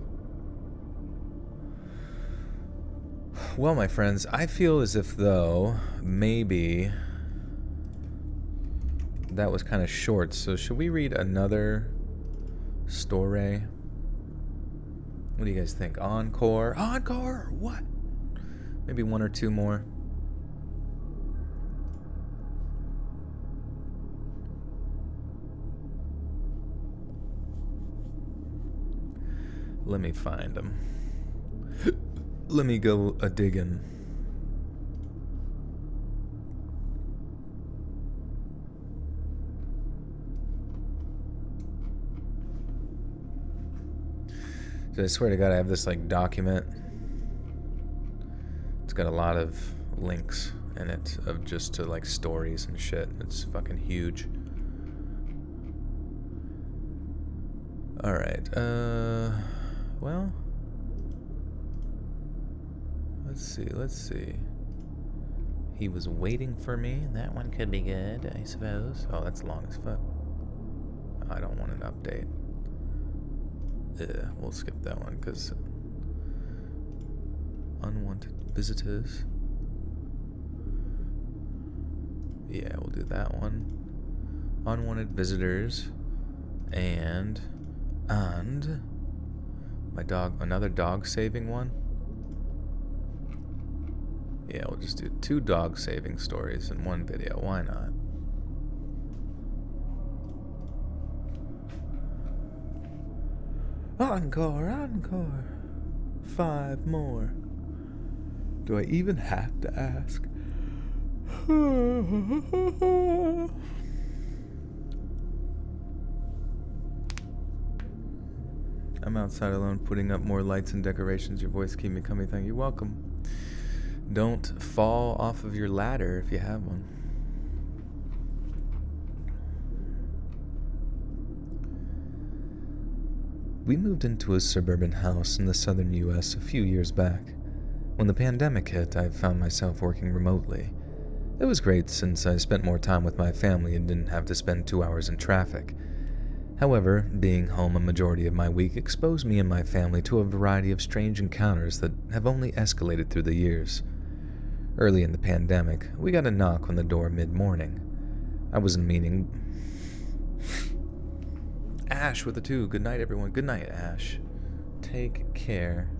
Well, my friends, I feel as if though maybe that was kind of short, so should we read another story? What do you guys think? Encore? Encore? What? Maybe one or two more. Let me find them. Let me go a-diggin'. So I swear to God, I have this like document. It's got a lot of links in it of just to like stories and shit. It's fucking huge. All right. Well, let's see. He was waiting for me. That one could be good, I suppose. Oh, that's long as fuck. I don't want an update. Yeah, we'll skip that one because unwanted visitors. Yeah, we'll do that one. Unwanted visitors and my dog, another dog saving one. Yeah, we'll just do 2 dog saving stories in one video. Why not? Encore, encore. 5 more. Do I even have to ask? I'm outside alone putting up more lights and decorations. Your voice keep me coming. Thank you. Welcome. Don't fall off of your ladder if you have one. We moved into a suburban house in the southern U.S. a few years back. When the pandemic hit, I found myself working remotely. It was great since I spent more time with my family and didn't have to spend 2 hours in traffic. However, being home a majority of my week exposed me and my family to a variety of strange encounters that have only escalated through the years. Early in the pandemic, we got a knock on the door mid-morning. I wasn't meaning... Ash with a 2. Good night, everyone. Good night, Ash. Take care.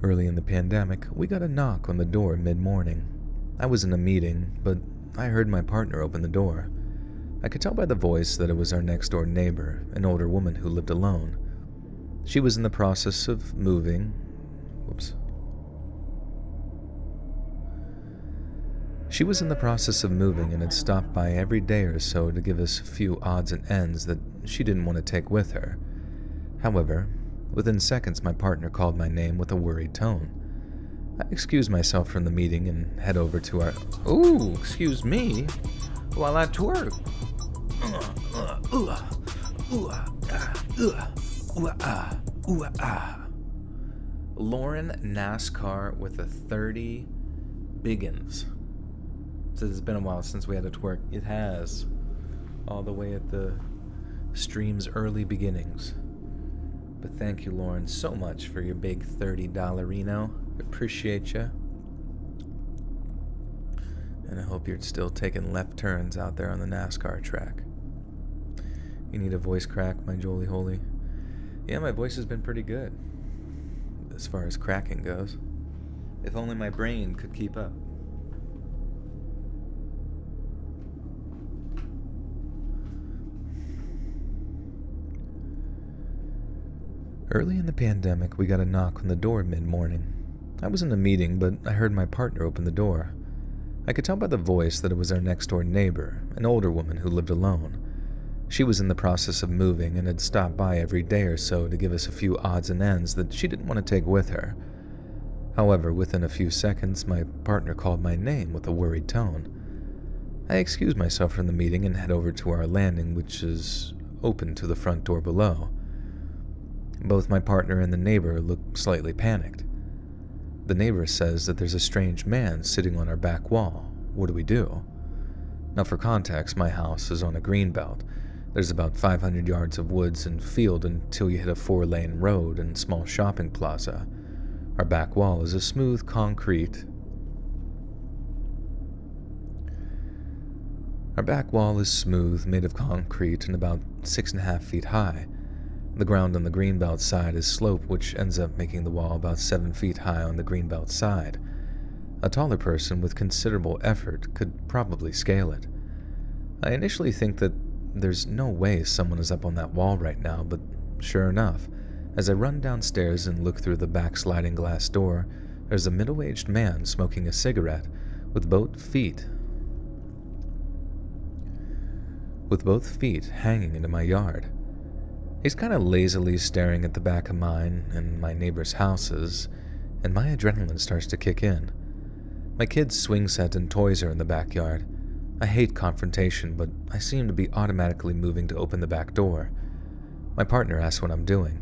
Early in the pandemic, we got a knock on the door mid-morning. I was in a meeting, but I heard my partner open the door. I could tell by the voice that it was our next-door neighbor, an older woman who lived alone. She was in the process of moving. She was in the process of moving and had stopped by every day or so to give us a few odds and ends that she didn't want to take with her. However, within seconds my partner called my name with a worried tone. I excused myself from the meeting and head over to our— Ooh, excuse me, while I twerk. Lauren NASCAR with a 30 biggins. Says it's been a while since we had a twerk. It has. All the way at the stream's early beginnings. But thank you, Lauren, so much for your big $30 Appreciate you. And I hope you're still taking left turns out there on the NASCAR track. You need a voice crack, my Jolie Holy? Yeah, my voice has been pretty good, as far as cracking goes. If only my brain could keep up. Early in the pandemic, we got a knock on the door mid-morning. I was in a meeting, but I heard my partner open the door. I could tell by the voice that it was our next-door neighbor, an older woman who lived alone. She was in the process of moving and had stopped by every day or so to give us a few odds and ends that she didn't want to take with her. However, within a few seconds, my partner called my name with a worried tone. I excused myself from the meeting and head over to our landing, which is open to the front door below. Both my partner and the neighbor look slightly panicked. The neighbor says that there's a strange man sitting on our back wall. What do we do? Now, for context, my house is on a greenbelt. There's about 500 yards of woods and field until you hit a 4-lane road and small shopping plaza. Our back wall is a smooth concrete. Our back wall is smooth, made of concrete, and about 6.5 feet high. The ground on the greenbelt side is sloped, which ends up making the wall about 7 feet high on the greenbelt side. A taller person with considerable effort could probably scale it. I initially think that there's no way someone is up on that wall right now, but sure enough, as I run downstairs and look through the back sliding glass door, there's a middle-aged man smoking a cigarette with both feet hanging into my yard. He's kind of lazily staring at the back of mine and my neighbor's houses, and my adrenaline starts to kick in. My kids' swing set and toys are in the backyard. I hate confrontation, but I seem to be automatically moving to open the back door. My partner asks what I'm doing.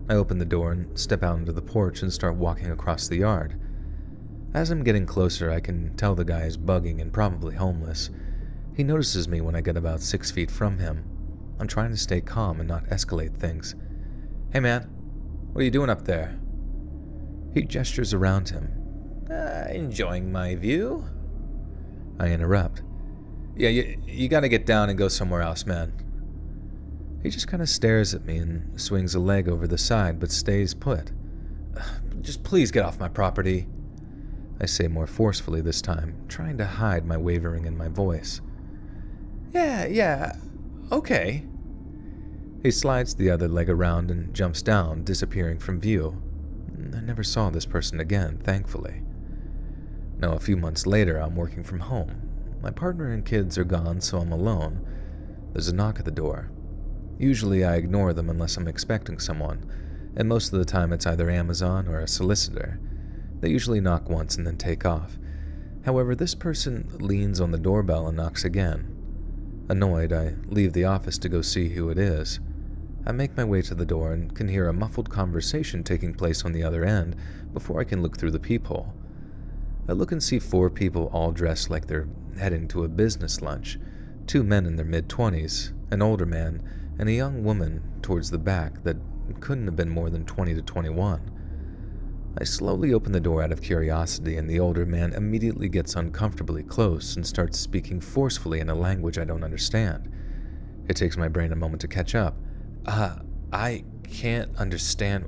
I open the door and step out into the porch and start walking across the yard. As I'm getting closer, I can tell the guy is bugging and probably homeless. He notices me when I get about 6 feet from him. I'm trying to stay calm and not escalate things. "Hey man, what are you doing up there?" He gestures around him. "Enjoying my view?" I interrupt. "Yeah, you gotta get down and go somewhere else, man." He just kind of stares at me and swings a leg over the side but stays put. "Just please get off my property," I say more forcefully this time, trying to hide my wavering in my voice. Yeah, okay." He slides the other leg around and jumps down, disappearing from view. I never saw this person again, thankfully. Now, a few months later, I'm working from home. My partner and kids are gone, so I'm alone. There's a knock at the door. Usually I ignore them unless I'm expecting someone, and most of the time it's either Amazon or a solicitor. They usually knock once and then take off. However, this person leans on the doorbell and knocks again. Annoyed, I leave the office to go see who it is. I make my way to the door and can hear a muffled conversation taking place on the other end before I can look through the peephole. I look and see 4 people all dressed like they're heading to a business lunch. 2 men in their mid-20s, an older man, and a young woman towards the back that couldn't have been more than 20 to 21. I slowly open the door out of curiosity, and the older man immediately gets uncomfortably close and starts speaking forcefully in a language I don't understand. It takes my brain a moment to catch up. I can't understand,"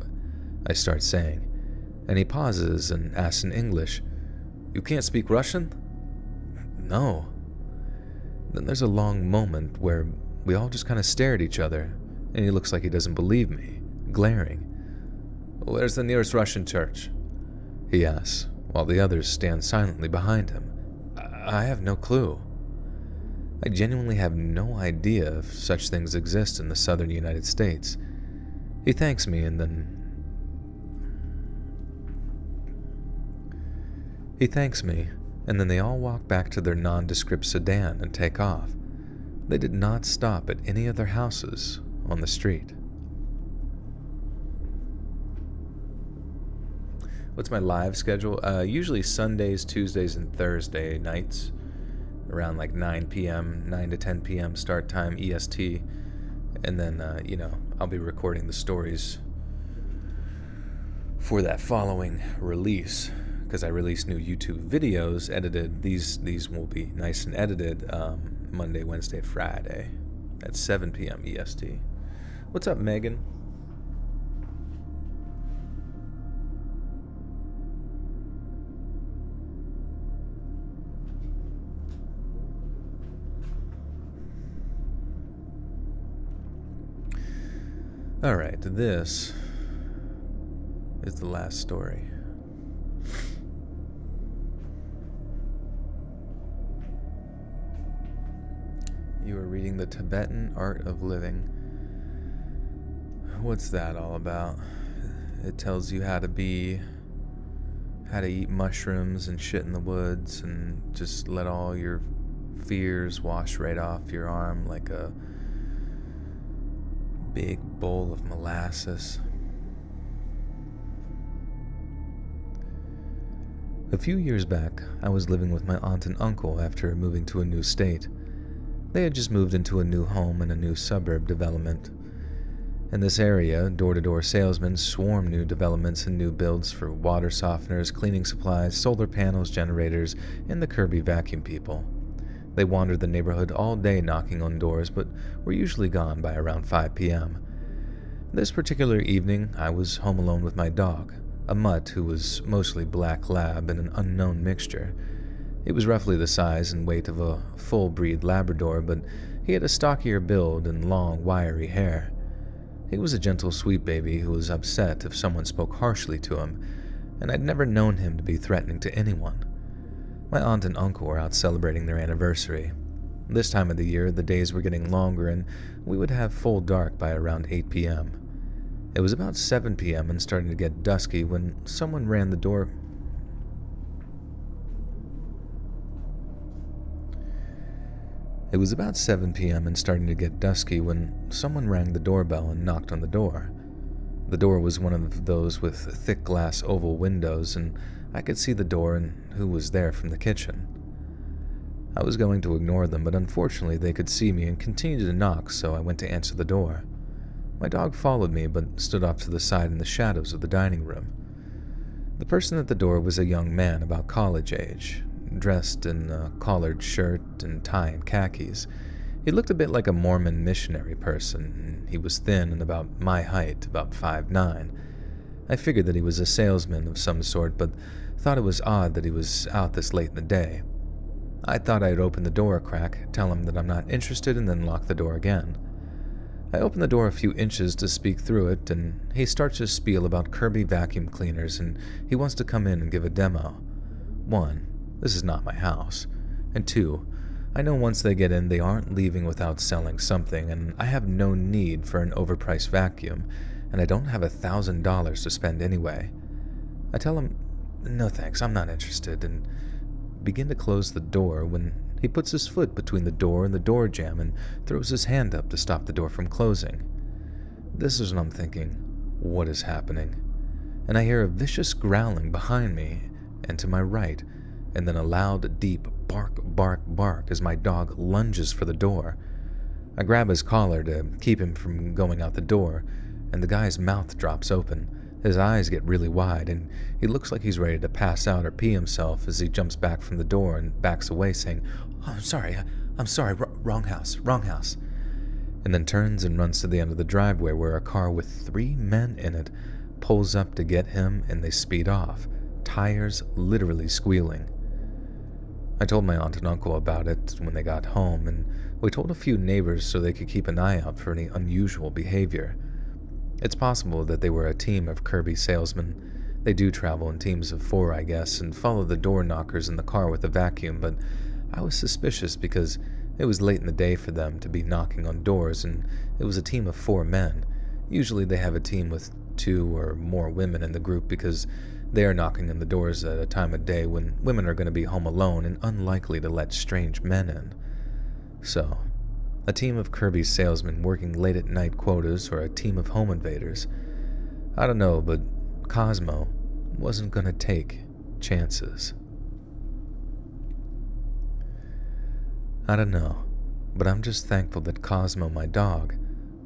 I start saying, and he pauses and asks in English, "You can't speak Russian?" "No." Then there's a long moment where we all just kind of stare at each other, and he looks like he doesn't believe me, glaring. "Where's the nearest Russian church?" he asks, while the others stand silently behind him. I have no clue. I genuinely have no idea if such things exist in the southern United States. He thanks me and then they all walk back to their nondescript sedan and take off. They did not stop at any of their houses on the street. What's my live schedule? Usually Sundays, Tuesdays, and Thursday nights, around like 9 p.m., 9 to 10 p.m. start time EST. And then, I'll be recording the stories for that following release, because I release new YouTube videos edited. These will be nice and edited Monday, Wednesday, Friday at 7 p.m. EST. What's up, Megan? Alright, this is the last story. You are reading The Tibetan Art of Living. What's that all about? It tells you how to eat mushrooms and shit in the woods and just let all your fears wash right off your arm like a big bowl of molasses. A few years back, I was living with my aunt and uncle after moving to a new state. They had just moved into a new home in a new suburb development. In this area, door-to-door salesmen swarm new developments and new builds for water softeners, cleaning supplies, solar panels, generators, and the Kirby vacuum people. They wandered the neighborhood all day knocking on doors, but were usually gone by around 5 p.m. This particular evening, I was home alone with my dog, a mutt who was mostly black lab and an unknown mixture. He was roughly the size and weight of a full-breed Labrador, but he had a stockier build and long, wiry hair. He was a gentle, sweet baby who was upset if someone spoke harshly to him, and I'd never known him to be threatening to anyone. My aunt and uncle were out celebrating their anniversary. This time of the year, the days were getting longer, and we would have full dark by around 8 p.m. It was about 7 p.m. and starting to get dusky when someone rang the door. It was about 7 p.m. and starting to get dusky when someone rang the doorbell and knocked on the door. The door was one of those with thick glass oval windows, and I could see the door and who was there from the kitchen. I was going to ignore them, but unfortunately they could see me and continued to knock, so I went to answer the door. My dog followed me, but stood off to the side in the shadows of the dining room. The person at the door was a young man about college age, dressed in a collared shirt and tie and khakis. He looked a bit like a Mormon missionary person. He was thin and about my height, about 5'9". I figured that he was a salesman of some sort, but thought it was odd that he was out this late in the day. I thought I'd open the door a crack, tell him that I'm not interested, and then lock the door again. I opened the door a few inches to speak through it, and he starts to spiel about Kirby vacuum cleaners, and he wants to come in and give a demo. 1, this is not my house, and 2, I know once they get in, they aren't leaving without selling something, and I have no need for an overpriced vacuum, and I don't have $1,000 to spend anyway. I tell him, no thanks, I'm not interested, and begin to close the door when he puts his foot between the door and the door jamb and throws his hand up to stop the door from closing. This is when I'm thinking, what is happening? And I hear a vicious growling behind me and to my right, and then a loud, deep bark, bark, bark as my dog lunges for the door. I grab his collar to keep him from going out the door, and the guy's mouth drops open. His eyes get really wide, and he looks like he's ready to pass out or pee himself as he jumps back from the door and backs away saying, "Oh, I'm sorry, wrong house. and then turns and runs to the end of the driveway where a car with 3 men in it pulls up to get him, and they speed off, tires literally squealing. I told my aunt and uncle about it when they got home, and we told a few neighbors so they could keep an eye out for any unusual behavior. It's possible that they were a team of Kirby salesmen. They do travel in teams of 4, I guess, and follow the door knockers in the car with a vacuum, but I was suspicious because it was late in the day for them to be knocking on doors, and it was a team of 4 men. Usually they have a team with 2 or more women in the group because they are knocking on the doors at a time of day when women are going to be home alone and unlikely to let strange men in. So, a team of Kirby salesmen working late at night quotas or a team of home invaders. I don't know, but Cosmo wasn't going to take chances. I don't know, but I'm just thankful that Cosmo, my dog,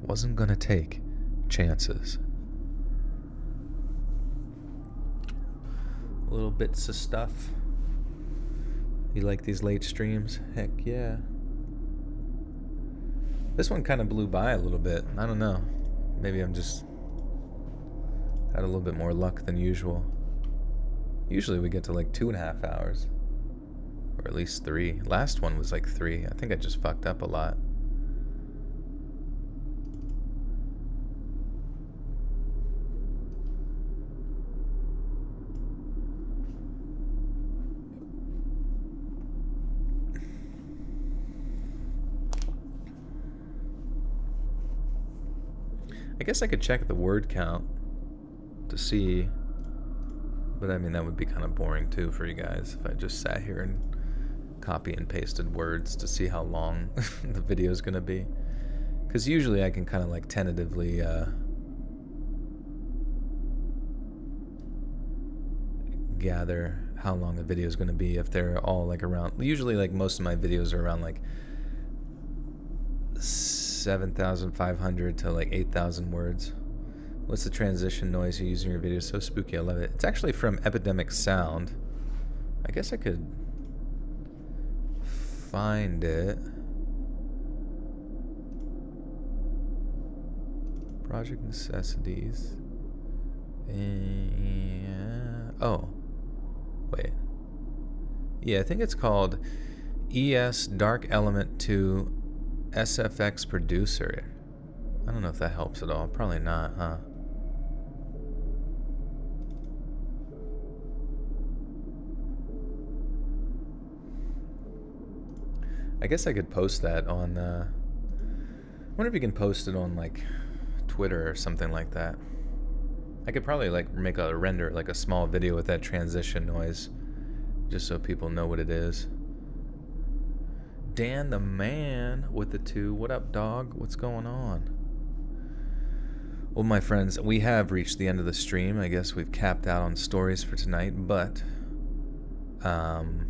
wasn't going to take chances. Little bits of stuff. You like these late streams? Heck yeah. This one kind of blew by a little bit. I don't know. Maybe I'm just had a little bit more luck than usual. Usually we get to like 2.5 hours. Or at least 3. Last one was like 3. I think I just fucked up a lot. I guess I could check the word count to see, but I mean that would be kind of boring too for you guys if I just sat here and copy and pasted words to see how long the video is gonna be. Because usually I can kind of like tentatively gather how long a video is gonna be if they're all like around. Usually like most of my videos are around like 7,500 to like 8,000 words. What's the transition noise you use in your video? So spooky, I love it. It's actually from Epidemic Sound. I guess I could find it. Project Necessities. Oh. Wait. Yeah, I think it's called ES Dark Element 2 SFX Producer. I don't know if that helps at all. Probably not, huh? I guess I could post that on, I wonder if you can post it on, like, Twitter or something like that. I could probably, like, make a render, like, a small video with that transition noise, just so people know what it is. Dan the man with the 2. What up, dog? What's going on? Well, my friends, we have reached the end of the stream. I guess we've capped out on stories for tonight, but I'm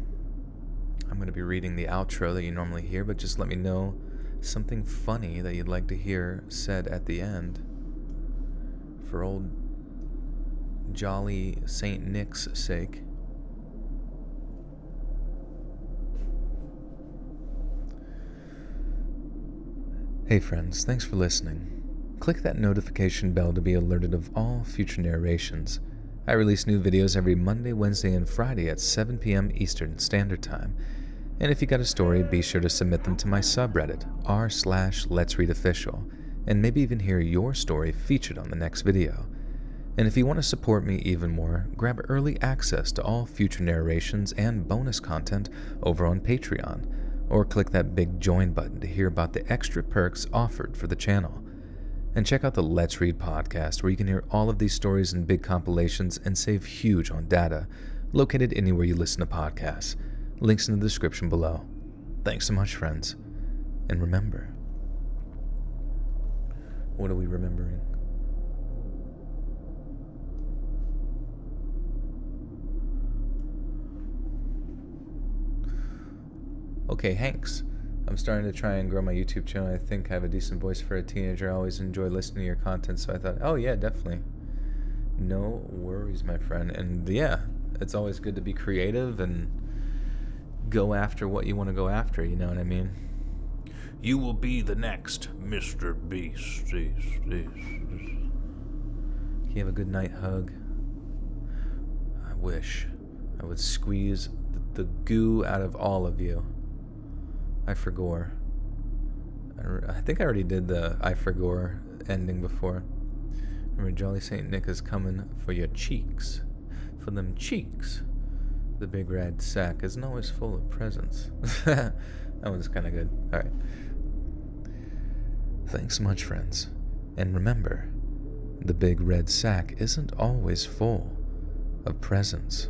going to be reading the outro that you normally hear, but just let me know something funny that you'd like to hear said at the end for old jolly St. Nick's sake. Hey friends, thanks for listening. Click that notification bell to be alerted of all future narrations. I release new videos every Monday, Wednesday, and Friday at 7 p.m. Eastern Standard Time. And if you got a story, be sure to submit them to my subreddit, r/Let'sReadOfficial, and maybe even hear your story featured on the next video. And if you want to support me even more, grab early access to all future narrations and bonus content over on Patreon, or click that big join button to hear about the extra perks offered for the channel. And check out the Let's Read podcast, where you can hear all of these stories in big compilations and save huge on data, located anywhere you listen to podcasts. Links in the description below. Thanks so much, friends. And remember, what are we remembering? Okay, Hanks. I'm starting to try and grow my YouTube channel. I think I have a decent voice for a teenager. I always enjoy listening to your content, so I thought, oh yeah, definitely. No worries, my friend. And yeah, it's always good to be creative and go after what you want to go after, you know what I mean? You will be the next Mr. Beast. Can you have a good night hug? I wish I would squeeze the goo out of all of you. I forgore. I think I already did the I forgore ending before. Remember, Jolly St. Nick is coming for your cheeks. For them cheeks. The big red sack isn't always full of presents. That one's kind of good. Alright. Thanks much, friends. And remember, the big red sack isn't always full of presents.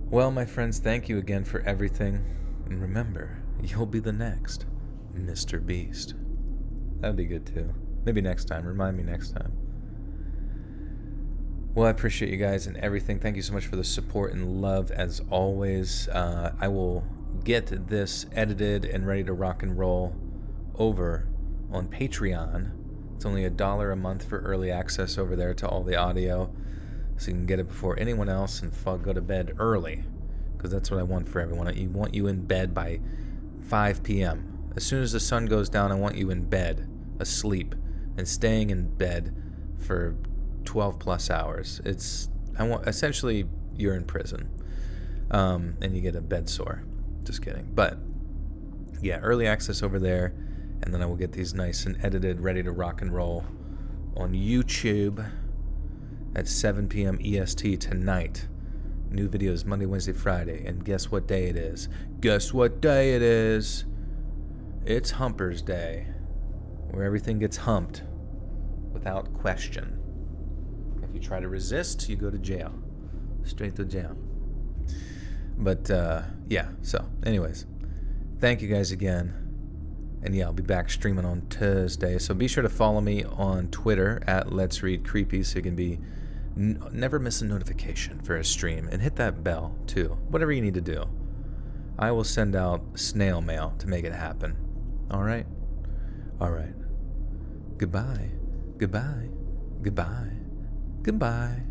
Well, my friends, thank you again for everything. And remember, you'll be the next Mr. Beast. That'd be good too. Maybe next time. Remind me next time. Well, I appreciate you guys and everything. Thank you so much for the support and love as always. I will get this edited and ready to rock and roll over on Patreon. It's only $1 a month for early access over there to all the audio. So you can get it before anyone else and go to bed early. Because that's what I want for everyone. I want you in bed by 5 p.m. As soon as the sun goes down, I want you in bed, asleep, and staying in bed for 12 plus hours. Essentially, you're in prison. And you get a bed sore. Just kidding. But, yeah, early access over there. And then I will get these nice and edited, ready to rock and roll on YouTube at 7 p.m. EST tonight. New videos Monday, Wednesday, Friday. And guess what day it is? Guess what day it is? It's Humpers Day, where everything gets humped without question. If you try to resist, you go to jail. Straight to jail. But, yeah. So, anyways. Thank you guys again. And yeah, I'll be back streaming on Thursday. So be sure to follow me on Twitter at Let's Read Creepy so you can be never miss a notification for a stream. And hit that bell, too. Whatever you need to do. I will send out snail mail to make it happen. Alright? Alright. Goodbye. Goodbye. Goodbye. Goodbye.